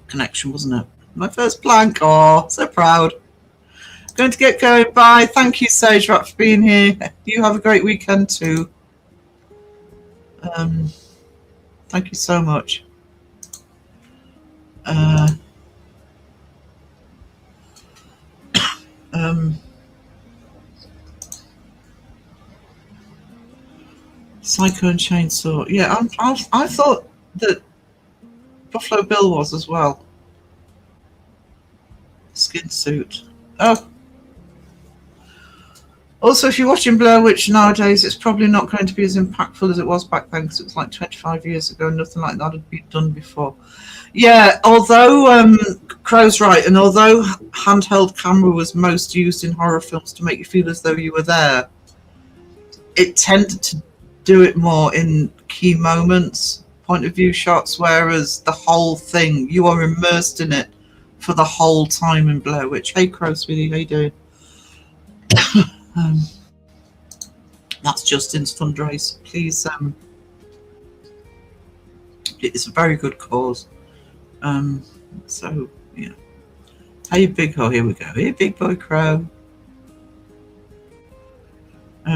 connection, wasn't it? My first plank. Oh, so proud. Going to get going. Bye. Thank you, Sage Rat, for being here. You have a great weekend too. Thank you so much. Psycho and Chainsaw. Yeah, I thought that Buffalo Bill was as well. Skin suit. Oh. Also, if you're watching Blair Witch nowadays, it's probably not going to be as impactful as it was back then, because it was like 25 years ago. Nothing like that had been done before. Yeah, although Crow's right, and although handheld camera was most used in horror films to make you feel as though you were there, it tended to do it more in key moments, point of view shots, whereas the whole thing, you are immersed in it for the whole time in Blair Witch. Hey, Crow, sweetie, how you doing? That's Justin's fundraise. Please, it's a very good cause. So, yeah. Hey, big, oh, here we go. Hey, big boy Crow.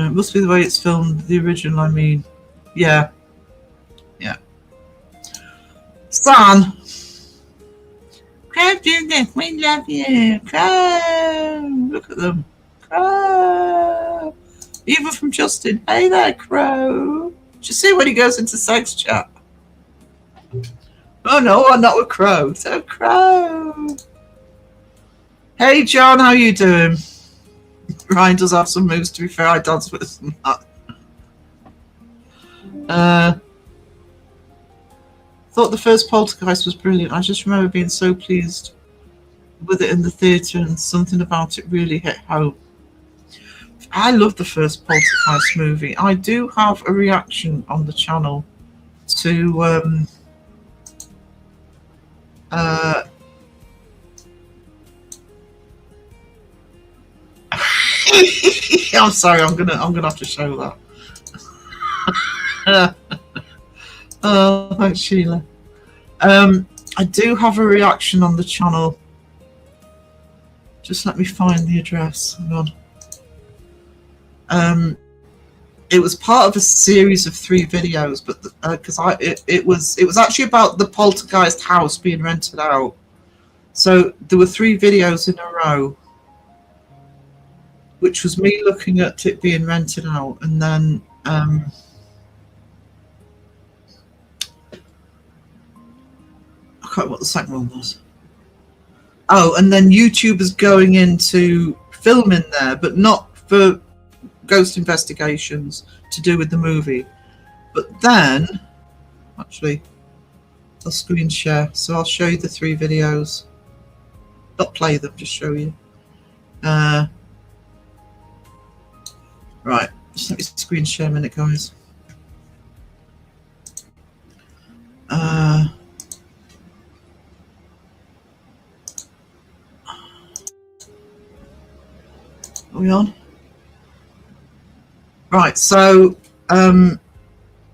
It must be the way it's filmed. The original, I mean. Yeah. Yeah. Son. Crow do this. We love you. Crow. Look at them. Crow. Even from Justin. Hey there, Crow. Did you see when he goes into sex chat? Oh no, I'm not with Crow. So Crow. Hey John, how you doing? Ryan does have some moves, to be fair. I dance with them. Thought the first Poltergeist was brilliant. I just remember being so pleased with it in the theatre, and something about it really hit home. I love the first Poltergeist movie. I do have a reaction on the channel to I'm sorry, I'm gonna have to show that. Oh, thanks, Sheila. I do have a reaction on the channel. Just let me find the address. Hang on. It was part of a series of 3 videos, but because it was actually about the Poltergeist house being rented out. So there were 3 videos in a row, which was me looking at it being rented out, and then I can't remember what the second one was. Oh, and then YouTubers going into filming there, but not for ghost investigations to do with the movie. But then, actually, I'll screen share, so I'll show you the 3 videos. Not play them, just show you. Right, just let me screen share a minute, guys. Are we on? Right, so the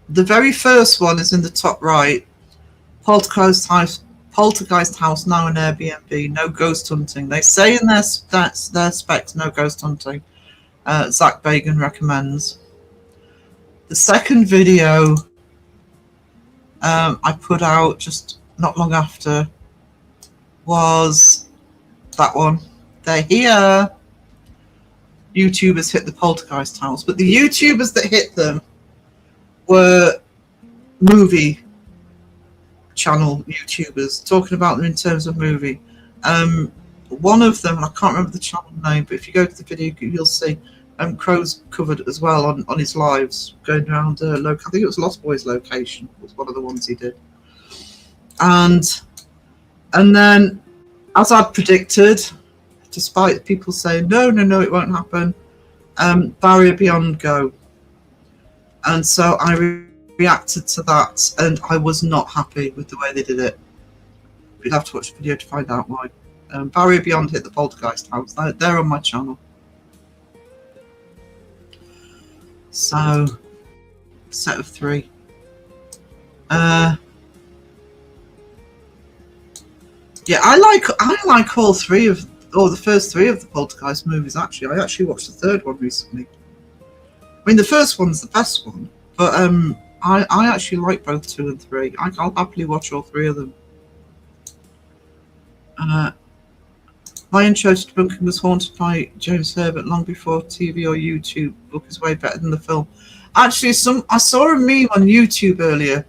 very first one is in the top right. Poltergeist house now an Airbnb. No ghost hunting. They say in their specs, no ghost hunting. Zach Bagan recommends. The second video I put out just not long after was that one. They're here. YouTubers hit the Poltergeist house, but the YouTubers that hit them were movie channel YouTubers, talking about them in terms of movie. One of them, and I can't remember the channel name, but if you go to the video, you'll see Crow's covered as well on his lives, going around I think it was Lost Boys location, was one of the ones he did. And then, as I'd predicted, despite people saying, no, it won't happen, Barrier Beyond go. And so I reacted to that, and I was not happy with the way they did it. You'd have to watch the video to find out why. Barrier Beyond hit the Poltergeist house. They're on my channel. So, set of 3. Yeah, I like all 3 of, or the first 3 of the Poltergeist movies. Actually, I actually watched the 3rd one recently. I mean, the first one's the best one, but I actually like both 2 and 3. I'll happily watch all 3 of them. My intro to debunking was haunted by James Herbert long before TV or YouTube. Book is way better than the film. Actually, I saw a meme on YouTube earlier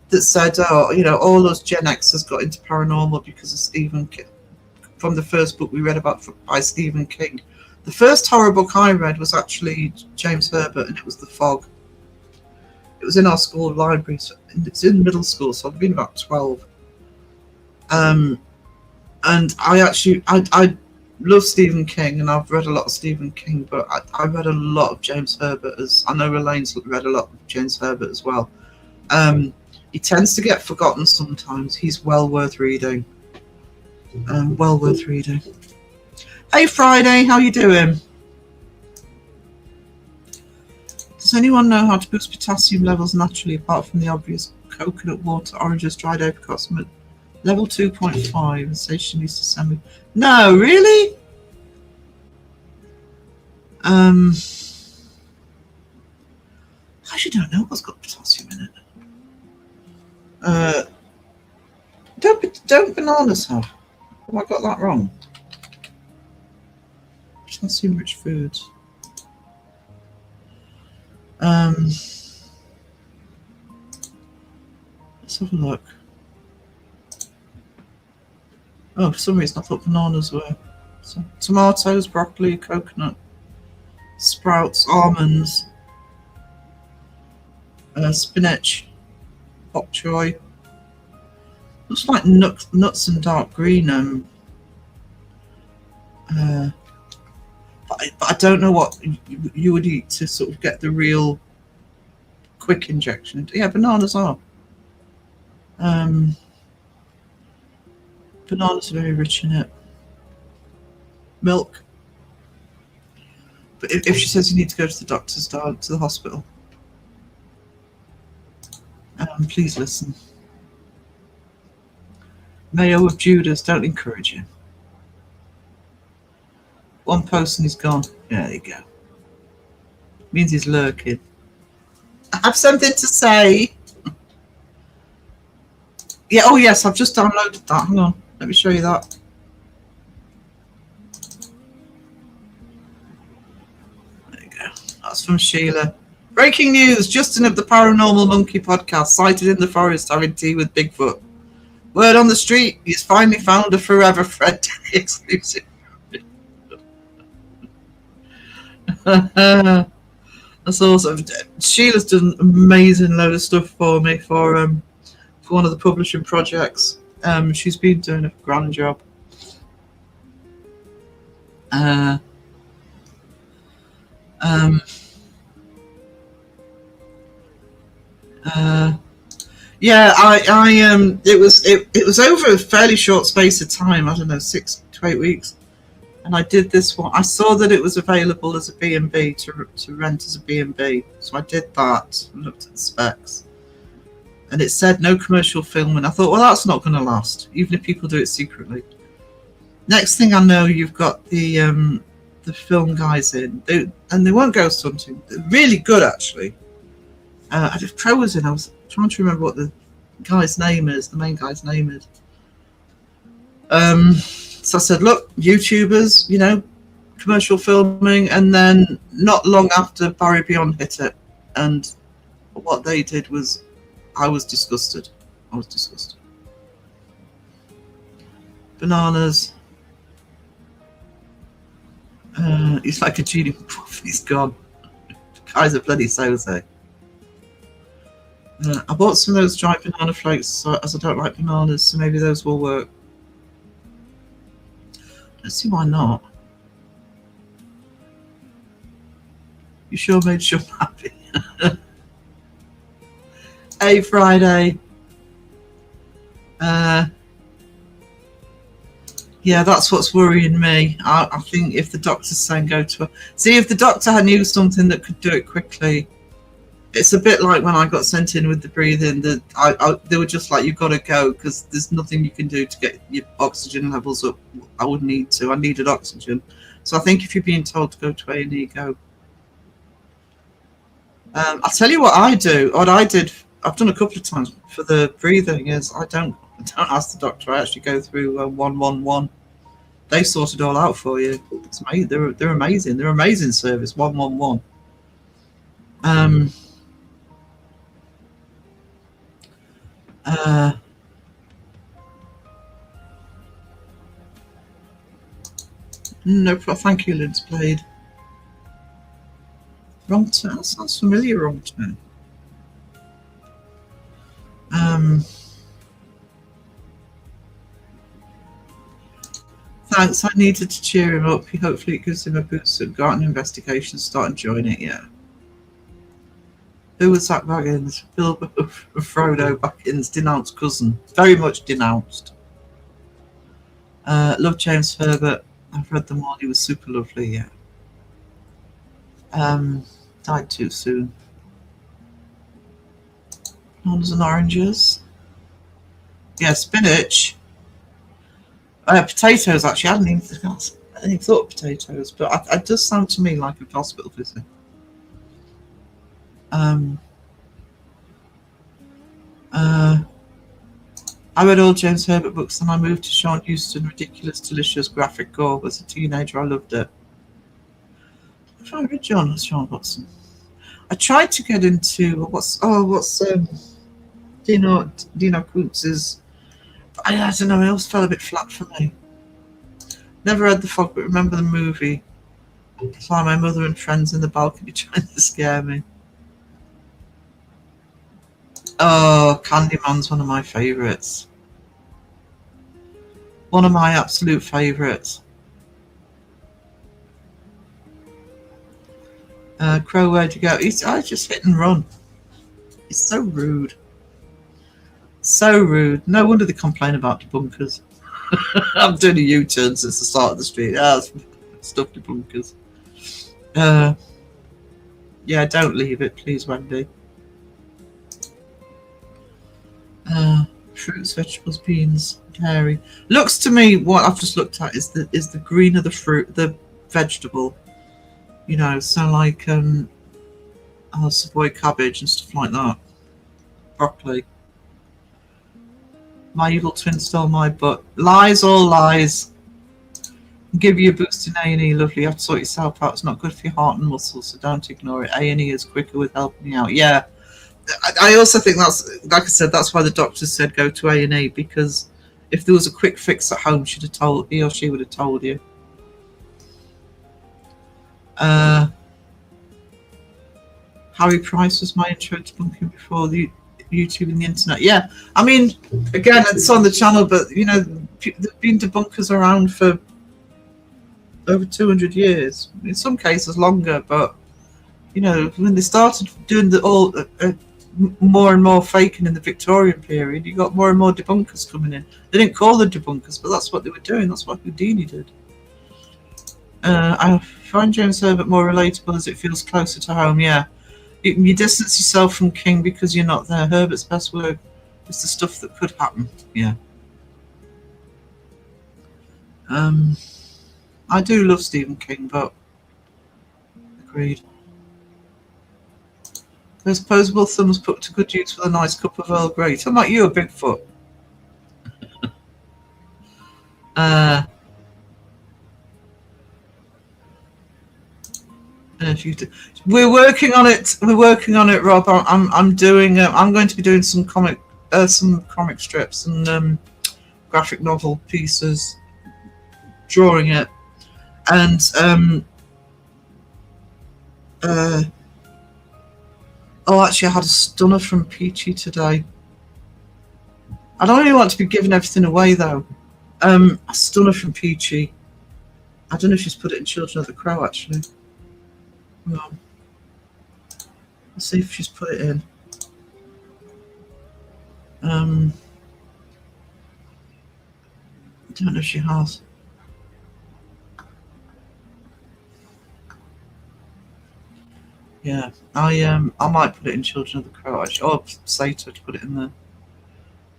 that said, all those Gen Xers got into paranormal because of Stephen King. From the first book we read about by Stephen King. The first horror book I read was actually James Herbert, and it was The Fog. It was in our school library. So it's in middle school, so I've been about 12. And I love Stephen King, and I've read a lot of Stephen King, but I read a lot of James Herbert. I know Elaine's read a lot of James Herbert as well. He tends to get forgotten sometimes. He's well worth reading. Well worth reading. Hey Friday, how you doing? Does anyone know how to boost potassium levels naturally, apart from the obvious coconut water, oranges, dried apricots? Level 2.5, and say she needs to send me. No, really? don't know what's got potassium in it. Don't bananas have? Have I got that wrong? Potassium-rich foods. Let's have a look. Oh, for some reason I thought bananas were. So, tomatoes, broccoli, coconut, sprouts, almonds, spinach, bok choy. Looks like nuts and dark green. But I don't know what you would eat to sort of get the real quick injection. Yeah, bananas are. Bananas are very rich in it. Milk. But if she says you need to go to the doctor's, to the hospital, please listen. Mayo of Judas, don't encourage him. One post and he's gone. Yeah, there you go. Means he's lurking. I have something to say. Yeah, oh yes, I've just downloaded that. Hang on, let me show you that. There you go. That's from Sheila. Breaking news, Justin of the Paranormal Monkey podcast sighted in the forest having tea with Bigfoot. Word on the street, he's finally found a forever friend. Exclusive. That's awesome. Sheila's done an amazing load of stuff for me for one of the publishing projects. She's been doing a grand job. Yeah, it was over a fairly short space of time. I don't know, 6 to 8 weeks. And I did this one. I saw that it was available as a B&B to rent as a B&B. So I did that and looked at the specs. And it said no commercial film. And I thought, well, that's not going to last, even if people do it secretly. Next thing I know, you've got the film guys in. They weren't ghost hunting. They're really good, actually. I just was in. I was trying to remember what the guy's name is. The main guy's name is. So I said, look, YouTubers, you know, commercial filming. And then not long after, Barry Beyond hit it. And what they did was, I was disgusted. Bananas. He's like a genie. He's gone. The guy's a bloody soze. I bought some of those dried banana flakes as I don't like bananas, so maybe those will work. Let's see why not. You sure made Sean happy. Hey, Friday. Yeah, that's what's worrying me. I think if the doctor's saying go to see if the doctor knew something that could do it quickly. It's a bit like when I got sent in with the breathing. That they were just like, you've got to go because there's nothing you can do to get your oxygen levels up. I would need to. I needed oxygen. So I think if you're being told to go to A&E, go. I'll tell you what I do. What I did, I've done a couple of times for the breathing is I don't ask the doctor. I actually go through 111. They sort it all out for you. It's amazing. They're amazing. They're amazing service. 111. No, thank you, Lid's Blade. Wrong turn. That sounds familiar. Wrong turn. Thanks. I needed to cheer him up. Hopefully, it gives him a boost. So got an investigation. Start enjoying it. Yeah. Who was Zach Baggins? Bilbo Frodo Baggins, denounced cousin. Very much denounced. Love James Herbert. I've read them all. He was super lovely, yeah. Died too soon. Bananas and oranges. Yeah, spinach. Potatoes, actually. I hadn't even thought of potatoes, but it does sound to me like a hospital visit. I read all James Herbert books, and I moved to Sean Houston. Ridiculous, delicious, graphic gore. As a teenager, I loved it. If I read Sean Watson, I tried to get into what's Dino Kuntz's. I don't know. It always fell a bit flat for me. Never read The Fog, but remember the movie. Saw my mother and friends in the balcony trying to scare me. Oh, Candyman's one of my favourites. One of my absolute favourites. Crow, where'd you go? I just hit and run. It's so rude. So rude. No wonder they complain about debunkers. I'm doing a U-turn since the start of the street. Stuff debunkers. Yeah, don't leave it, please, Wendy. Fruits, vegetables, beans, dairy. Looks to me, what I've just looked at is the green of the fruit, the vegetable. You know, so like Savoy cabbage and stuff like that. Broccoli. My evil twin stole my butt. Lies, all lies. Give you a boost in A&E, lovely. You have to sort yourself out. It's not good for your heart and muscles, so don't ignore it. A&E is quicker with helping you out. Yeah. I also think that's, like I said, that's why the doctors said go to A&E, because if there was a quick fix at home, he or she would have told you. Harry Price was my intro to bunking before the YouTube and the internet. Yeah, I mean, again, it's on the channel, but you know, there've been debunkers around for over 200 years. In some cases longer, but you know, when they started doing more and more faking in the Victorian period, you got more and more debunkers coming in. They didn't call them debunkers, but that's what they were doing. That's what Houdini did. I find James Herbert more relatable as it feels closer to home. Yeah, you distance yourself from King because you're not there. Herbert's best work is the stuff that could happen. Yeah. I do love Stephen King, but agreed. Those posable thumbs put to good use with a nice cup of Earl Grey. Talking about you, a Bigfoot. We're working on it. We're working on it, Rob. I'm doing. I'm going to be doing some comic strips and graphic novel pieces, drawing it, and oh, actually, I had a stunner from Peachy today. I don't really want to be giving everything away, though. A stunner from Peachy. I don't know if she's put it in Children of the Crow, actually. Well, let's see if she's put it in. I don't know if she has. Yeah, I might put it in Children of the Crow, actually. Or say to her to put it in there.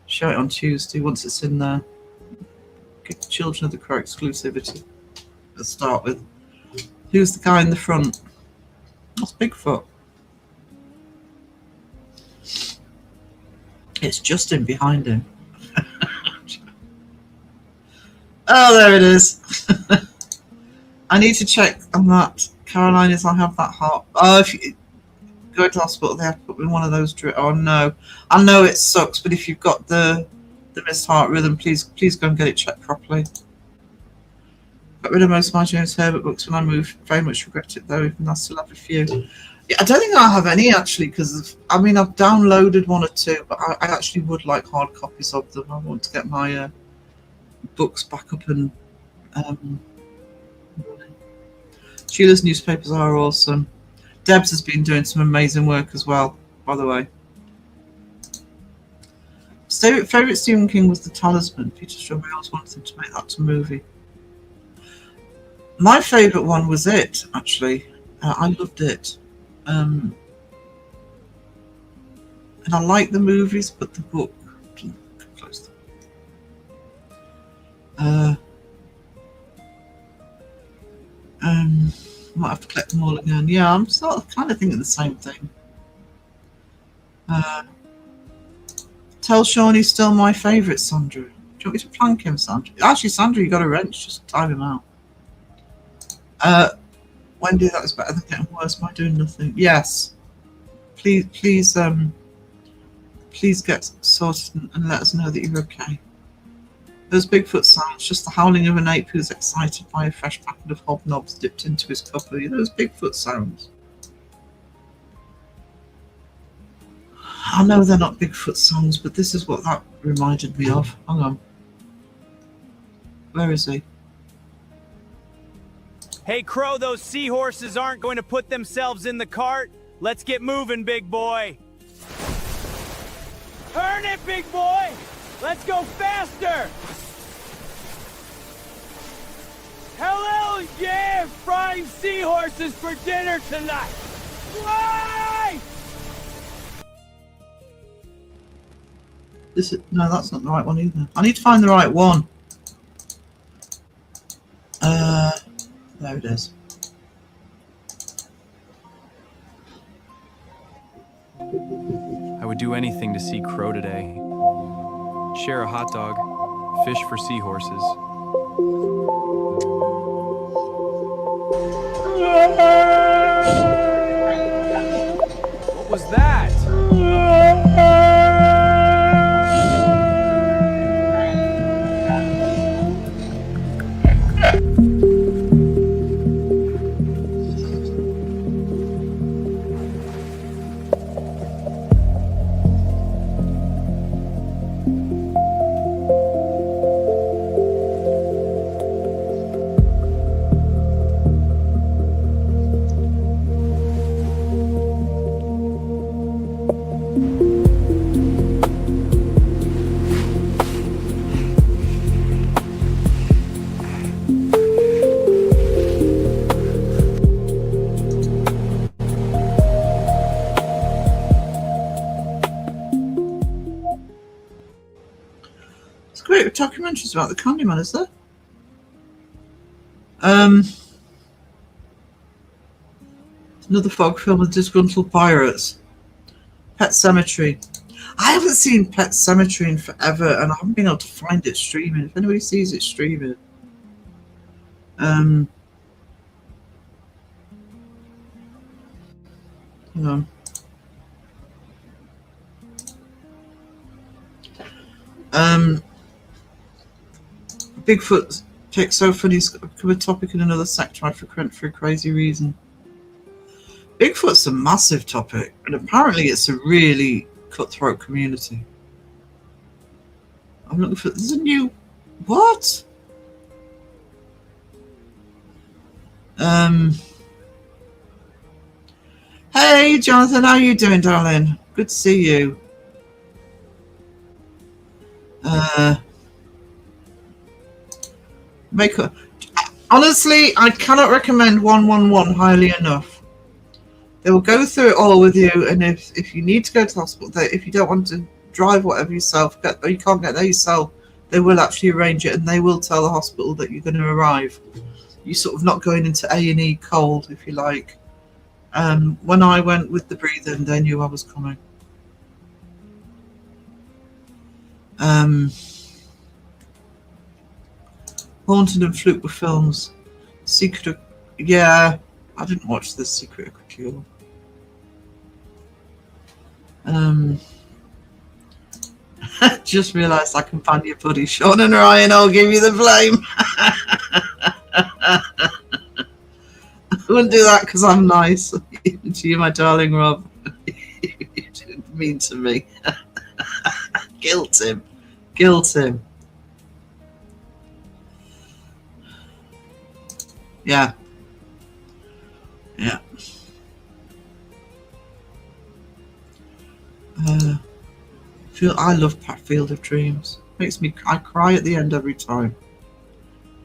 Show it on Tuesday once it's in there. Get Children of the Crow exclusivity. Let's start with. Who's the guy in the front? That's Bigfoot. It's Justin behind him. Oh, there it is. I need to check on that. Caroline, is I have that heart. Oh, if you go to hospital, they have to put me in one of those. Oh no, I know it sucks, but if you've got the missed heart rhythm, please go and get it checked properly. Got rid of most of my James Herbert books when I moved. Very much regret it though, even though I still have a few. Yeah, I don't think I have any actually, because I mean I've downloaded one or two, but I actually would like hard copies of them. I want to get my books back up and. Sheila's newspapers are awesome. Debs has been doing some amazing work as well, by the way. Favourite Stephen King was The Talisman. Peter Strawberry always wanted him to make that to a movie. My favourite one was It, actually. I loved it. And I like the movies, but the book... Close. Might have to collect them all again. Yeah, I'm sort of kind of thinking the same thing. Tell Sean he's still my favourite, Sandra. Do you want me to plank him, Sandra? Actually, Sandra, you got a wrench. Just time him out. Wendy, that was better than getting worse by doing nothing. Yes. Please, please get sorted and let us know that you're okay. Those Bigfoot sounds, just the howling of an ape who's excited by a fresh packet of hobnobs dipped into his cuppa. Those Bigfoot sounds. I know they're not Bigfoot songs, but this is what that reminded me of. Hang on. Where is he? Hey, Crow, those seahorses aren't going to put themselves in the cart. Let's get moving, big boy. Earn it, big boy. Let's go faster. Hello, yeah, frying seahorses for dinner tonight. Why? No, that's not the right one either. I need to find the right one. There it is. I would do anything to see Crow today. Share a hot dog, fish for seahorses. What was that? Great documentaries about the Candyman, is there? Another fog film with disgruntled pirates. Pet Sematary. I haven't seen Pet Sematary in forever, and I haven't been able to find it streaming. If anybody sees it streaming, hang on. Bigfoot pick so funny it's become a topic in another sector I frequent for a crazy reason. Bigfoot's a massive topic, and apparently it's a really cutthroat community. I'm looking for there's a new what? Hey Jonathan, how you doing, darling? Good to see you. Honestly, I cannot recommend 111 highly enough. They will go through it all with you, and if you need to go to the hospital, if you don't want to drive whatever yourself, or you can't get there yourself, they will actually arrange it, and they will tell the hospital that you're going to arrive. You're sort of not going into A&E cold, if you like. When I went with the breathing, they knew I was coming. Haunted and Fluke were films. Secret of... Yeah, I didn't watch The Secret of Cure. Just realised I can find your buddy Sean and Ryan. I'll give you the blame. I wouldn't do that because I'm nice. To you, my darling Rob. You didn't mean to me. Guilt him. Guilt him. Yeah. Yeah. I love Field of Dreams. I cry at the end every time.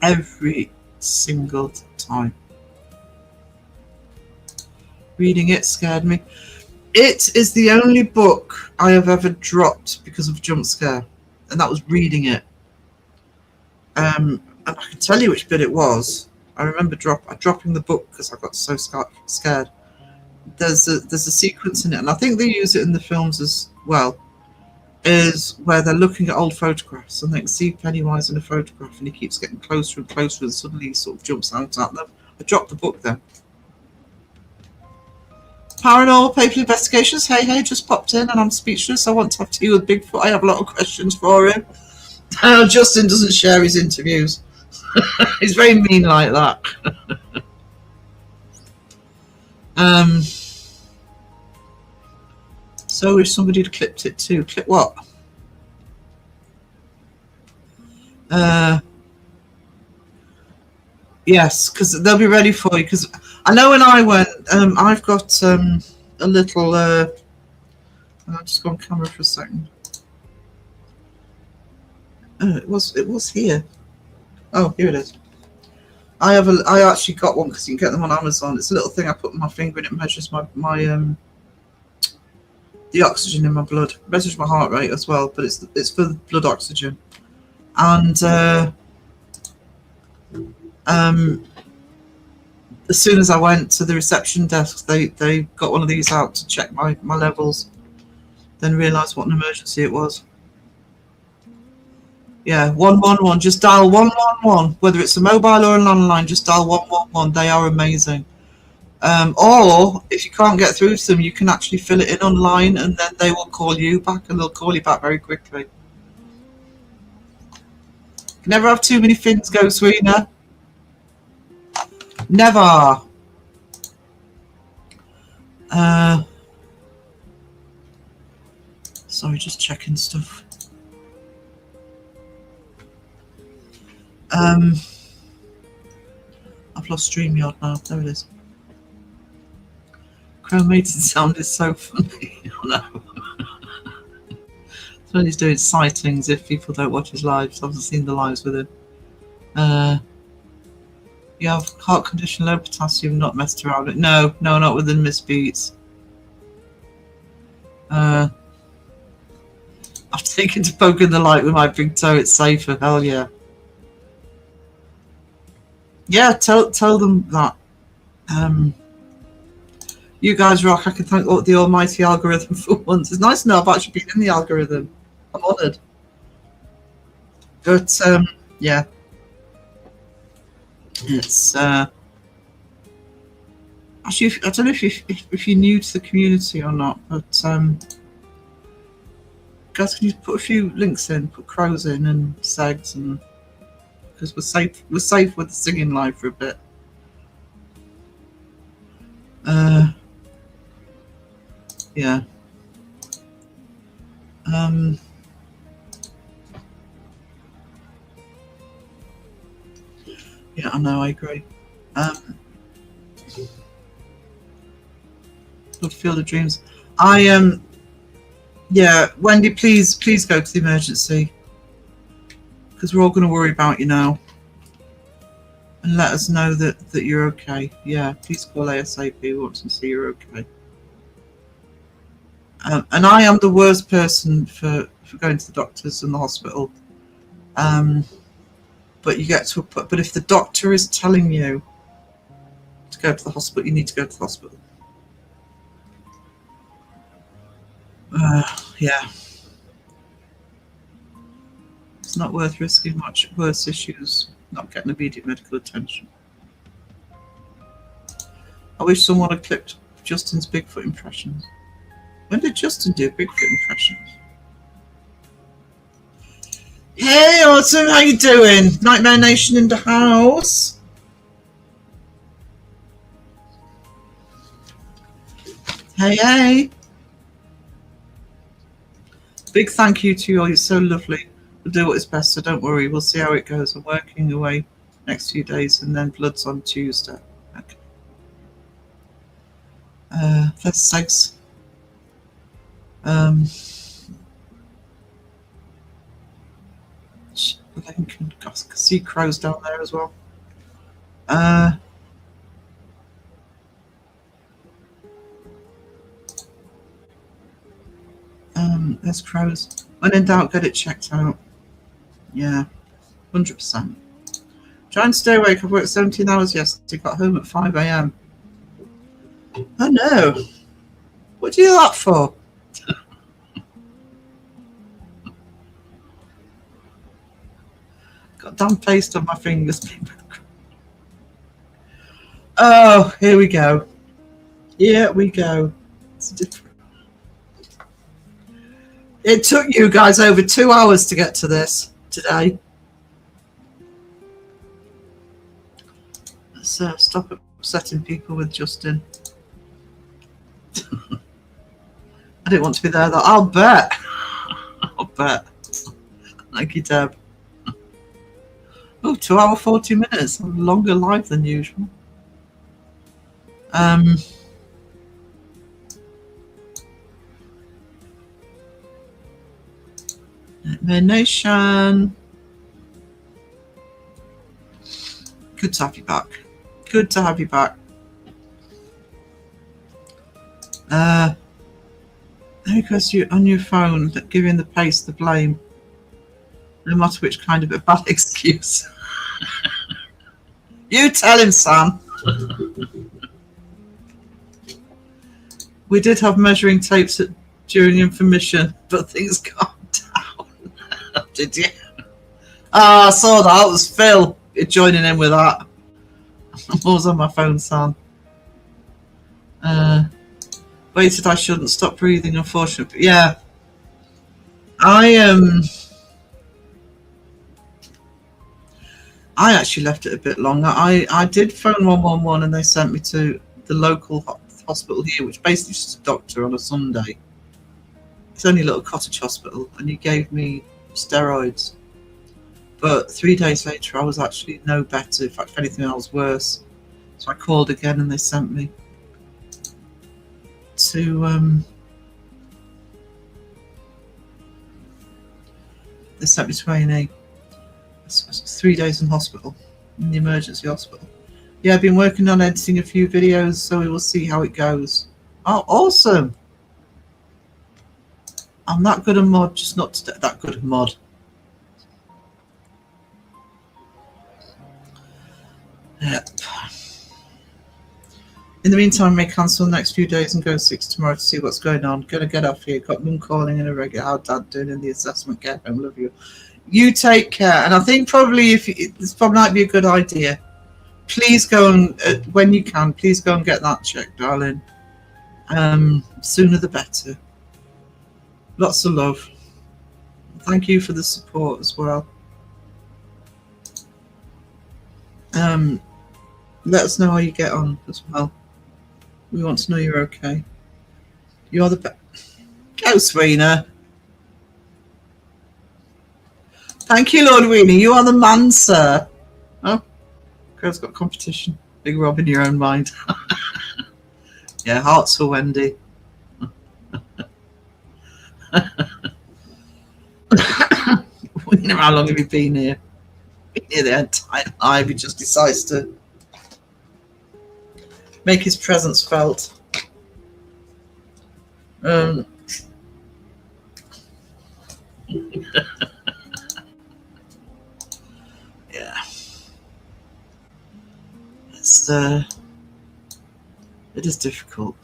Every single time. Reading it scared me. It is the only book I have ever dropped because of a jump scare, and that was reading it. And I can tell you which bit it was. I remember dropping the book because I got so scared. There's a sequence in it, and I think they use it in the films as well. is where they're looking at old photographs and they can see Pennywise in a photograph and he keeps getting closer and closer and suddenly he sort of jumps out at them. I dropped the book then. Paranormal Paper Investigations. Hey, just popped in and I'm speechless. I want to have tea with Bigfoot. I have a lot of questions for him. Justin doesn't share his interviews. He's very mean like that. So if somebody had clipped it too. Clip what? Yes, because they'll be ready for you. Because I know when I went, I've got a little. I'll just go on camera for a second. It was here. Oh, here it is. I actually got one because you can get them on Amazon. It's a little thing I put my finger in. It measures my the oxygen in my blood. It measures my heart rate as well, but it's for blood oxygen. And as soon as I went to the reception desk, they got one of these out to check my levels. Then realised what an emergency it was. Yeah, 111. Just dial 111. Whether it's a mobile or a landline, just dial 111. They are amazing. Or if you can't get through to them, you can actually fill it in online, and then they will call you back, and they'll call you back very quickly. You can never have too many fins go, Sweena. Never. Sorry, just checking stuff. I've lost StreamYard now. There it is. Chromated sound is so funny. I know. So when he's doing sightings, if people don't watch his lives, I've seen the lives with him. You have heart condition, low potassium, not messed around it. No, not with the misbeats. I've taken to poking the light with my big toe. It's safer. Hell yeah. Yeah, tell them that. You guys rock. I can thank the almighty algorithm for once. It's nice to know I've actually been in the algorithm. I'm honoured. But yeah, it's actually I don't know if you're new to the community or not, but guys, can you put a few links in, put crows in and segs, and because we're safe with the singing live for a bit. Yeah. Yeah, I know, I agree. Good Field of Dreams. Yeah, Wendy, please go to the emergency, because we're all going to worry about you now, and let us know that you're okay. Yeah, please call ASAP. We want to see you're okay. And I am the worst person for going to the doctors and the hospital. But you get to but if the doctor is telling you to go to the hospital, you need to go to the hospital. Yeah. It's not worth risking much worse issues not getting immediate medical attention. I wish someone had clipped Justin's Bigfoot impressions. When did Justin do Bigfoot impressions? Hey, Autumn, how you doing? Nightmare Nation in the house. Hey. Big thank you to you all. You're so lovely. We'll do what is best, so don't worry. We'll see how it goes. I'm working away next few days, and then blood's on Tuesday. Okay. First segs. Link, and I can see crows down there as well. There's crows. When in doubt, get it checked out. Yeah, 100%. Try and stay awake. I've worked 17 hours yesterday. Got home at 5 AM. Oh no. What do you do that for? Got damn paste on my fingers. Oh, here we go. Here we go. It's different. It took you guys over 2 hours to get to this today. Let's stop upsetting people with Justin. I didn't want to be there though. I'll bet. I'll bet. Thank you, Deb. Oh, 2 hour 40 minutes. Longer live than usual. Nation. Good to have you back. Good to have you back. Because you on your phone, giving the paste the blame, no matter which kind of a bad excuse. You tell him, Sam. We did have measuring tapes during information, but things calmed down. Did you? Ah, I saw that. It was Phil joining in with that. I was on my phone, Sam. Waited, I shouldn't stop breathing, unfortunately. Yeah. I actually left it a bit longer. I did phone 111 and they sent me to the local hospital here, which basically is just a doctor on a Sunday. It's only a little cottage hospital, and he gave me steroids. But 3 days later, I was actually no better. In fact, if anything, I was worse. So I called again, and they sent me to A&E. It's 3 days in hospital, in the emergency hospital. Yeah, I've been working on editing a few videos, so we will see how it goes. Oh, awesome! I'm that good at mod, just not that good at mod. Yep. In the meantime, I may cancel the next few days and go 6 tomorrow to see what's going on. Gonna get off here. Got mum calling in a regular. How Dad doing in the assessment care home? Love you. You take care. And I think probably this probably might be a good idea. Please go and when you can, please go and get that checked, darling. Sooner the better. Lots of love. Thank you for the support as well. Let us know how you get on as well. We want to know you're okay. You're the best. Go, Serena. Thank you, Lord Weenie. You are the man, sir. Oh, girl's got competition. Big Rob in your own mind. Yeah, hearts for Wendy. You know, how long have you been here? Been here the entire life. He just decides to make his presence felt. Yeah. It is difficult.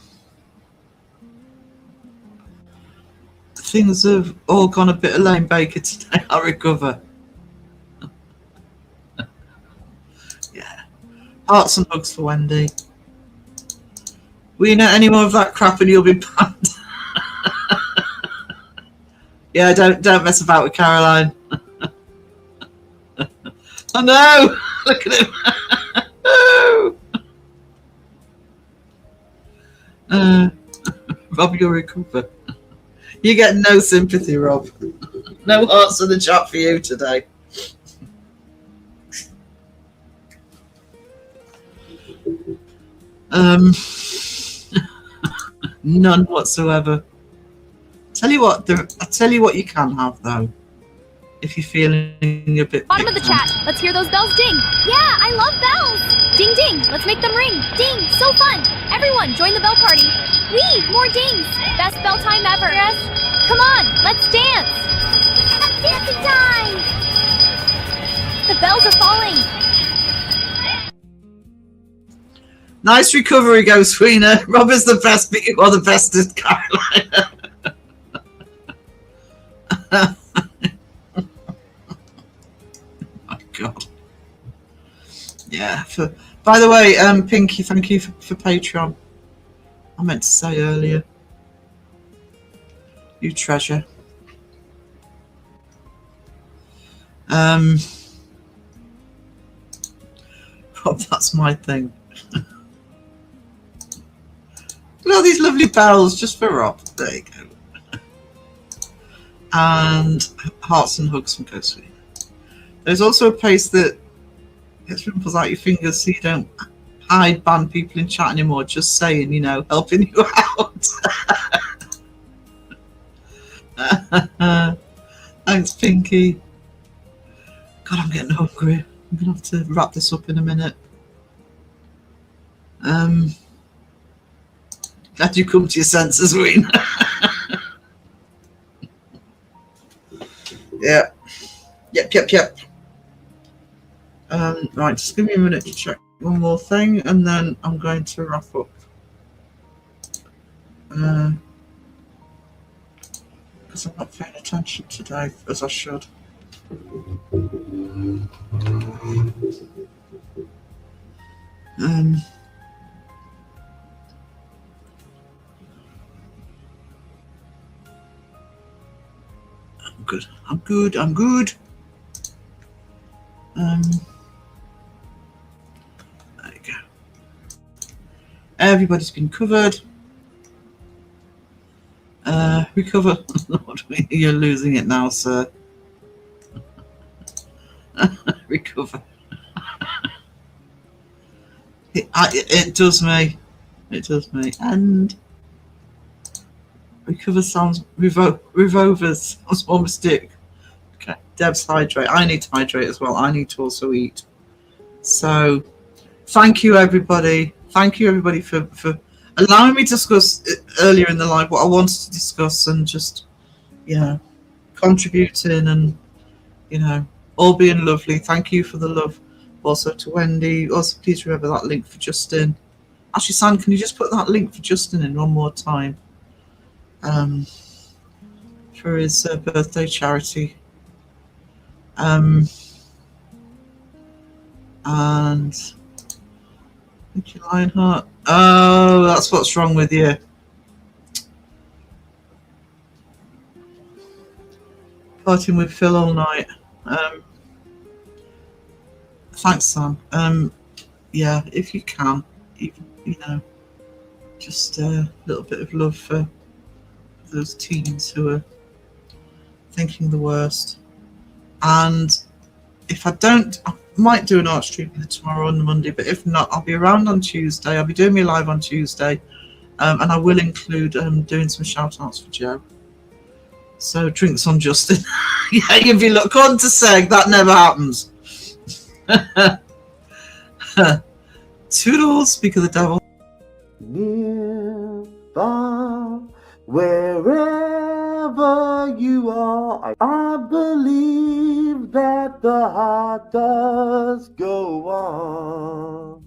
Things have all gone a bit of lame baker today. I'll recover. Yeah. Hearts and hugs for Wendy. Will you know any more of that crap and you'll be banned? Yeah, don't mess about with Caroline. Oh no! Look at him. Oh. Rob, you'll recover. You get no sympathy, Rob. No hearts in the chat for you today. None whatsoever. I tell you what you can have though. If you're feeling a bit. Bottom of the chat. Let's hear those bells ding. Yeah, I love bells. Ding ding. Let's make them ring. Ding. So fun. Everyone, join the bell party. Wee, more dings. Best bell time ever. Yes. Come on, let's dance. It's dancing time. The bells are falling. Nice recovery, Ghost Sweener. Rob is the best, but you are the bestest, Carolina. Oh my Yeah. By the way, Pinky, thank you for Patreon. I meant to say earlier. You treasure. Rob, that's my thing. Look at all these lovely bells just for Rob. There you go. And hearts and hugs from Ghostly. There's also a place that gets rimples out your fingers so you don't hide ban people in chat anymore. Just saying, you know, helping you out. Thanks, Pinky. God, I'm getting hungry. I'm gonna have to wrap this up in a minute. Glad you come to your senses, Ween. Yeah. Yep. Right, just give me a minute to check one more thing, and then I'm going to wrap up. Because I'm not paying attention today as I should. I'm good. There you go. Everybody's been covered. Recover. You're losing it now, sir. Recover. It does me. It does me. And recover sounds revolvers sounds more mistake. Okay. Deb's hydrate. I need to hydrate as well. I need to also eat. So thank you everybody. Thank you everybody for allowing me to discuss earlier in the live what I wanted to discuss, and just, you know, contributing and, you know, all being lovely. Thank you for the love. Also to Wendy. Also, please remember that link for Justin. Actually, Sam, can you just put that link for Justin in one more time? For his birthday charity. And thank you, Lionheart. Oh, that's what's wrong with you. Partying with Phil all night. Thanks, Sam. Yeah, if you can, you know, just a little bit of love for those teens who are thinking the worst. And if I don't, I might do an art stream tomorrow on the Monday, but if not, I'll be around on Tuesday. I'll be doing my live on Tuesday, and I will include doing some shout outs for Joe. So drinks on Justin. Yeah, you'd be look on to saying that never happens. Toodles, speak of the devil. Near, far, wherever you are, I believe that the heart does go on.